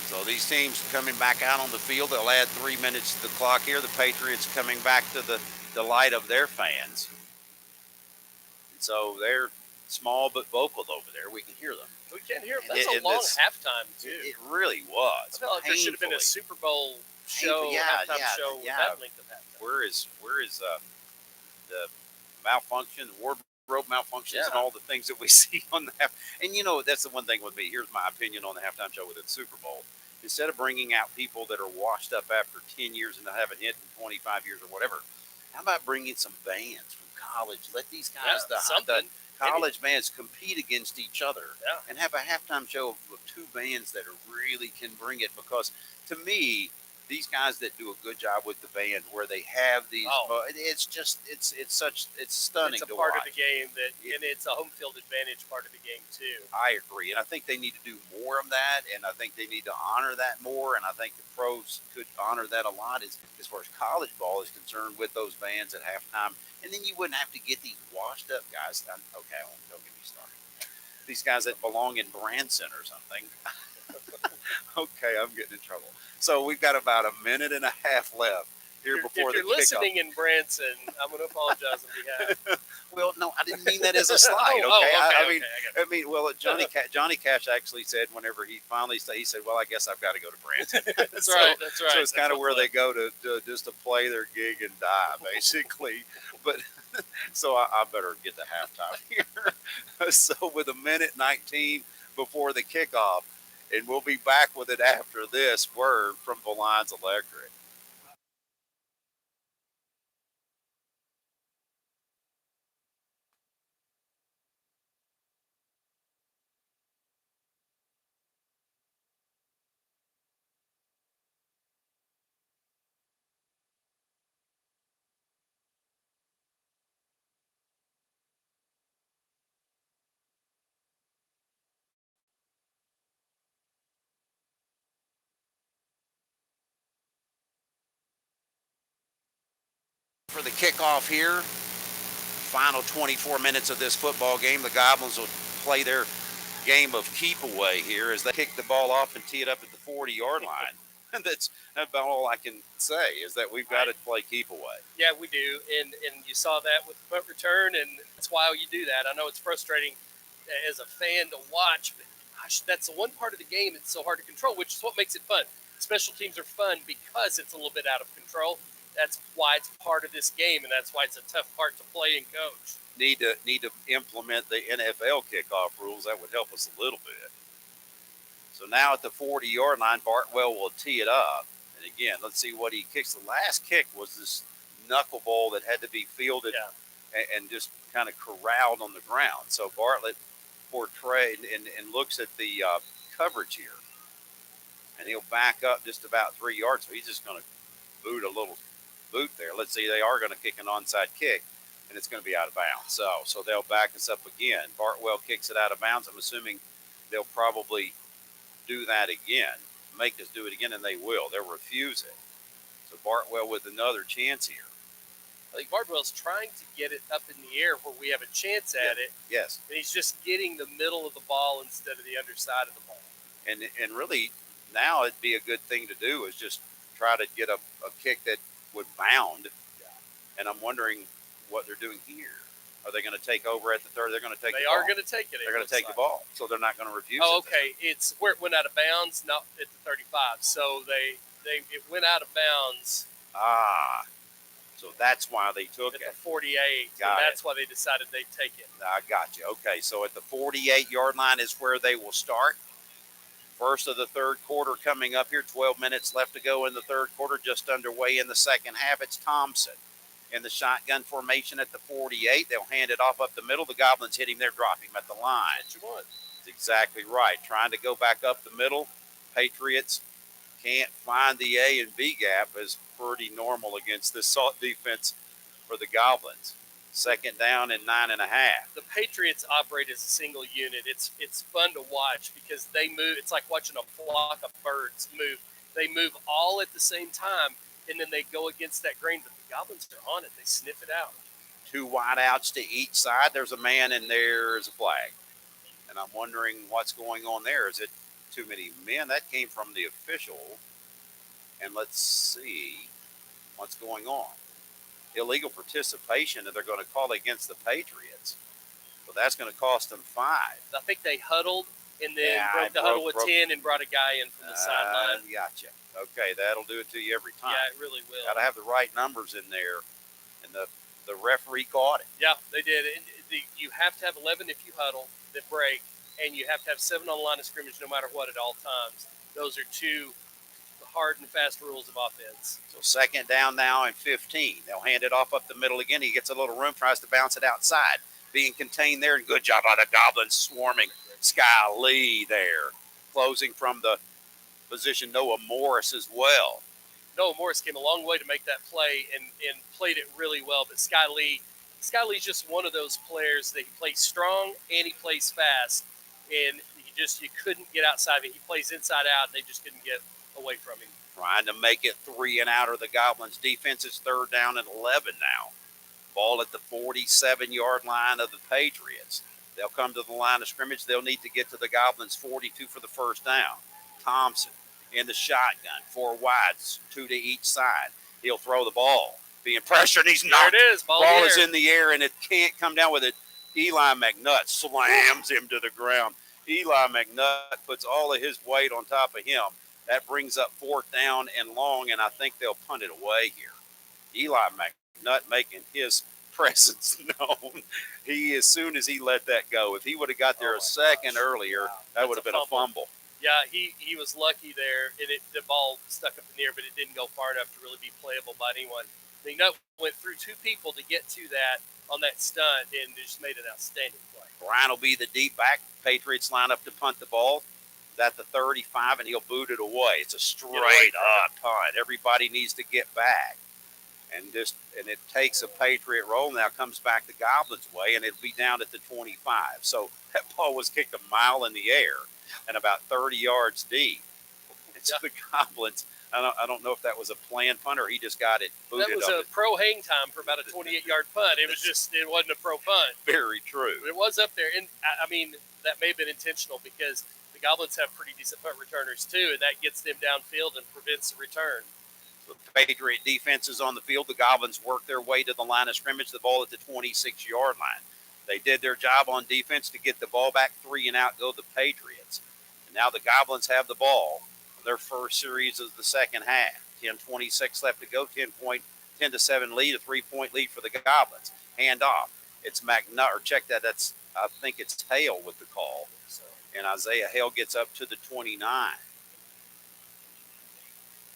Speaker 1: So these teams coming back out on the field. They'll add 3 minutes to the clock here. The Patriots coming back to the delight of their fans. And so they're small but vocal over there. We can hear them.
Speaker 2: We can't hear them. That's a long halftime, too.
Speaker 1: It really was.
Speaker 2: I feel like there should have been a Super Bowl show, halftime show with that length of halftime.
Speaker 1: Where is the malfunction, the wardrobe malfunctions, and all the things that we see on the half? And that's the one thing with me. Here's my opinion on the halftime show with the Super Bowl. Instead of bringing out people that are washed up after 10 years and haven't hit in 25 years or whatever, how about bringing some bands from college? Let these guys, the college bands, compete against each other and have a halftime show of two bands that really can bring it. Because to me, these guys that do a good job with the band, where they have these, it's stunning.
Speaker 2: It's a
Speaker 1: to
Speaker 2: part
Speaker 1: watch.
Speaker 2: of the game and it's a home field advantage part of the game too.
Speaker 1: I agree, and I think they need to do more of that, and I think they need to honor that more, and I think the pros could honor that a lot as far as college ball is concerned with those bands at halftime, and then you wouldn't have to get these washed up guys. Okay, don't get me started. These guys that belong in Branson or something. Okay, I'm getting in trouble. So we've got about a minute and a half left here before the kickoff.
Speaker 2: If you're listening in Branson, I'm going to apologize on behalf.
Speaker 1: Well, no, I didn't mean that as a slight. Okay, I mean, well, Johnny Cash actually said whenever he finally he said, "Well, I guess I've got to go to Branson."
Speaker 2: That's right.
Speaker 1: So it's kind of where they go to just to play their gig and die, basically. But so I better get to halftime here. So with a minute 19 before the kickoff. And we'll be back with it after this word from Valines Electric. For the kickoff here, final 24 minutes of this football game, the Goblins will play their game of keep away here as they kick the ball off and tee it up at the 40-yard line. And that's about all I can say is that we've got to play keep away.
Speaker 2: Yeah, we do, and you saw that with the punt return, and that's why you do that. I know it's frustrating as a fan to watch, but gosh, that's the one part of the game that's so hard to control, which is what makes it fun. Special teams are fun because it's a little bit out of control. That's why it's part of this game, and that's why it's a tough part to play and coach.
Speaker 1: Need to implement the NFL kickoff rules. That would help us a little bit. So now at the 40-yard line, Bartwell will tee it up. And again, let's see what he kicks. The last kick was this knuckleball that had to be fielded and just kind of corralled on the ground. So Bartlett portrayed and looks at the coverage here. And he'll back up just about 3 yards. So he's just going to boot a little boot there. Let's see, they are going to kick an onside kick, and it's going to be out of bounds. So they'll back us up again. Bartwell kicks it out of bounds. I'm assuming they'll probably do that again, make us do it again, and they will. They'll refuse it. So Bartwell with another chance here.
Speaker 2: I think Bardwell's trying to get it up in the air where we have a chance at it.
Speaker 1: Yes.
Speaker 2: And he's just getting the middle of the ball instead of the underside of the ball.
Speaker 1: And really, now it'd be a good thing to do is just try to get a kick that would bound.
Speaker 2: Yeah.
Speaker 1: And I'm wondering what they're doing here. Are they going to take over at the third? They're going to take
Speaker 2: They
Speaker 1: the
Speaker 2: are
Speaker 1: ball.
Speaker 2: going to take it.
Speaker 1: They're going to take the ball. So they're not going to refuse
Speaker 2: Oh,
Speaker 1: it.
Speaker 2: okay. It's where it went out of bounds, not at the 35. So it went out of bounds
Speaker 1: Ah, so that's why they took
Speaker 2: at
Speaker 1: it.
Speaker 2: the 48.
Speaker 1: Got
Speaker 2: and that's why they decided they'd take it.
Speaker 1: I got you. Okay, so at the 48-yard line is where they will start. First of the third quarter coming up here. 12 minutes left to go in the third quarter. Just underway in the second half. It's Thompson in the shotgun formation at the 48. They'll hand it off up the middle. The Goblins hit him there, drop him at the line.
Speaker 2: What you want?
Speaker 1: That's exactly right. Trying to go back up the middle. Patriots can't find the A and B gap is pretty normal against this salt defense for the Goblins. Second down and 9.5.
Speaker 2: The Patriots operate as a single unit. It's fun to watch because they move. It's like watching a flock of birds move. They move all at the same time, and then they go against that grain. But the Goblins are on it. They sniff it out.
Speaker 1: 2 wideouts to each side. There's a man and there's a flag. And I'm wondering what's going on there. Is it too many men? That came from the official. And let's see what's going on. Illegal participation, and they're going to call against the Patriots. So that's going to cost them 5.
Speaker 2: I think they huddled and then broke the huddle with 10 and brought a guy in from the sideline.
Speaker 1: Gotcha. Okay, that'll do it to you every time.
Speaker 2: Yeah, it really will.
Speaker 1: Got to have the right numbers in there. And the referee caught it.
Speaker 2: Yeah, they did. You have to have 11 if you huddle that break, and you have to have 7 on the line of scrimmage no matter what at all times. Those are 2 hard and fast rules of offense.
Speaker 1: So second down now and 15. They'll hand it off up the middle again. He gets a little room, tries to bounce it outside. Being contained there, and good job by the Goblins swarming Sky Lee there. Closing from the position, Noah Morris as well.
Speaker 2: Noah Morris came a long way to make that play and played it really well. But Sky Lee's just one of those players that he plays strong and he plays fast. And you couldn't get outside of it. He plays inside out, and they just couldn't get away from him.
Speaker 1: Trying to make it 3 and out of the Goblins. Defense is third down and 11 now. Ball at the 47-yard line of the Patriots. They'll come to the line of scrimmage. They'll need to get to the Goblins 42 for the first down. Thompson in the shotgun. 4 wides, 2 to each side. He'll throw the ball. Being pressured, he's not.
Speaker 2: There it is. Ball
Speaker 1: is in the air, and it can't come down with it. Eli McNutt slams him to the ground. Eli McNutt puts all of his weight on top of him. That brings up 4th down and long, and I think they'll punt it away here. Eli McNutt making his presence known. As soon as he let that go, if he would have got there a second earlier, that would have been a fumble.
Speaker 2: Yeah, he was lucky there, and the ball stuck up in the air, but it didn't go far enough to really be playable by anyone. McNutt went through 2 people to get to that on that stunt, and just made an outstanding play.
Speaker 1: Ryan will be the deep back. Patriots line up to punt the ball. At the 35, and he'll boot it away. It's a straight up punt. Everybody needs to get back. And it takes a Patriot roll. Now comes back the Goblins' way, and it'll be down at the 25. So that ball was kicked a mile in the air and about 30 yards deep. And so the Goblins, I don't know if that was a planned punt or he just got it booted up.
Speaker 2: That was a pro hang time for about a 28-yard punt. It wasn't a pro punt.
Speaker 1: Very true.
Speaker 2: But it was up there. And, I mean, that may have been intentional because the Goblins have pretty decent punt returners too, and that gets them downfield and prevents the return.
Speaker 1: The Patriot defense is on the field. The Goblins work their way to the line of scrimmage, the ball at the 26-yard line. They did their job on defense to get the ball back. 3 and out go the Patriots. And now the Goblins have the ball on their first series of the second half. 10:26 left to go. 10-7 lead, a 3-point lead for the Goblins. Hand off. It's McNutt, or check that. I think it's Hale with the call. And Isaiah Hale gets up to the 29.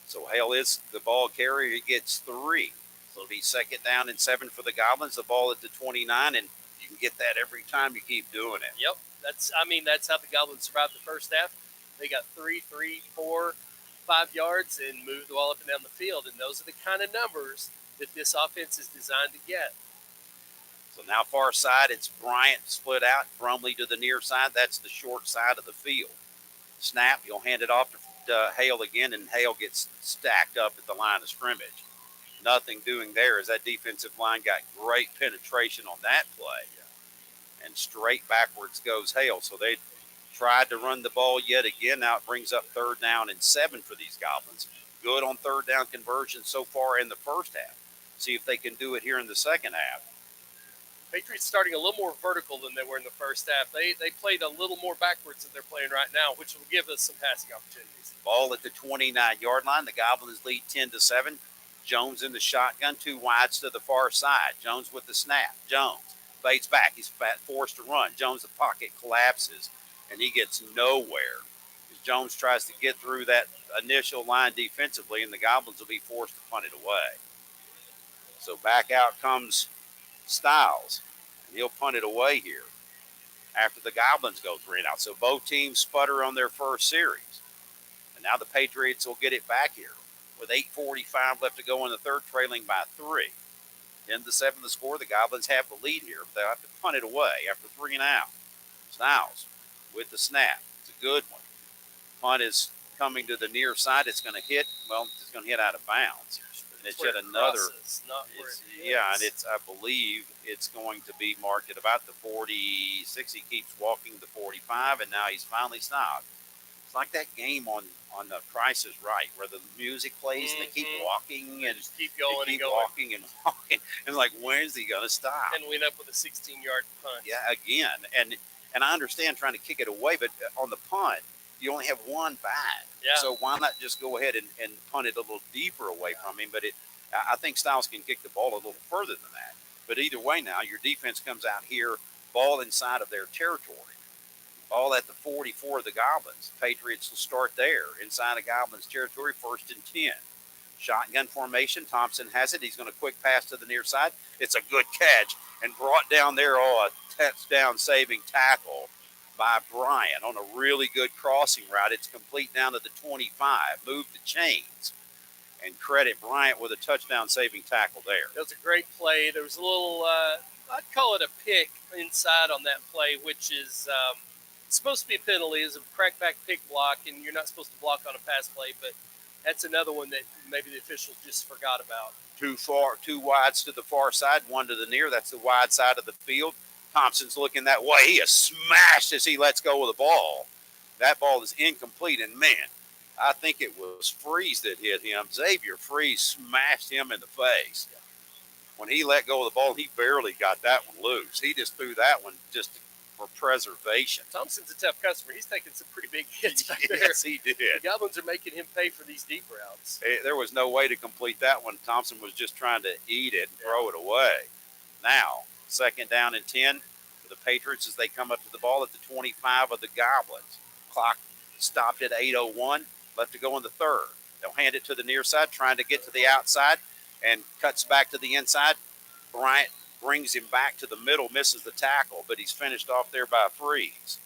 Speaker 1: So Hale is the ball carrier. He gets 3. So it'll be second down and 7 for the Goblins. The ball at the 29, and you can get that every time you keep doing it.
Speaker 2: Yep. That's how the Goblins survived the first half. They got 3, 4, 5 yards and moved the ball up and down the field. And those are the kind of numbers that this offense is designed to get.
Speaker 1: So now far side, it's Bryant split out. Brumley to the near side. That's the short side of the field. Snap. You'll hand it off to Hale again, and Hale gets stacked up at the line of scrimmage. Nothing doing there as that defensive line got great penetration on that play. And straight backwards goes Hale. So they tried to run the ball yet again. Now it brings up 3rd down and 7 for these Goblins. Good on 3rd down conversion so far in the first half. See if they can do it here in the second half.
Speaker 2: Patriots starting a little more vertical than they were in the first half. They played a little more backwards than they're playing right now, which will give us some passing opportunities.
Speaker 1: Ball at the 29-yard line. The Goblins lead 10-7. Jones in the shotgun, 2 wides to the far side. Jones with the snap. Jones fades back. He's forced to run. Jones, the pocket collapses, and he gets nowhere. Jones tries to get through that initial line defensively, and the Goblins will be forced to punt it away. So back out comes Styles, and he'll punt it away here after the Goblins go 3-and-out. So both teams sputter on their first series. And now the Patriots will get it back here with 8:45 left to go in the third, trailing by 3. 10-7 the score. The Goblins have the lead here, but they'll have to punt it away after 3-and-out. Styles with the snap. It's a good one. Punt is coming to the near side. It's going to hit. Well, it's going to hit out of bounds. And it's yet another. And it's. I believe it's going to be marked at about the 46. He keeps walking the 45, and now he's finally stopped. It's like that game on The Price is Right, where the music plays and they keep walking and
Speaker 2: just keep going
Speaker 1: they keep
Speaker 2: and going.
Speaker 1: walking and walking. And like, when's he going to stop?
Speaker 2: And we end up with a 16-yard punt.
Speaker 1: Yeah, again. And I understand trying to kick it away, but on the punt, you only have one back.
Speaker 2: Yeah.
Speaker 1: So why not just go ahead and punt it a little deeper away from him? But I think Styles can kick the ball a little further than that. But either way now, your defense comes out here, ball inside of their territory. Ball at the 44 of the Goblins. Patriots will start there, inside of Goblins territory, 1st and 10. Shotgun formation. Thompson has it. He's going to quick pass to the near side. It's a good catch and brought down there. A touchdown saving tackle by Bryant on a really good crossing route. It's complete down to the 25. Move the chains. And credit Bryant with a touchdown saving tackle there.
Speaker 2: It was a great play. There was a little, I'd call it a pick inside on that play, which is supposed to be a penalty. It's a crackback pick block, and you're not supposed to block on a pass play, but that's another one that maybe the officials just forgot about.
Speaker 1: 2 wides to the far side, 1 to the near. That's the wide side of the field. Thompson's looking that way. He is smashed as he lets go of the ball. That ball is incomplete, and man, I think it was Freeze that hit him. Xavier Freeze smashed him in the face. When he let go of the ball, he barely got that one loose. He just threw that one just for preservation.
Speaker 2: Thompson's a tough customer. He's taking some pretty big hits back there.
Speaker 1: Yes, he did.
Speaker 2: The Goblins are making him pay for these deep routes.
Speaker 1: There was no way to complete that one. Thompson was just trying to eat it and throw it away. Now, 2nd down and 10 for the Patriots as they come up to the ball at the 25 of the Goblins. Clock stopped at 8:01. Left to go in the third. They'll hand it to the near side, trying to get to the outside, and cuts back to the inside. Bryant brings him back to the middle, misses the tackle, but he's finished off there by Freeze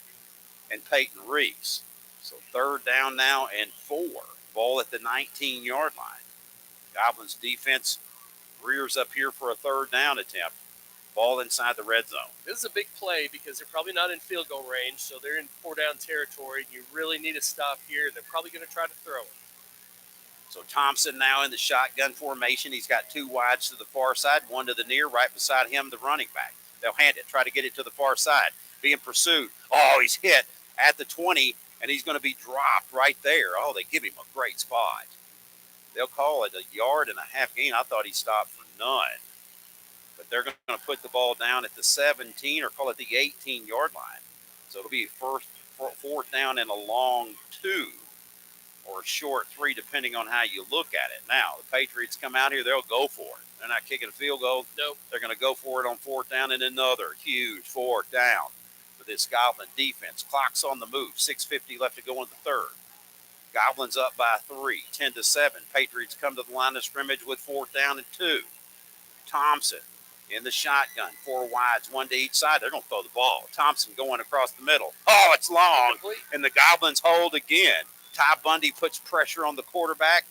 Speaker 1: and Peyton Reese. So 3rd down now and 4. Ball at the 19-yard line. Goblins defense rears up here for a 3rd down attempt. Ball inside the red zone.
Speaker 2: This is a big play because they're probably not in field goal range, so they're in 4-down territory, and you really need a stop here, and they're probably going to try to throw it.
Speaker 1: So Thompson now in the shotgun formation. He's got 2 wides to the far side, 1 to the near, right beside him, the running back. They'll hand it, try to get it to the far side. Being pursued. Oh, he's hit at the 20, and he's going to be dropped right there. Oh, they give him a great spot. They'll call it a 1.5 yard gain. I thought he stopped for none. But they're going to put the ball down at the 17 or call it the 18-yard line. So it'll be 4th down and a long 2 or a short 3, depending on how you look at it. Now, the Patriots come out here, they'll go for it. They're not kicking a field goal.
Speaker 2: Nope.
Speaker 1: They're going to go for it on 4th down and another huge 4th down for this Goblin defense. Clock's on the move. 6:50 left to go in the 3rd. Goblins up by 3, 10-7. Patriots come to the line of scrimmage with 4th down and 2. Thompson in the shotgun, 4 wides, 1 to each side. They're going to throw the ball. Thompson going across the middle. Oh, it's long. And the Goblins hold again. Ty Bundy puts pressure on the quarterback.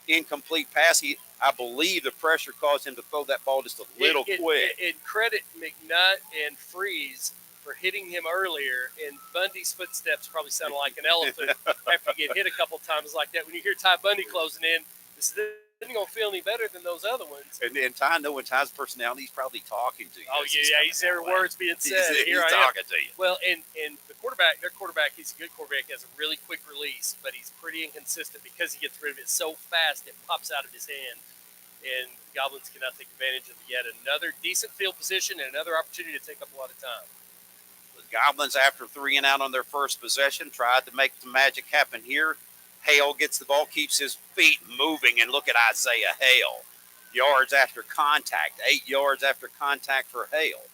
Speaker 1: Incomplete pass. I believe the pressure caused him to throw that ball just a little quick.
Speaker 2: And credit McNutt and Freeze for hitting him earlier. And Bundy's footsteps probably sounded like an elephant after you get hit a couple times like that. When you hear Ty Bundy closing in, this going to feel any better than those other ones.
Speaker 1: And Ty, knowing Ty's personality, he's probably talking to you.
Speaker 2: Oh, yeah, he's every word's being said.
Speaker 1: He's
Speaker 2: Here I
Speaker 1: talking
Speaker 2: am.
Speaker 1: to you.
Speaker 2: Well, and the quarterback, their quarterback, he's a good quarterback, has a really quick release, but he's pretty inconsistent because he gets rid of it so fast it pops out of his hand. And Goblins cannot take advantage of yet another decent field position and another opportunity to take up a lot of time.
Speaker 1: The Goblins, after 3 and out on their first possession, tried to make the magic happen here. Hale gets the ball, keeps his feet moving, and look at Isaiah Hale. Yards after contact, 8 yards after contact for Hale.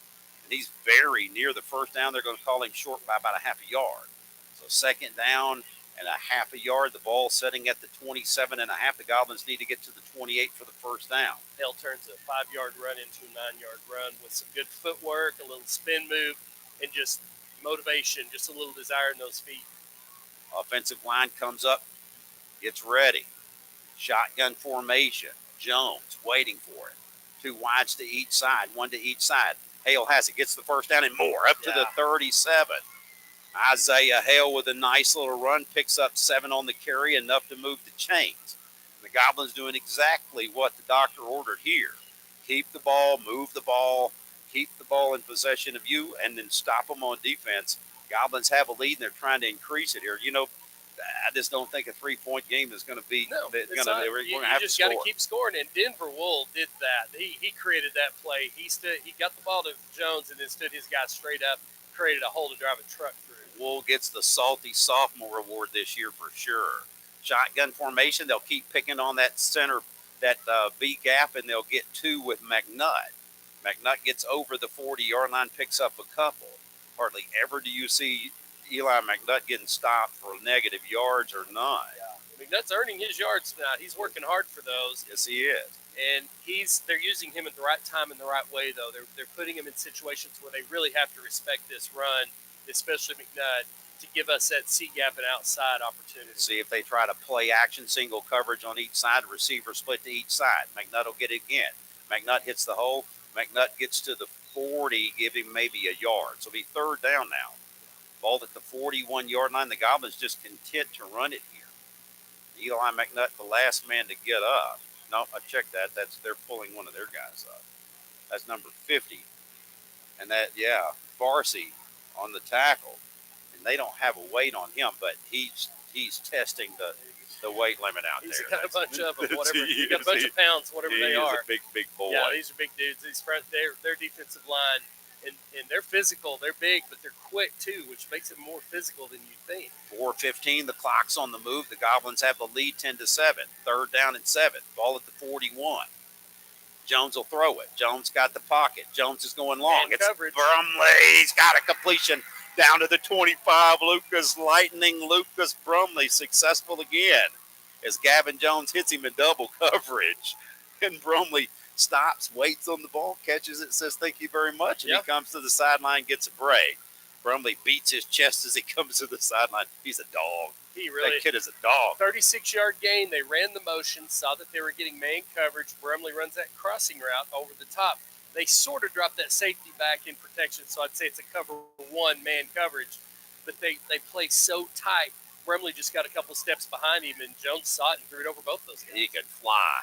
Speaker 1: And he's very near the first down. They're going to call him short by about a half a yard. So second down and a half a yard. The ball setting at the 27 and a half. The Goblins need to get to the 28 for the first down.
Speaker 2: Hale turns a 5-yard run into a 9-yard run with some good footwork, a little spin move, and just motivation, just a little desire in those feet.
Speaker 1: Offensive line comes up, gets ready. Shotgun formation. Jones waiting for it. 2 wides to each side, 1 to each side. Hale has it, gets the first down and more, up to the 37. Isaiah Hale with a nice little run, picks up 7 on the carry, enough to move the chains. And the Goblins doing exactly what the doctor ordered here. Keep the ball, move the ball, keep the ball in possession of you, and then stop them on defense. Goblins have a lead, and they're trying to increase it here. You know, I just don't think a 3-point game is going to be.
Speaker 2: No,
Speaker 1: we're
Speaker 2: you
Speaker 1: going to have
Speaker 2: just
Speaker 1: to
Speaker 2: got
Speaker 1: score.
Speaker 2: to keep scoring. And Denver Wool did that. He created that play. He got the ball to Jones and then stood his guy straight up, created a hole to drive a truck through.
Speaker 1: Wool gets the salty sophomore award this year for sure. Shotgun formation, they'll keep picking on that center, that B gap, and they'll get 2 with McNutt. McNutt gets over the 40-yard line, picks up a couple. Hardly ever do you see Eli McNutt getting stopped for negative yards or none.
Speaker 2: Yeah. McNutt's earning his yards now. He's working hard for those.
Speaker 1: Yes, he is.
Speaker 2: And they're using him at the right time and the right way, though. They're putting him in situations where they really have to respect this run, especially McNutt, to give us that C gap and outside opportunity.
Speaker 1: See if they try to play action, single coverage on each side, receiver split to each side. McNutt will get it again. McNutt hits the hole. McNutt gets to the 40, give him maybe a yard. So it'll be third down now. Ball at the 41-yard line. The Goblins just content to run it here. Eli McNutt, the last man to get up. No, I checked that. They're pulling one of their guys up. That's number 50. And Farsi on the tackle. And they don't have a weight on him, but he's testing the weight limit out
Speaker 2: he's
Speaker 1: there.
Speaker 2: He's got a bunch of them, whatever. He's got a bunch of pounds, whatever they are.
Speaker 1: He's a big boy.
Speaker 2: Yeah, these are big dudes. Their defensive line, and they're physical. They're big, but they're quick too, which makes it more physical than you think.
Speaker 1: 4:15, the clock's on the move. The Goblins have the lead 10-7. Third down and 7. Ball at the 41. Jones will throw it. Jones got the pocket. Jones is going long.
Speaker 2: Man
Speaker 1: it's
Speaker 2: coverage.
Speaker 1: Brumley. He's got a completion down to the 25. Lucas Brumley successful again as Gavin Jones hits him in double coverage. And Brumley stops, waits on the ball, catches it, says thank you very much, and he comes to the sideline, gets a break. Brumley beats his chest as he comes to the sideline. He's a dog. That kid is a dog.
Speaker 2: 36-yard gain. They ran the motion, saw that they were getting man coverage. Brumley runs that crossing route over the top. They sort of dropped that safety back in protection, so I'd say it's a cover 1 man coverage. But they play so tight. Brumley just got a couple steps behind him, and Jones saw it and threw it over both those guys.
Speaker 1: He could fly.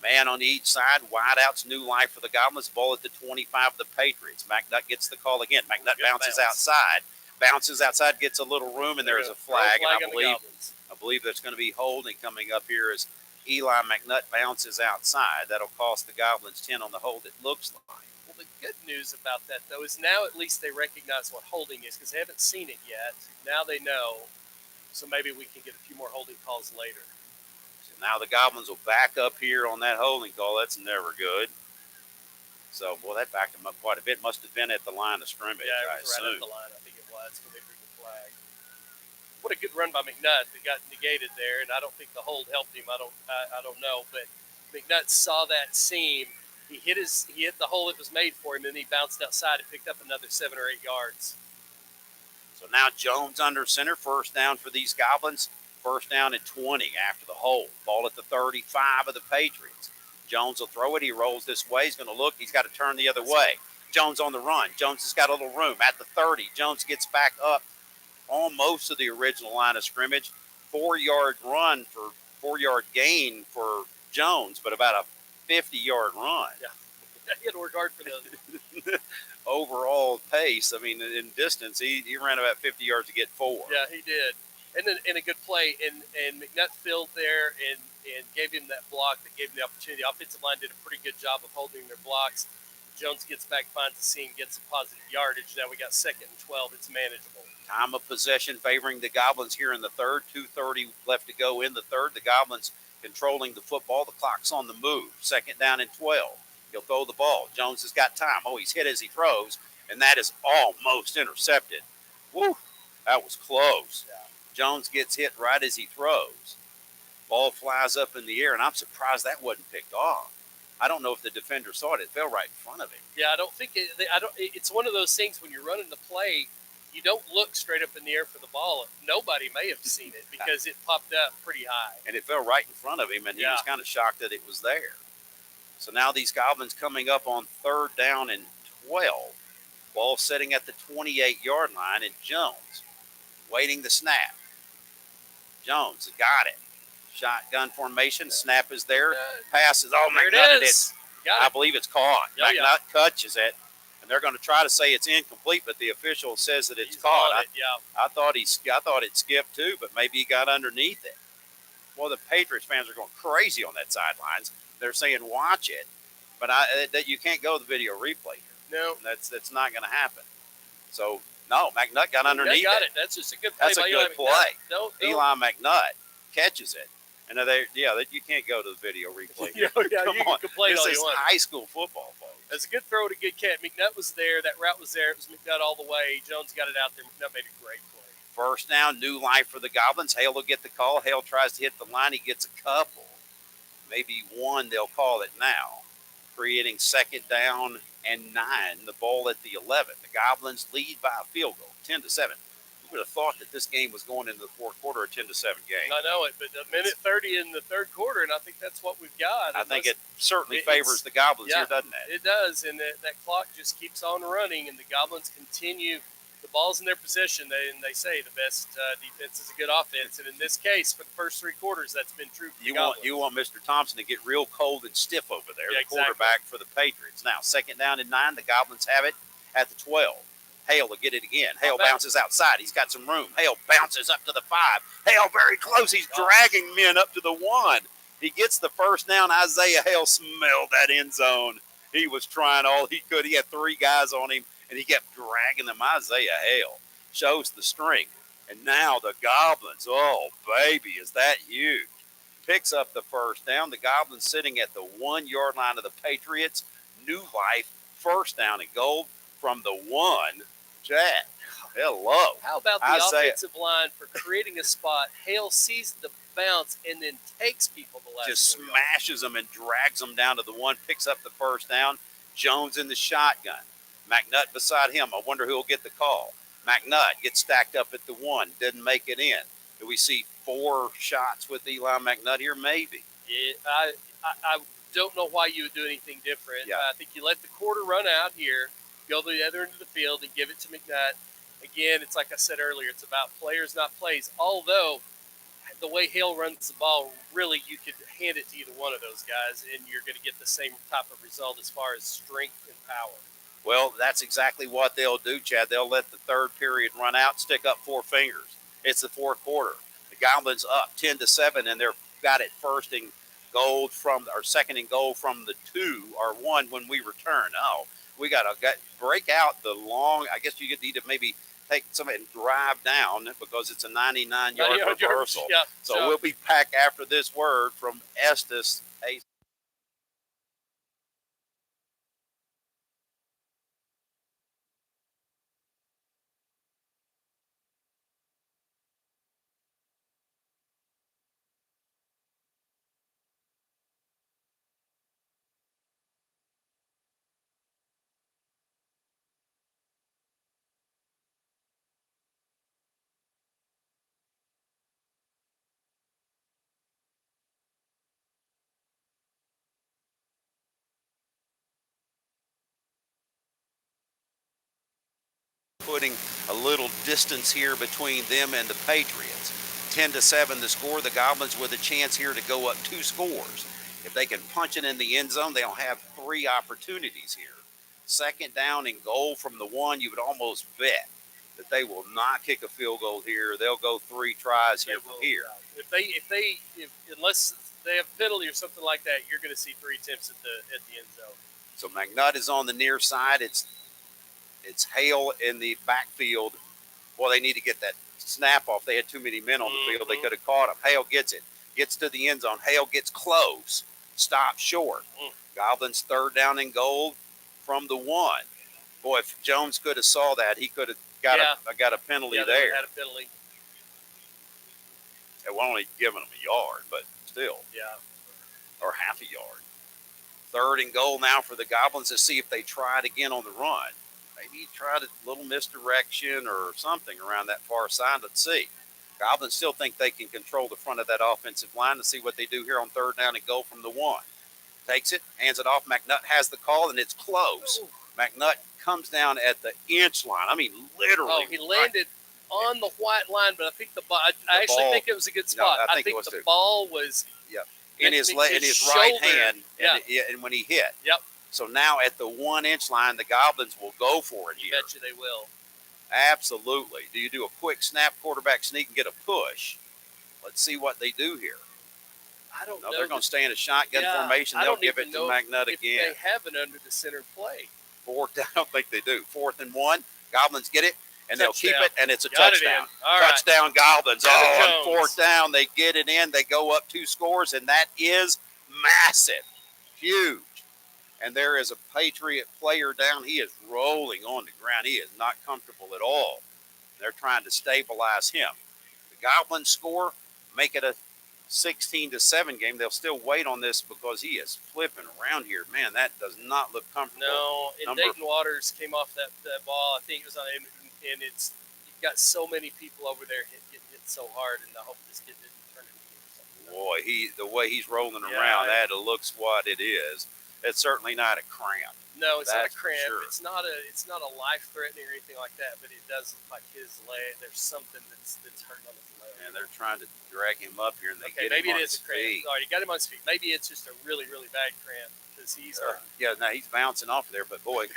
Speaker 1: Man on each side, wideouts, new life for the Goblins. Ball at the 25 of the Patriots. McNutt gets the call again. McNutt bounces outside, gets a little room, and there's a flag. And I believe there's going to be holding coming up here as Eli McNutt bounces outside. That'll cost the Goblins 10 on the hold, it looks like.
Speaker 2: Well, the good news about that, though, is now at least they recognize what holding is because they haven't seen it yet. Now they know, so maybe we can get a few more holding calls later.
Speaker 1: Now the Goblins will back up here on that holding call. That's never good. So, boy, that backed them up quite a bit. Must have been at the line of scrimmage,
Speaker 2: I assume. Right at the line, I think it was, when they drew the flag. What a good run by McNutt that got negated there, and I don't think the hold helped him. I don't know, but McNutt saw that seam. He hit the hole that was made for him, and he bounced outside and picked up another 7 or 8 yards.
Speaker 1: So now Jones under center, first down for these Goblins. First down and 20 after the hold. Ball at the 35 of the Patriots. Jones will throw it. He rolls this way. He's going to look. He's got to turn the other way. Jones on the run. Jones has got a little room. At the 30, Jones gets back up almost to the original line of scrimmage. 4-yard gain for Jones, but about a 50-yard run.
Speaker 2: Yeah. He had to work hard for those.
Speaker 1: Overall pace, I mean, in distance, he ran about 50 yards to get 4.
Speaker 2: Yeah, he did. And then a good play, and McNutt filled there and gave him that block that gave him the opportunity. The offensive line did a pretty good job of holding their blocks. Jones gets back, finds the seam, gets some positive yardage. Now we got 2nd and 12. It's manageable.
Speaker 1: Time of possession favoring the Goblins here in the third. 2:30 left to go in the third. The Goblins controlling the football. The clock's on the move. 2nd down and 12. He'll throw the ball. Jones has got time. Oh, he's hit as he throws, and that is almost intercepted. Woo, that was close.
Speaker 2: Yeah.
Speaker 1: Jones gets hit right as he throws. Ball flies up in the air, and I'm surprised that wasn't picked off. I don't know if the defender saw it. It fell right in front of him.
Speaker 2: Yeah, I don't think it. It's one of those things when you're running the play, you don't look straight up in the air for the ball. Nobody may have seen it because it popped up pretty high.
Speaker 1: And it fell right in front of him, and he was kind of shocked that it was there. So now these Goblins coming up on 3rd down and 12. Ball sitting at the 28-yard line, and Jones waiting the snap. Jones got it. Shotgun formation. Snap is there. Pass is all McNutt. I believe it's caught. McNutt catches it, and they're going to try to say it's incomplete, but the official says that it's caught. I thought it skipped too, but maybe he got underneath it. Well, the Patriots fans are going crazy on that sidelines. They're saying watch it, but that you can't go to the video replay here.
Speaker 2: No,
Speaker 1: that's not going to happen. So no, McNutt got underneath
Speaker 2: got
Speaker 1: it.
Speaker 2: That's just a good play.
Speaker 1: That's a good play. Eli McNutt catches it. And you can't go to the video replay.
Speaker 2: Come you
Speaker 1: on.
Speaker 2: Can complain
Speaker 1: this
Speaker 2: all
Speaker 1: is
Speaker 2: you want.
Speaker 1: High school football, folks.
Speaker 2: That's a good throw to good catch. McNutt was there. That route was there. It was McNutt all the way. Jones got it out there. McNutt made a great play.
Speaker 1: 1st down, new life for the Goblins. Hale will get the call. Hale tries to hit the line. He gets a couple. Maybe one, they'll call it now. Creating 2nd down and 9. The ball at the 11. The Goblins lead by a field goal, 10-7. Who would have thought that this game was going into the 4th quarter, a 10-7 game?
Speaker 2: I know it, but a minute 30 in the 3rd quarter, and I think that's what we've got.
Speaker 1: I think it certainly favors the Goblins here, doesn't it?
Speaker 2: It does, and that clock just keeps on running, and the Goblins continue. The ball's in their possession, and they say the best defense is a good offense, and in this case, for the first 3 quarters, that's been true for the Goblins.
Speaker 1: You want Mr. Thompson to get real cold and stiff over there, the
Speaker 2: exactly.
Speaker 1: quarterback for the Patriots. Now, 2nd down and 9, the Goblins have it at the 12. Hale will get it again. Hale bounces outside. He's got some room. Hale bounces up to the 5. Hale very close. He's dragging men up to the 1. He gets the 1st down. Isaiah Hale smelled that end zone. He was trying all he could. He had 3 guys on him, and he kept dragging them. Isaiah Hale shows the strength. And now the Goblins, oh, baby, is that huge. Picks up the 1st down. The Goblins sitting at the 1-yard line of the Patriots. New life, 1st down and goal from the 1. Jack, hello.
Speaker 2: How about the offensive line for creating a spot? Hale sees the bounce and then takes people the last.
Speaker 1: Just smashes them and drags them down to the 1, picks up the 1st down. Jones in the shotgun. McNutt beside him. I wonder who will get the call. McNutt gets stacked up at the 1, didn't make it in. Do we see 4 shots with Eli McNutt here? Maybe.
Speaker 2: Yeah, I don't know why you would do anything different.
Speaker 1: Yeah.
Speaker 2: I think you let the quarter run out here, go to the other end of the field and give it to McNutt. Again, it's like I said earlier, it's about players, not plays. Although the way Hale runs the ball, really you could hand it to either one of those guys and you're going to get the same type of result as far as strength and power.
Speaker 1: Well, that's exactly what they'll do, Chad. They'll let the 3rd period run out, stick up 4 fingers. It's the 4th quarter. The Goblins up 10-7, and they've got it 2nd and goal from the 2 or 1 when we return. Oh, we got to break out the long. I guess you need to maybe take somebody and drive down because it's a 99-yard reversal.
Speaker 2: Yeah,
Speaker 1: so we'll be back after this word from Estes. Putting a little distance here between them and the Patriots. 10-7 the score. The Goblins with a chance here to go up 2 scores. If they can punch it in the end zone, they'll have 3 opportunities here. Second down and goal from the 1, you would almost bet that they will not kick a field goal here. They'll go 3 tries here from here.
Speaker 2: If unless they have penalty or something like that, you're going to see 3 attempts at the end zone.
Speaker 1: So McNutt is on the near side. It's Hale in the backfield. Well, they need to get that snap off. They had too many men on the field. They could have caught him. Hale gets it. Gets to the end zone. Hale gets close. Stops short. Goblins third down and goal from the 1. Boy, if Jones could have saw that, he could have got a penalty there.
Speaker 2: Had a penalty.
Speaker 1: It won't only given them a yard, but still.
Speaker 2: Yeah.
Speaker 1: Or half a yard. Third and goal now for the Goblins to see if they try it again on the run. Maybe try a little misdirection or something around that far side. Let's see. Goblins still think they can control the front of that offensive line to see what they do here on third down and goal from the 1. Takes it, hands it off. McNutt has the call, and it's close. McNutt comes down at the inch line. I mean, literally.
Speaker 2: Oh, he landed on the white line, but I think I actually think it was a good spot.
Speaker 1: No, I think
Speaker 2: the ball was
Speaker 1: in his right hand, and when he hit.
Speaker 2: Yep.
Speaker 1: So now at the 1 inch line, the Goblins will go for it here.
Speaker 2: I bet you they will.
Speaker 1: Absolutely. Do you do a quick snap, quarterback sneak, and get a push? Let's see what they do here.
Speaker 2: I don't know.
Speaker 1: They're going to stay in a shotgun formation. They'll give it to McNutt again.
Speaker 2: They have it under the center play.
Speaker 1: Fourth down, I don't think they do. 4th and 1. Goblins get it, and they'll keep it, and it's a
Speaker 2: Got
Speaker 1: touchdown.
Speaker 2: All
Speaker 1: touchdown, Goblins.
Speaker 2: On
Speaker 1: 4th down, they get it in. They go up 2 scores, and that is massive. Huge. And there is a Patriot player down. He is rolling on the ground. He is not comfortable at all. They're trying to stabilize him. The Goblins score, make it a 16-7 game. They'll still wait on this because he is flipping around here. Man, that does not look comfortable.
Speaker 2: No, and Dayton Waters came off that ball. I think it was on, and it's you've got so many people over there getting hit so hard, and I hope this kid didn't turn it into something.
Speaker 1: Boy, the way he's rolling around, that looks what it is. It's certainly not a cramp.
Speaker 2: No, it's not a cramp.
Speaker 1: Sure.
Speaker 2: It's not a life threatening or anything like that. But it does look like his leg. There's something that's hurt on his leg.
Speaker 1: And they're trying to drag him up here, and they get
Speaker 2: maybe
Speaker 1: him on
Speaker 2: it is
Speaker 1: his
Speaker 2: a cramp.
Speaker 1: feet.
Speaker 2: All right, you got him on his feet. Maybe it's just a really, really bad cramp because he's hurt.
Speaker 1: Now he's bouncing off there, but boy,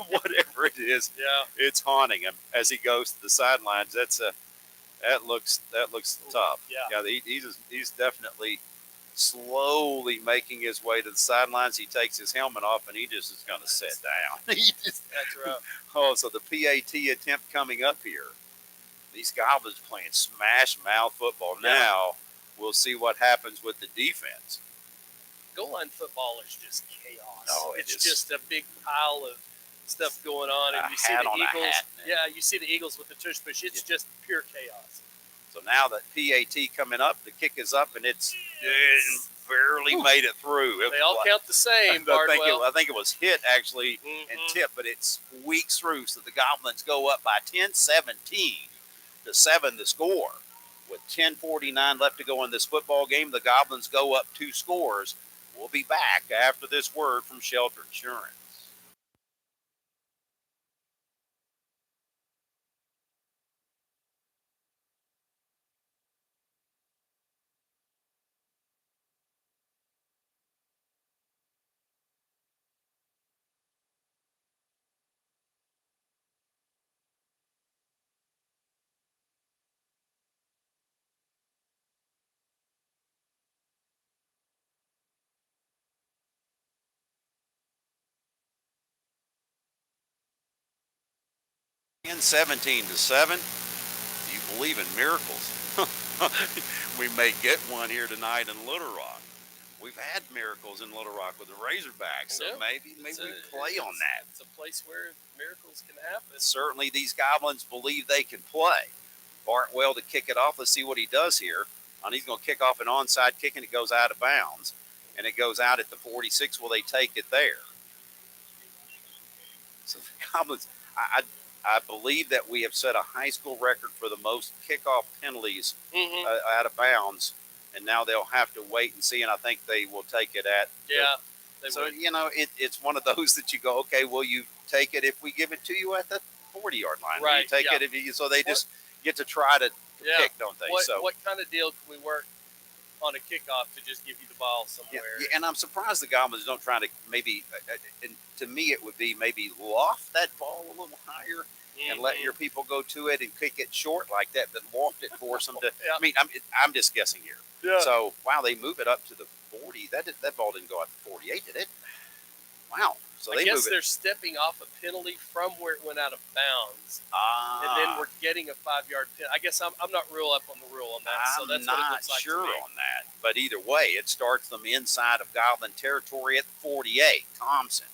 Speaker 1: whatever it is, it's haunting him as he goes to the sidelines. That looks tough.
Speaker 2: Yeah,
Speaker 1: he's definitely slowly making his way to the sidelines. He takes his helmet off, and he just is going to sit down.
Speaker 2: That's rough.
Speaker 1: Oh, so the PAT attempt coming up here. These Goblins playing smash mouth football. Now we'll see what happens with the defense.
Speaker 2: Goal line football is just chaos.
Speaker 1: No,
Speaker 2: it's just a big pile of stuff going on, and you see the Eagles. You see the Eagles with the tush push. It's just pure chaos.
Speaker 1: So now that PAT coming up, the kick is up, and it's barely made it through.
Speaker 2: They all count the same, Bardwell.
Speaker 1: I think it was hit, actually, and tipped, but it squeaks through. So the Goblins go up by 10-17 to 7 the score. With 10:49 left to go in this football game, the Goblins go up 2 scores. We'll be back after this word from Shelter Insurance. In 17-7. Do you believe in miracles? We may get one here tonight in Little Rock. We've had miracles in Little Rock with the Razorbacks, so maybe we play on that.
Speaker 2: It's a place where miracles can happen.
Speaker 1: Certainly these Goblins believe they can play. Bartwell to kick it off. Let's see what he does here. And he's going to kick off an onside kick, and it goes out of bounds. And it goes out at the 46. Will they take it there? So the Goblins, I believe that we have set a high school record for the most kickoff penalties out of bounds, and now they'll have to wait and see, and I think they will take it at. It's one of those that you go, okay, will you take it if we give it to you at the 40-yard line?
Speaker 2: Right.
Speaker 1: Will you take it so they just get to try to pick, don't they?
Speaker 2: What kind of deal can we work? on a kickoff to just give you the ball somewhere.
Speaker 1: Yeah, and I'm surprised the Goblins don't try to maybe, and to me it would be maybe loft that ball a little higher and let your people go to it and kick it short like that, but loft it, force them to.
Speaker 2: Yeah.
Speaker 1: I mean, I'm just guessing here.
Speaker 2: Yeah.
Speaker 1: So, wow, they move it up to the 40. That ball didn't go out to 48, did it? Wow. So
Speaker 2: I guess they're stepping off a penalty from where it went out of bounds. And then we're getting a 5-yard penalty. I guess I'm not real up on the rule on that. So that's what it looks like
Speaker 1: sure
Speaker 2: to me.
Speaker 1: on that. But either way, it starts them inside of Goblin territory at the 48. Thompson,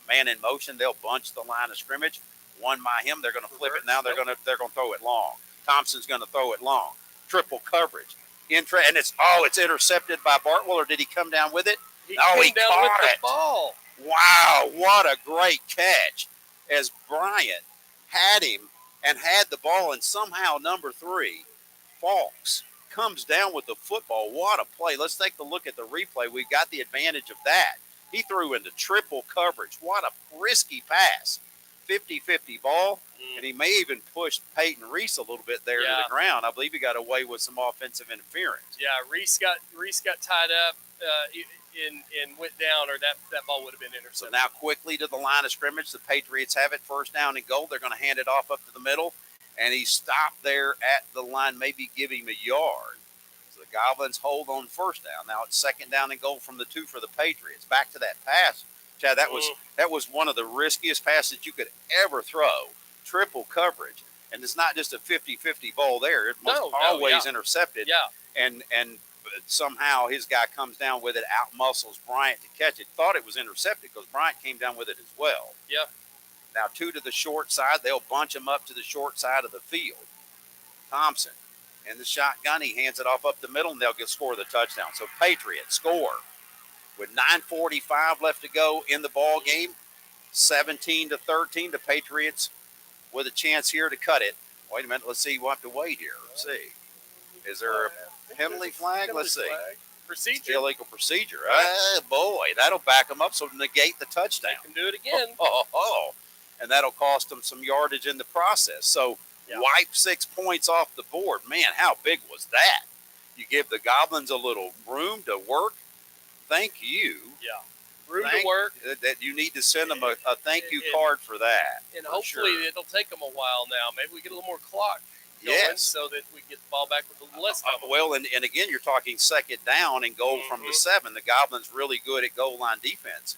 Speaker 1: man in motion. They'll bunch the line of scrimmage. One by him. They're going to flip it now. They're going to throw it long. Thompson's going to throw it long. Triple coverage. And it's intercepted by Bartwell, or did he come down with it?
Speaker 2: He came down with the ball.
Speaker 1: Wow, what a great catch as Bryant had him and had the ball, and somehow number 3, Falks, comes down with the football. What a play. Let's take a look at the replay. We got the advantage of that. He threw into triple coverage. What a risky pass. 50-50 ball, and he may even push Peyton Reese a little bit there to the ground. I believe he got away with some offensive interference.
Speaker 2: Yeah, Reese got tied up and went down, or that ball would have been intercepted.
Speaker 1: So now quickly to the line of scrimmage. The Patriots have it, first down and goal. They're going to hand it off up to the middle, and he stopped there at the line, maybe give him a yard. So the Goblins hold on first down. Now it's second down and goal from the 2 for the Patriots. Back to that pass. Chad, that was one of the riskiest passes you could ever throw. Triple coverage. And it's not just a 50-50 ball there. It was always intercepted.
Speaker 2: Yeah.
Speaker 1: And somehow his guy comes down with it, out-muscles Bryant to catch it. Thought it was intercepted because Bryant came down with it as well.
Speaker 2: Yeah.
Speaker 1: Now 2 to the short side. They'll bunch him up to the short side of the field. Thompson in the shotgun. He hands it off up the middle, and they'll score the touchdown. So Patriots score with 9:45 left to go in the ball game. 17-13. The Patriots with a chance here to cut it. Wait a minute. Let's see. We'll have to wait here. Let's see. Is there a penalty flag? Let's see.
Speaker 2: Procedure.
Speaker 1: Still illegal procedure. Oh, boy. That'll back them up, so negate the touchdown.
Speaker 2: They can do it again.
Speaker 1: And that'll cost them some yardage in the process. So wipe 6 points off the board. Man, how big was that? You give the Goblins a little room to work. Thank you.
Speaker 2: Yeah. Room to work.
Speaker 1: That you need to send them a thank you card for that.
Speaker 2: And hopefully it'll take them a while now. Maybe we get a little more clock going so that we get the ball back with a little less time.
Speaker 1: Well, and again, you're talking second down and goal from the 7. The Goblins really good at goal line defense.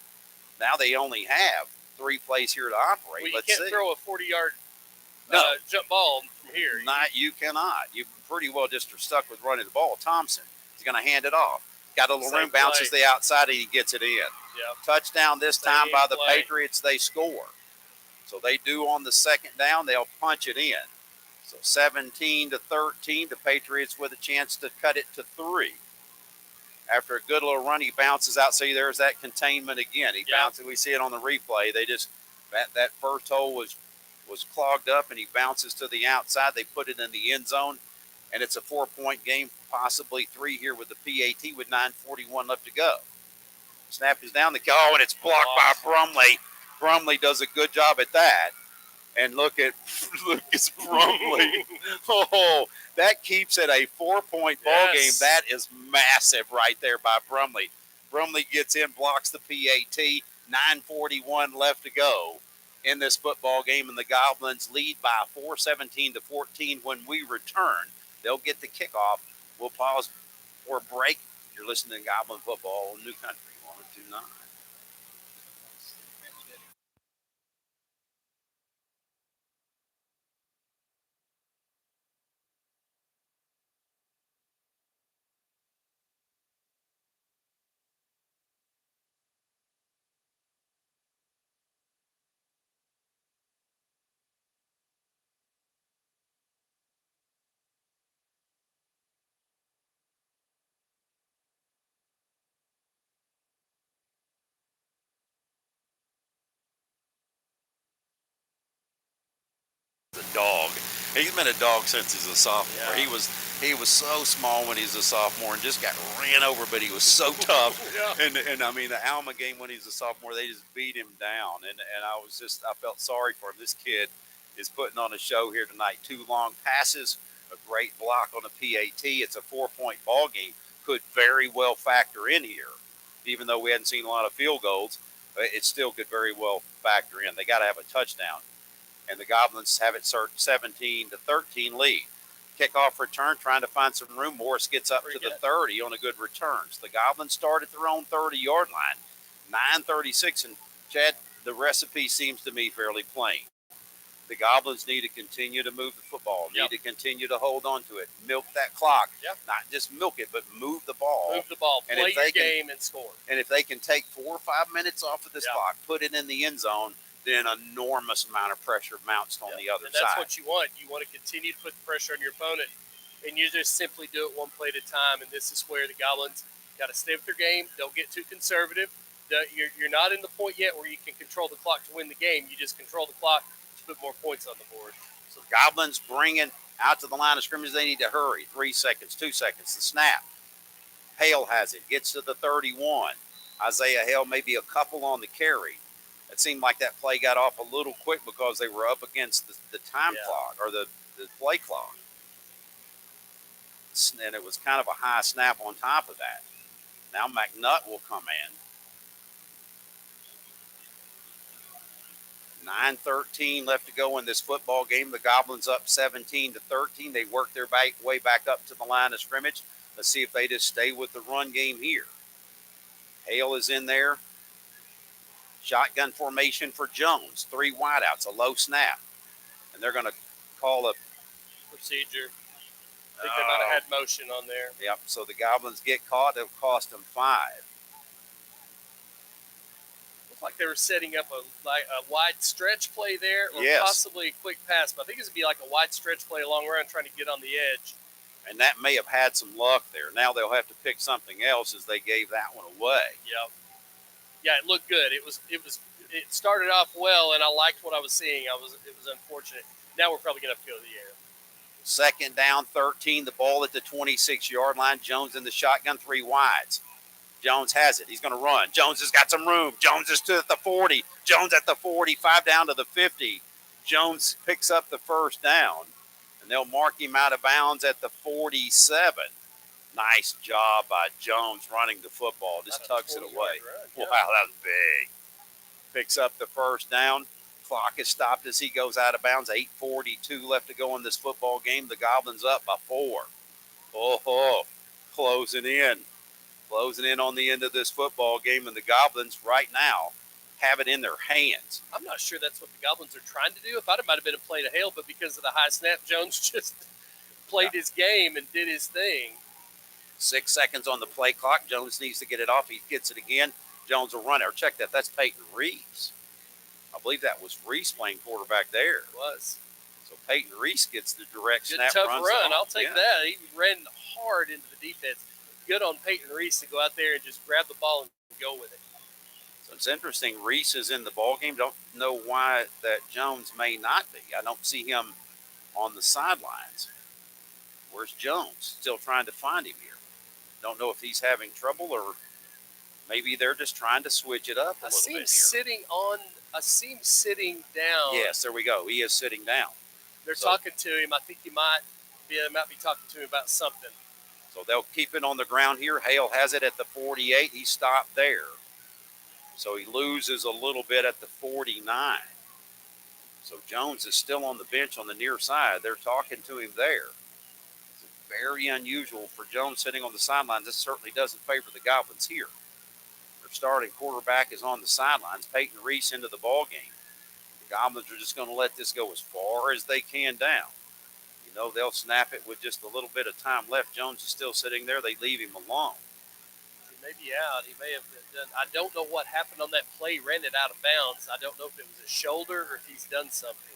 Speaker 1: Now they only have 3 plays here to operate.
Speaker 2: Well, you can't throw a 40-yard jump ball from here.
Speaker 1: You cannot. You pretty well just are stuck with running the ball. Thompson is going to hand it off. Got a little room, bounces the outside, and he gets it in.
Speaker 2: Yep.
Speaker 1: Touchdown this time by the Patriots. They score. So they do on the second down. They'll punch it in. So 17-13, the Patriots with a chance to cut it to 3. After a good little run, he bounces out. See, there's that containment again. He bounces. We see it on the replay. They just that first hole was clogged up, and he bounces to the outside. They put it in the end zone, and it's a 4-point game, possibly 3 here with the PAT with 9:41 left to go. Snap is down and it's blocked by Brumley. Brumley does a good job at that. And look at Brumley. That keeps it a 4-point ball game. That is massive right there by Brumley. Brumley gets in, blocks the PAT. 9:41 left to go in this football game, and the Goblins lead by 17-14. When we return, they'll get the kickoff. We'll pause for a break. You're listening to Goblin Football New Country 102.9. Dog. He's been a dog since he's a sophomore.
Speaker 2: Yeah.
Speaker 1: He was so small when he was a sophomore and just got ran over, but he was so tough. And I mean, the Alma game when he was a sophomore, they just beat him down. And I felt sorry for him. This kid is putting on a show here tonight. 2 long passes, a great block on the PAT. It's a 4-point ball game. could very well factor in here. Even though we hadn't seen a lot of field goals, it still could very well factor in. They got to have a touchdown. And the Goblins have it 17-13 lead. Kickoff return, trying to find some room. Morris gets up to the 30 on a good return. So the Goblins start at their own 30-yard line. 9:36, and Chad, the recipe seems to me fairly plain. The Goblins need to continue to move the football, need to continue to hold on to it, milk that clock, not just milk it, but move the ball.
Speaker 2: Move the ball,
Speaker 1: and
Speaker 2: play your game, and score.
Speaker 1: And if they can take 4 or 5 minutes off of this clock, put it in the end zone, then an enormous amount of pressure mounts on the other side.
Speaker 2: That's what you want. You want to continue to put the pressure on your opponent, and you just simply do it one play at a time. And this is where the Goblins got to stay with their game. Don't get too conservative. You're not in the point yet where you can control the clock to win the game. You just control the clock to put more points on the board.
Speaker 1: So Goblins bringing out to the line of scrimmage. They need to hurry. 3 seconds, 2 seconds, the snap. Hale has it, gets to the 31. Isaiah Hale maybe a couple on the carry. It seemed like that play got off a little quick because they were up against the time clock or the play clock. And it was kind of a high snap on top of that. Now McNutt will come in. 9:13 left to go in this football game. The Goblins up 17-13. They work their way back up to the line of scrimmage. Let's see if they just stay with the run game here. Hale is in there. Shotgun formation for Jones. 3 wideouts, a low snap. And they're going to call a
Speaker 2: procedure. I think they might have had motion on there.
Speaker 1: Yep, so the Goblins get caught. It'll cost them 5.
Speaker 2: Like they were setting up a wide stretch play there, or possibly a quick pass. But I think it's going to be like a wide stretch play, a long run, trying to get on the edge.
Speaker 1: And that may have had some luck there. Now they'll have to pick something else as they gave that one away.
Speaker 2: Yep. Yeah, it looked good. It started off well, and I liked what I was seeing. It was unfortunate. Now we're probably going to have to go to the air.
Speaker 1: 2nd down, 13. The ball at the 26-yard line. Jones in the shotgun, 3 wides. Jones has it. He's going to run. Jones has got some room. Jones is at the 40. Jones at the 45 down to the 50. Jones picks up the first down, and they'll mark him out of bounds at the 47. Nice job by Jones running the football. Just tucks it away. Wow, that was big. Picks up the first down. Clock is stopped as he goes out of bounds. 8:42 left to go in this football game. The Goblins up by 4. Closing in on the end of this football game, and the Goblins right now have it in their hands.
Speaker 2: I'm not sure that's what the Goblins are trying to do. I thought it might have been a play to Hale, but because of the high snap, Jones just played his game and did his thing.
Speaker 1: 6 seconds on the play clock. Jones needs to get it off. He gets it again. Jones will run it. Or check that. That's Peyton Reese. I believe that was Reese playing quarterback there.
Speaker 2: It was.
Speaker 1: So Peyton Reese gets the direct
Speaker 2: good,
Speaker 1: snap.
Speaker 2: Tough run. I'll take that. He ran hard into the defense. Good on Peyton Reese to go out there and just grab the ball and go with it.
Speaker 1: So it's interesting. Reese is in the ball game. Don't know why that Jones may not be. I don't see him on the sidelines. Where's Jones? Still trying to find him here. Don't know if he's having trouble or maybe they're just trying to switch it up a little bit here.
Speaker 2: I see him sitting down.
Speaker 1: Yes, there we go. He is sitting down.
Speaker 2: They're talking to him. I think they might be talking to him about something.
Speaker 1: So they'll keep it on the ground here. Hale has it at the 48. He stopped there. So he loses a little bit at the 49. So Jones is still on the bench on the near side. They're talking to him there. It's very unusual for Jones sitting on the sidelines. This certainly doesn't favor the Goblins here. Their starting quarterback is on the sidelines. Peyton Reese into the ball game. The Goblins are just going to let this go as far as they can down. You know, they'll snap it with just a little bit of time left. Jones is still sitting there. They leave him alone.
Speaker 2: He may be out. He may have done. I don't know what happened on that play. He ran it out of bounds. I don't know if it was his shoulder or if he's done something.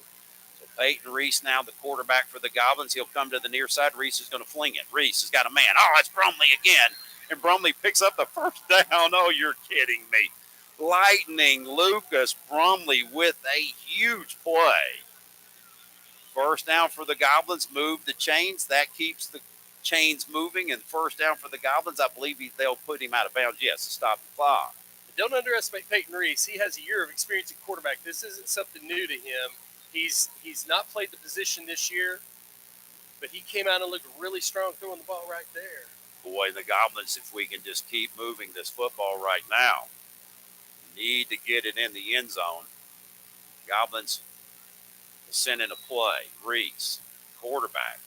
Speaker 1: So Peyton Reese now the quarterback for the Goblins. He'll come to the near side. Reese is going to fling it. Reese has got a man. Oh, it's Brumley again. And Brumley picks up the first down. Oh, you're kidding me. Lightning Lucas Brumley with a huge play. First down for the Goblins. Move the chains. That keeps the chains moving. And first down for the Goblins. I believe they'll put him out of bounds. Yes, to stop the clock.
Speaker 2: Don't underestimate Peyton Reese. He has a year of experience at quarterback. This isn't something new to him. He's not played the position this year, but he came out and looked really strong throwing the ball right there.
Speaker 1: boy, the Goblins, if we can just keep moving this football right now, need to get it in the end zone. Goblins will send in a play. Reese, quarterback.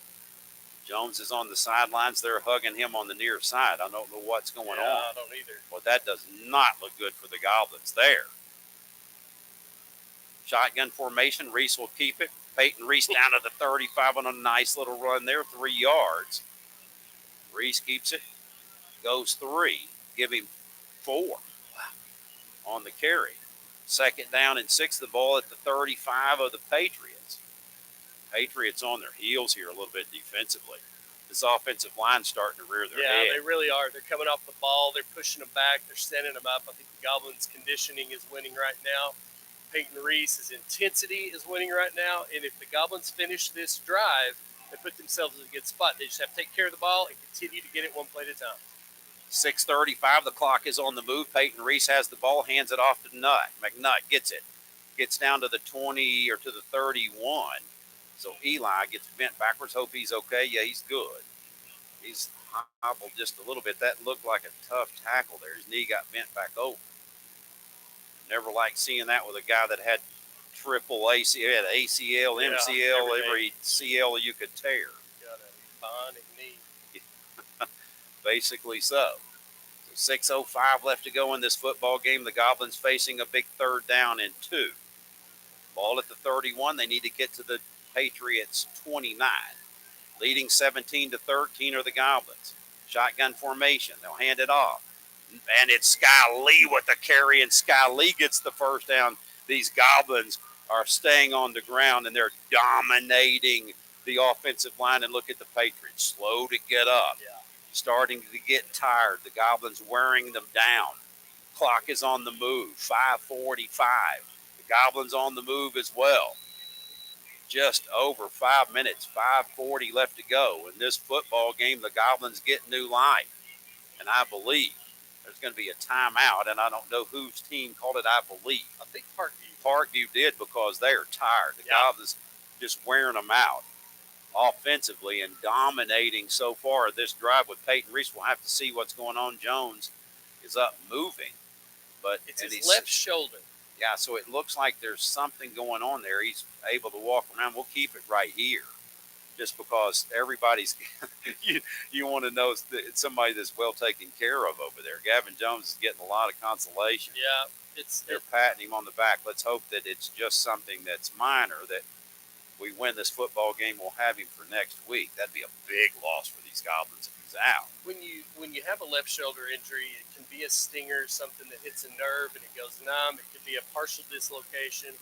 Speaker 1: Jones is on the sidelines. They're hugging him on the near side. I don't know what's going on.
Speaker 2: I don't either.
Speaker 1: Well, that does not look good for the Goblins there. Shotgun formation. Reese will keep it. Peyton Reese down to the 35 on a nice little run there, 3 yards. Reese keeps it, goes 3, give him 4 on the carry. 2nd down and 6, the ball at the 35 of the Patriots. Patriots on their heels here a little bit defensively. This offensive line starting to rear their head.
Speaker 2: Yeah, they really are. They're coming off the ball. They're pushing them back. They're standing them up. I think the Goblins' conditioning is winning right now. Peyton Reese's intensity is winning right now. And if the Goblins finish this drive, they put themselves in a good spot. They just have to take care of the ball and continue to get it one play at a time.
Speaker 1: 6:35, the clock is on the move. Peyton Reese has the ball, hands it off to Nutt. McNutt gets it. Gets down to the 20 or to the 31. So Eli gets bent backwards. Hope he's okay. Yeah, he's good. He's hobbled just a little bit. That looked like a tough tackle there. His knee got bent back over. Never liked seeing that with a guy that had triple ACL, had ACL, MCL, every CL you could tear.
Speaker 2: Got a bionic knee.
Speaker 1: Basically so. 6:05 left to go in this football game. The Goblins facing a big 3rd down and 2. Ball at the 31. They need to get to the Patriots 29. Leading 17-13 are the Goblins. Shotgun formation. They'll hand it off. And it's Sky Lee with the carry, and Sky Lee gets the 1st down. These Goblins are staying on the ground, and they're dominating the offensive line. And look at the Patriots, slow to get up, starting to get tired. The Goblins wearing them down. Clock is on the move, 5:45. The Goblins on the move as well. Just over 5 minutes, 5:40 left to go. In this football game, the Goblins get new life. And I believe there's going to be a timeout, and I don't know whose team called it, I believe.
Speaker 2: I think Parkview.
Speaker 1: Parkview did, because they are tired. The Goblins just wearing them out offensively and dominating so far this drive with Peyton Reese. We'll have to see what's going on. Jones is up moving. But
Speaker 2: it's his left shoulder.
Speaker 1: Yeah, so it looks like there's something going on there. He's able to walk around. We'll keep it right here, just because everybody's you want to know it's somebody that's well taken care of over there. Gavin Jones is getting a lot of consolation.
Speaker 2: Yeah,
Speaker 1: they're patting him on the back. Let's hope that it's just something that's minor, that we win this football game, we'll have him for next week. That'd be a big loss for these Goblins if he's out.
Speaker 2: When you have a left shoulder injury, it can be a stinger, something that hits a nerve and it goes numb. It could be a partial dislocation.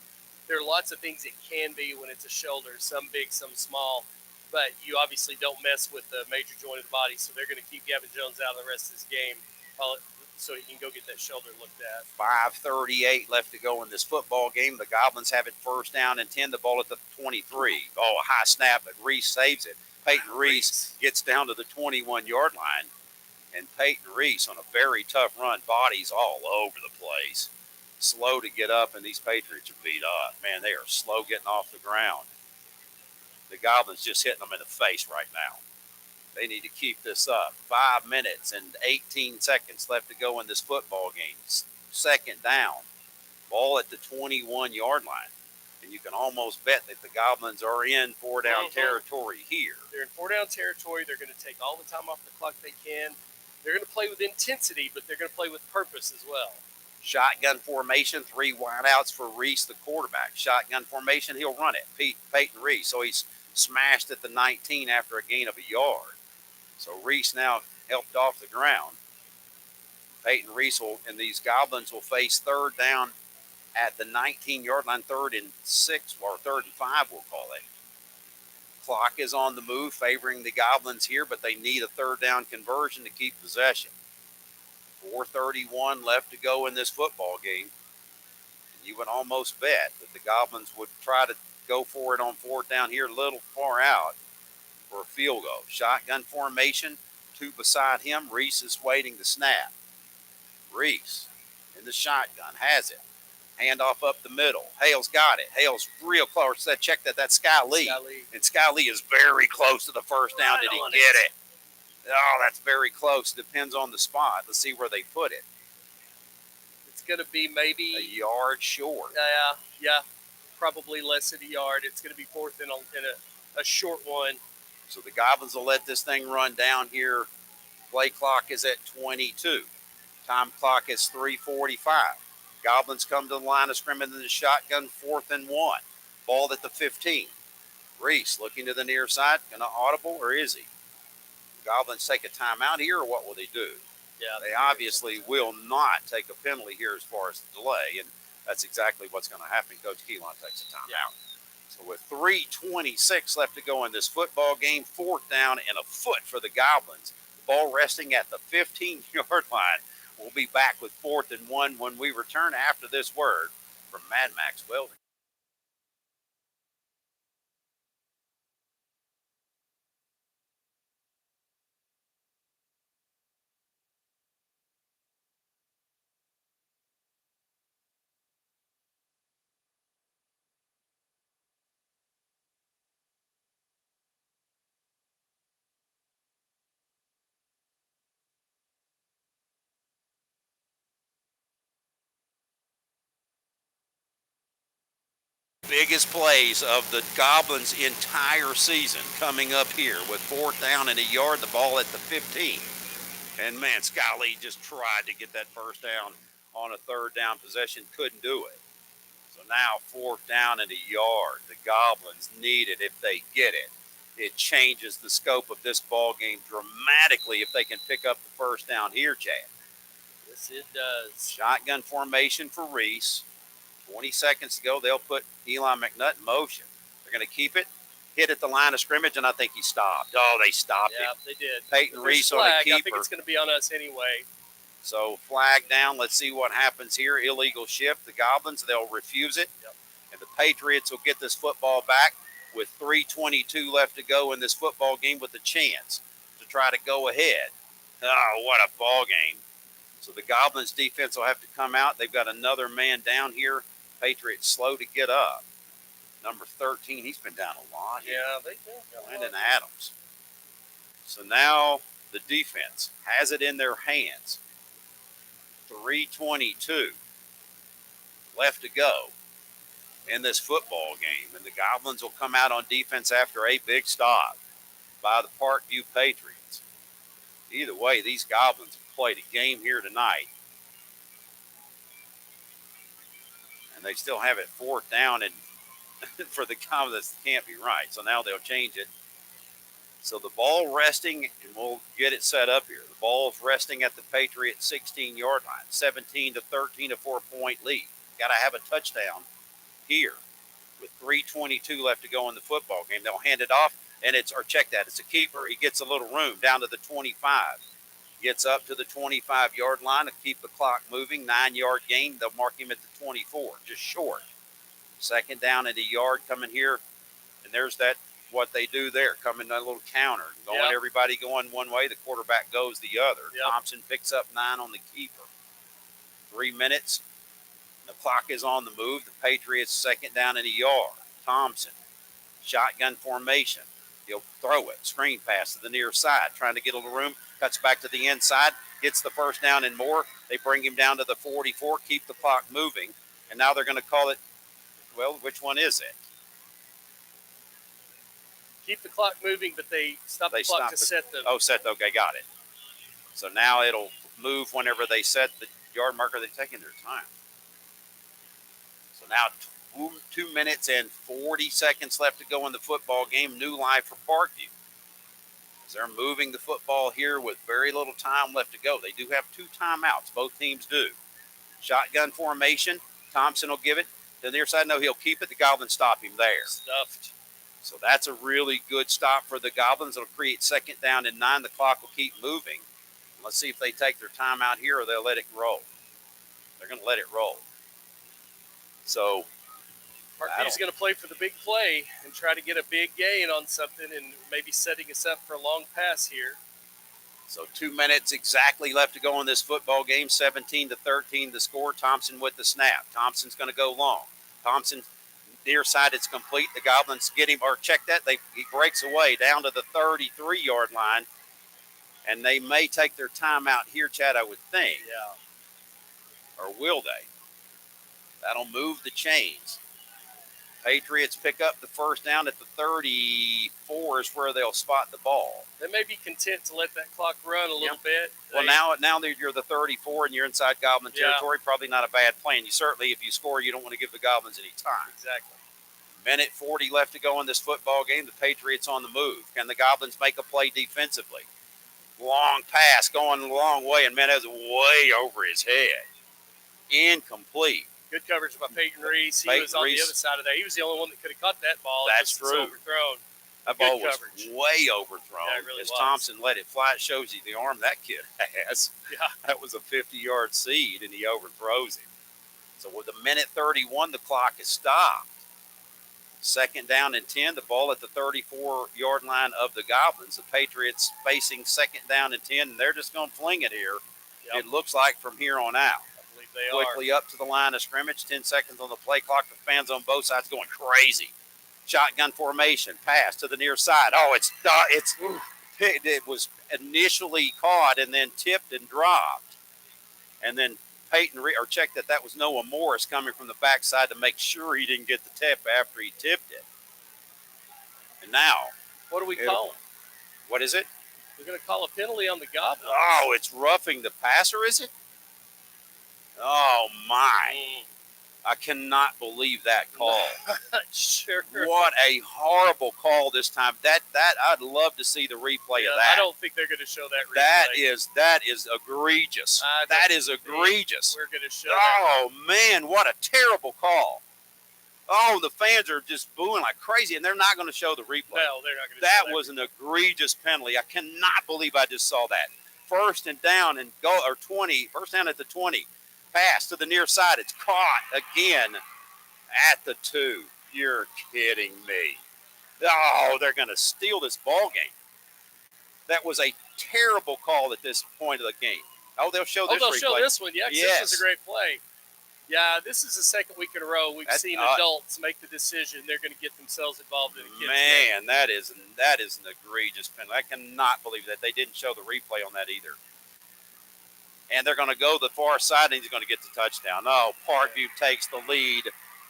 Speaker 2: There are lots of things it can be when it's a shoulder, some big, some small. But you obviously don't mess with the major joint of the body, so they're going to keep Gavin Jones out of the rest of this game so he can go get that shoulder looked at.
Speaker 1: 5:38 left to go in this football game. The Goblins have it 1st down and 10, the ball at the 23. Oh, a high snap, but Reese saves it. Peyton Reese gets down to the 21-yard line, and Peyton Reese on a very tough run, bodies all over the place. Slow to get up, and these Patriots are beat up. Man, they are slow getting off the ground. The Goblins just hitting them in the face right now. They need to keep this up. 5 minutes and 18 seconds left to go in this football game. 2nd down. Ball at the 21-yard line. And you can almost bet that the Goblins are in 4-down territory here.
Speaker 2: They're in 4-down territory. They're going to take all the time off the clock they can. They're going to play with intensity, but they're going to play with purpose as well.
Speaker 1: Shotgun formation, 3 wideouts for Reese, the quarterback. Shotgun formation, he'll run it. Peyton Reese. So he's smashed at the 19 after a gain of a yard. So Reese now helped off the ground. Peyton Reese and these Goblins will face 3rd down at the 19-yard line, 3rd and 6, or 3rd and 5, we'll call it. Clock is on the move, favoring the Goblins here, but they need a 3rd down conversion to keep possession. 4:31 left to go in this football game. And you would almost bet that the Goblins would try to go for it on 4th down here, a little far out for a field goal. Shotgun formation, 2 beside him. Reese is waiting to snap. Reese in the shotgun has it. Handoff up the middle. Hale's got it. Hale's real close. Check that. That's Sky Lee. And Sky Lee is very close to the 1st down. Did he get it? Oh, that's very close. Depends on the spot. Let's see where they put it.
Speaker 2: It's going to be maybe
Speaker 1: a yard short.
Speaker 2: Yeah, probably less than a yard. It's going to be fourth in a short one.
Speaker 1: So the Goblins will let this thing run down here. Play clock is at 22. Time clock is 3:45. Goblins come to the line of scrimmage in the shotgun, 4th and 1. Ball at the 15. Reese looking to the near side. Going to audible, or is he? Goblins take a timeout here, or what will they do?
Speaker 2: Yeah,
Speaker 1: they obviously will not take a penalty here as far as the delay, and that's exactly what's going to happen. Coach Keelan takes a timeout. So with 3:26 left to go in this football game, 4th down and a foot for the Goblins. Ball resting at the 15-yard line. We'll be back with 4th and 1 when we return after this word from Mad Max Welding. Biggest plays of the Goblins' entire season coming up here with 4th down and a yard, the ball at the 15. And man, Scott Lee just tried to get that first down on a 3rd down possession, couldn't do it. So now 4th down and a yard. The Goblins need it if they get it. It changes the scope of this ball game dramatically if they can pick up the first down here, Chad.
Speaker 2: Yes, it does.
Speaker 1: Shotgun formation for Reese. 20 seconds to go. They'll put Eli McNutt in motion. They're going to keep it. Hit at the line of scrimmage, and I think he stopped. Oh, they stopped him.
Speaker 2: Yeah, they did.
Speaker 1: Peyton Reese on a keeper.
Speaker 2: I think it's going to be on us anyway.
Speaker 1: So flag down. Let's see what happens here. Illegal shift. The Goblins, they'll refuse it.
Speaker 2: Yep.
Speaker 1: And the Patriots will get this football back with 3:22 left to go in this football game with a chance to try to go ahead. Oh, what a ball game. So the Goblins defense will have to come out. They've got another man down here. Patriots slow to get up. Number 13, he's been down a lot here.
Speaker 2: Yeah, they do.
Speaker 1: Landon Adams. So now the defense has it in their hands. 3:22 left to go in this football game. And the Goblins will come out on defense after a big stop by the Parkview Patriots. Either way, these Goblins have played a game here tonight. And they still have it 4th down, and for the Goblins, can't be right. So now they'll change it. So the ball resting, and we'll get it set up here. The ball's resting at the Patriots 16-yard line, 17-13, a 4-point lead. Got to have a touchdown here with 3:22 left to go in the football game. They'll hand it off, and it's a keeper. He gets a little room down to the 25. Gets up to the 25-yard line to keep the clock moving. 9-yard gain. They'll mark him at the 24, just short. 2nd down and a yard coming here. And there's what they do there, coming a little counter. Everybody going one way, the quarterback goes the other.
Speaker 2: Yep.
Speaker 1: Thompson picks up 9 on the keeper. 3 minutes. The clock is on the move. The Patriots 2nd down and a yard. Thompson, shotgun formation. He'll throw it. Screen pass to the near side, trying to get a little room. Cuts back to the inside. Gets the first down and more. They bring him down to the 44. Keep the clock moving. And now they're going to call it, well, which one is it?
Speaker 2: Keep the clock moving, but they stop the clock to set the...
Speaker 1: Oh, set. Okay, got it. So now it'll move whenever they set the yard marker. They're taking their time. So now 2 minutes and 40 seconds left to go in the football game. New life for Parkview. As they're moving the football here with very little time left to go. They do have 2 timeouts. Both teams do. Shotgun formation. Thompson will give it to the near side. No, he'll keep it. The Goblins stop him there.
Speaker 2: Stuffed.
Speaker 1: So that's a really good stop for the Goblins. It'll create 2nd down and 9. The clock will keep moving. Let's see if they take their time out here or they'll let it roll. They're going to let it roll. So
Speaker 2: Parkview's going to play for the big play and try to get a big gain on something and maybe setting us up for a long pass here.
Speaker 1: So 2 minutes exactly left to go in this football game. 17-13 the score. Thompson with the snap. Thompson's going to go long. Thompson near side, it's complete. The Goblins get him, or check that. He breaks away down to the 33-yard line. And they may take their time out here, Chad, I would think.
Speaker 2: Yeah.
Speaker 1: Or will they? That'll move the chains. Patriots pick up the first down at the 34 is where they'll spot the ball.
Speaker 2: They may be content to let that clock run a little bit.
Speaker 1: Well, now that you're the 34 and you're inside Goblin territory, probably not a bad plan. You certainly, if you score, you don't want to give the Goblins any time.
Speaker 2: Exactly.
Speaker 1: Minute 40 left to go in this football game. The Patriots on the move. Can the Goblins make a play defensively? Long pass going a long way, and Menez way over his head. Incomplete.
Speaker 2: Good coverage by Peyton Reese. He was on the other side of that. He was the only one that could have caught that ball.
Speaker 1: That's true.
Speaker 2: Overthrown.
Speaker 1: That ball was way overthrown.
Speaker 2: Yeah, it really
Speaker 1: As
Speaker 2: was.
Speaker 1: Thompson let it fly, it shows you the arm that kid has.
Speaker 2: Yeah.
Speaker 1: That was a 50-yard seed, and he overthrows him. So with a minute 31, the clock is stopped. Second down and 10, the ball at the 34-yard line of the Goblins. The Patriots facing second down and 10, and they're just going to fling it here. Yep. It looks like from here on out.
Speaker 2: They
Speaker 1: quickly up to the line of scrimmage. 10 seconds on the play clock. The fans on both sides going crazy. Shotgun formation. Pass to the near side. Oh, it was initially caught and then tipped and dropped. And then checked that was Noah Morris coming from the backside to make sure he didn't get the tip after he tipped it. And now,
Speaker 2: what do we call it?
Speaker 1: What is it?
Speaker 2: We're going to call a penalty on the Goblins.
Speaker 1: Oh, it's roughing the passer, is it? Oh, my. I cannot believe that call.
Speaker 2: Sure.
Speaker 1: What a horrible call this time. That I'd love to see the replay of that.
Speaker 2: I don't think they're going to show that replay.
Speaker 1: That is egregious. That is egregious.
Speaker 2: We're going to show
Speaker 1: Oh, man, what a terrible call. Oh, the fans are just booing like crazy, and they're not going to show the replay.
Speaker 2: No, they're not going to show
Speaker 1: that. That was an egregious penalty. I cannot believe I just saw that. First and down and go, or 20, first down at the 20. Pass to the near side. It's caught again at the 2. You're kidding me. Oh, they're going to steal this ball game. That was a terrible call at this point of the game. Oh, they'll show this replay.
Speaker 2: They'll show this one. Yeah,
Speaker 1: yes.
Speaker 2: This was a great play. Yeah, this is the second week in a row we've seen adults make the decision. They're going to get themselves involved in a kid's game.
Speaker 1: That is an egregious penalty. I cannot believe that they didn't show the replay on that either. And they're going to go the far side, and he's going to get the touchdown. Oh, Parkview takes the lead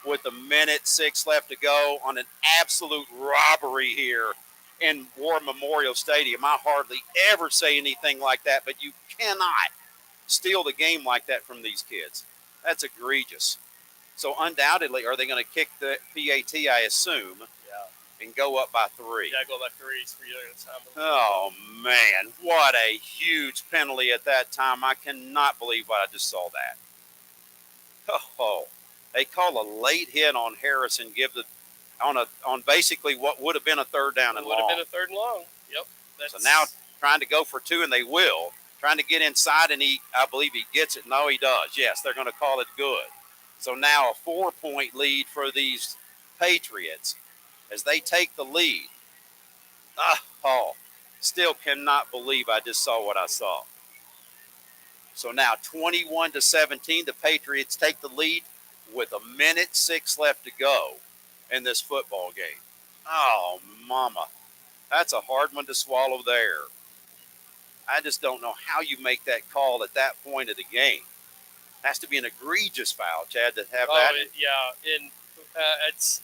Speaker 1: with a minute 6 left to go on an absolute robbery here in War Memorial Stadium. I hardly ever say anything like that, but you cannot steal the game like that from these kids. That's egregious. So undoubtedly, are they going to kick the PAT, I assume, and go up by 3?
Speaker 2: Yeah, go by 3. It's 3 at a time.
Speaker 1: Oh, man. What a huge penalty at that time. I cannot believe what I just saw that. Oh, they call a late hit on Harris and give on basically what would have been a third down and long.
Speaker 2: Would have been a third and long. Yep.
Speaker 1: So now trying to go for 2, and they will. Trying to get inside, and I believe he gets it. No, he does. Yes, they're going to call it good. So now a 4-point lead for these Patriots as they take the lead. Still cannot believe I just saw what I saw. So now 21-17, the Patriots take the lead with a minute 6 left to go in this football game. Oh, mama. That's a hard one to swallow there. I just don't know how you make that call at that point of the game. Has to be an egregious foul, Chad, to have that.
Speaker 2: Yeah, and it's,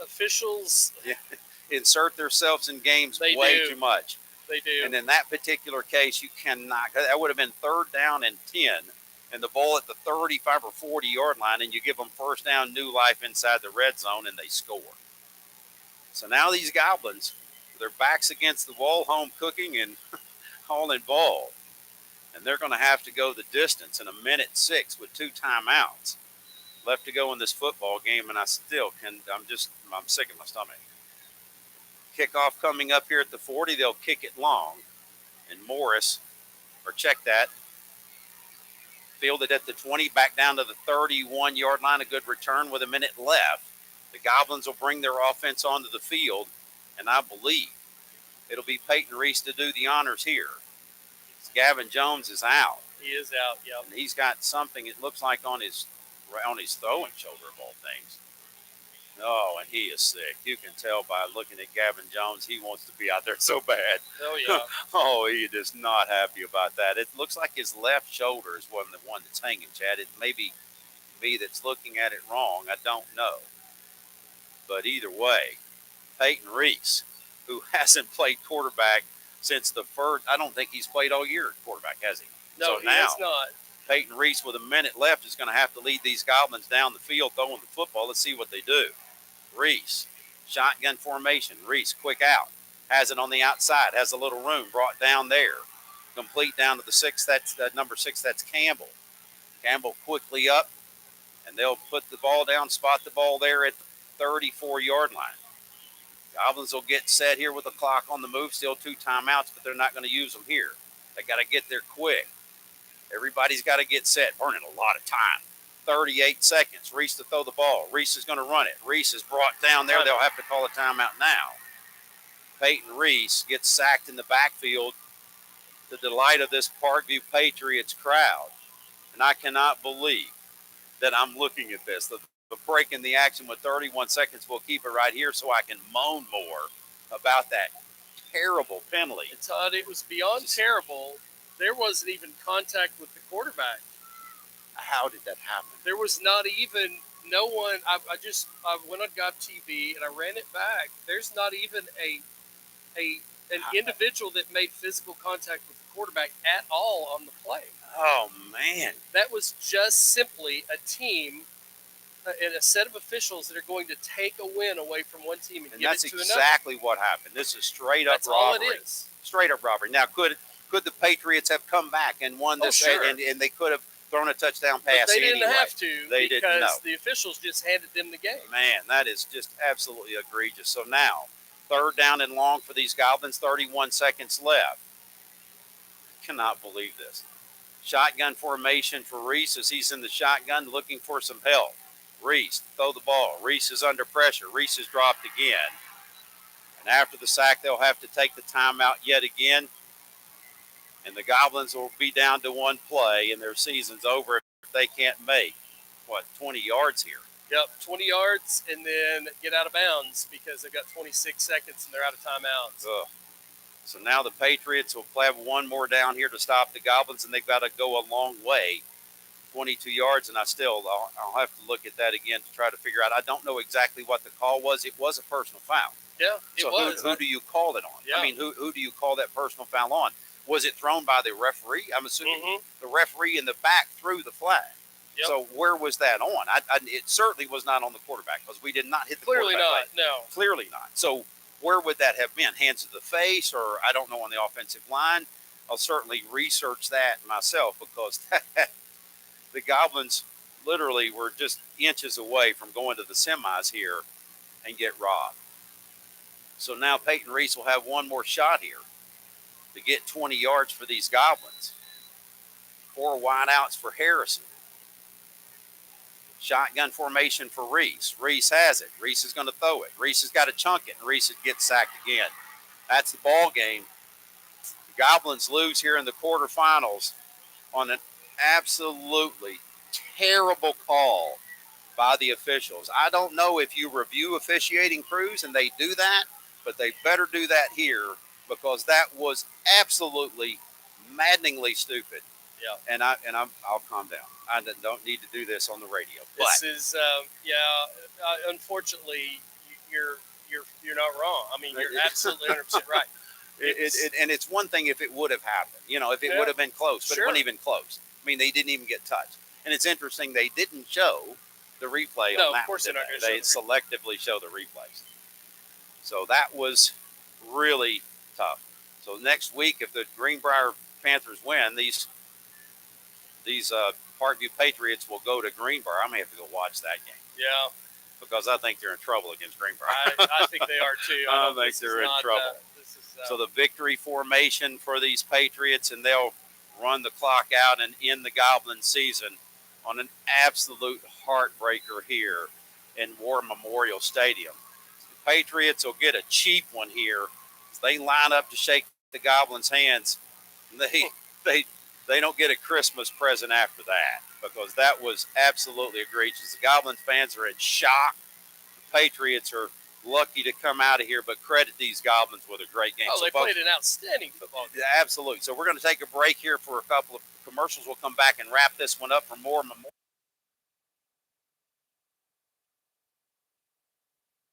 Speaker 2: officials
Speaker 1: insert themselves in games too much.
Speaker 2: They do.
Speaker 1: And in that particular case, you cannot. That would have been third down and 10, and the ball at the 35 or 40-yard line, and you give them first down, new life inside the red zone, and they score. So now these Goblins, their backs against the wall, home cooking and all involved. And they're going to have to go the distance in a minute 6 with 2 timeouts left to go in this football game. And I still I'm sick in my stomach. Kickoff coming up here at the 40. They'll kick it long. And Morris, fielded at the 20, back down to the 31-yard line. A good return with a minute left. The Goblins will bring their offense onto the field. And I believe it'll be Peyton Reese to do the honors here. Gavin Jones is out.
Speaker 2: He is out, yep.
Speaker 1: And he's got something, it looks like, on his throwing shoulder of all things. Oh, and he is sick. You can tell by looking at Gavin Jones. He wants to be out there so bad.
Speaker 2: Oh yeah.
Speaker 1: Oh, he is not happy about that. It looks like his left shoulder is the one that's hanging, Chad. It may be me that's looking at it wrong. I don't know. But either way, Peyton Reese, who hasn't played quarterback since the first, I don't think he's played all year at quarterback, has he?
Speaker 2: No,
Speaker 1: so
Speaker 2: he
Speaker 1: now,
Speaker 2: has not.
Speaker 1: Peyton Reese, with a minute left, is going to have to lead these Goblins down the field throwing the football. Let's see what they do. Reese, shotgun formation. Reese, quick out. Has it on the outside. Has a little room. Brought down there. Complete down to the six. That's number 6. That's Campbell. Campbell quickly up, and they'll put the ball down, spot the ball there at the 34-yard line. Goblins will get set here with the clock on the move. Still 2 timeouts, but they're not going to use them here. They got to get there quick. Everybody's got to get set. Burning a lot of time. 38 seconds. Reese to throw the ball. Reese is going to run it. Reese is brought down there. They'll have to call a timeout now. Peyton Reese gets sacked in the backfield. The delight of this Parkview Patriots crowd. And I cannot believe that I'm looking at this. The break in the action with 31 seconds. We'll keep it right here so I can moan more about that terrible penalty.
Speaker 2: And Todd, it was beyond terrible. There wasn't even contact with the quarterback.
Speaker 1: How did that happen?
Speaker 2: There was not even no one. I went on Gob TV and I ran it back. There's not even an individual that made physical contact with the quarterback at all on the play.
Speaker 1: Oh man,
Speaker 2: that was just simply a team and a set of officials that are going to take a win away from one team and give it to another.
Speaker 1: That's exactly what happened. This is straight up
Speaker 2: That's
Speaker 1: robbery.
Speaker 2: all it is.
Speaker 1: Straight up robbery. Now, could the Patriots have come back and won this?
Speaker 2: Sure.
Speaker 1: And they could have thrown a touchdown pass.
Speaker 2: But they didn't
Speaker 1: anyway.
Speaker 2: have to.
Speaker 1: They
Speaker 2: because
Speaker 1: didn't know.
Speaker 2: The officials just handed them the game.
Speaker 1: Man, that is just absolutely egregious. So now, 3rd down and long for these Goblins. 31 seconds left. Cannot believe this. Shotgun formation for Reese as he's in the shotgun looking for some help. Reese, throw the ball. Reese is under pressure. Reese is dropped again. And after the sack, they'll have to take the timeout yet again. And the Goblins will be down to 1 play, and their season's over if they can't make, 20 yards here.
Speaker 2: Yep, 20 yards and then get out of bounds because they've got 26 seconds and they're out of timeouts.
Speaker 1: Ugh. So now the Patriots will have 1 more down here to stop the Goblins, and they've got to go a long way. 22 yards, and I'll have to look at that again to try to figure out. I don't know exactly what the call was. It was a personal foul.
Speaker 2: Yeah, it was.
Speaker 1: Who do you call it on?
Speaker 2: Yeah.
Speaker 1: I mean, who do you call that personal foul on? Was it thrown by the referee? I'm assuming the referee in the back threw the flag. Yep. So where was that on? It certainly was not on the quarterback because we did not hit the
Speaker 2: quarterback. Clearly not,
Speaker 1: no. Clearly not. So where would that have been? Hands to the face, or I don't know, on the offensive line? I'll certainly research that myself because the Goblins literally were just inches away from going to the semis here and get robbed. So now Peyton Reese will have 1 more shot here to get 20 yards for these Goblins. 4 wideouts for Harrison. Shotgun formation for Reese. Reese has it. Reese is going to throw it. Reese has got to chunk it, and Reese gets sacked again. That's the ball game. The Goblins lose here in the quarterfinals on an absolutely terrible call by the officials. I don't know if you review officiating crews and they do that, but they better do that here because that was absolutely maddeningly stupid.
Speaker 2: Yeah.
Speaker 1: And I'll calm down. I don't need to do this on the radio.
Speaker 2: This is unfortunately you're not wrong. I mean, you're absolutely 100% right.
Speaker 1: And it's one thing if it would have happened, if it would have been close, but it wasn't even close. I mean, they didn't even get touched. And it's interesting they didn't show the replay on that.
Speaker 2: Of course they're not going to
Speaker 1: They selectively show the replays. So that was really tough. So next week, if the Greenbrier Panthers win, these Parkview Patriots will go to Greenbrier. I may have to go watch that game.
Speaker 2: Yeah.
Speaker 1: Because I think they're in trouble against Greenbrier.
Speaker 2: I think they are too.
Speaker 1: I think they're in trouble. So the victory formation for these Patriots, and they'll run the clock out and end the Goblin season on an absolute heartbreaker here in War Memorial Stadium. The Patriots will get a cheap one here. They line up to shake the Goblins' hands. They don't get a Christmas present after that because that was absolutely egregious. The Goblin fans are in shock. Patriots are lucky to come out of here, but credit these Goblins with a great game.
Speaker 2: Oh,
Speaker 1: So
Speaker 2: they
Speaker 1: folks,
Speaker 2: played an outstanding football game.
Speaker 1: absolutely. So we're going to take a break here for a couple of commercials. We'll come back and wrap this one up for more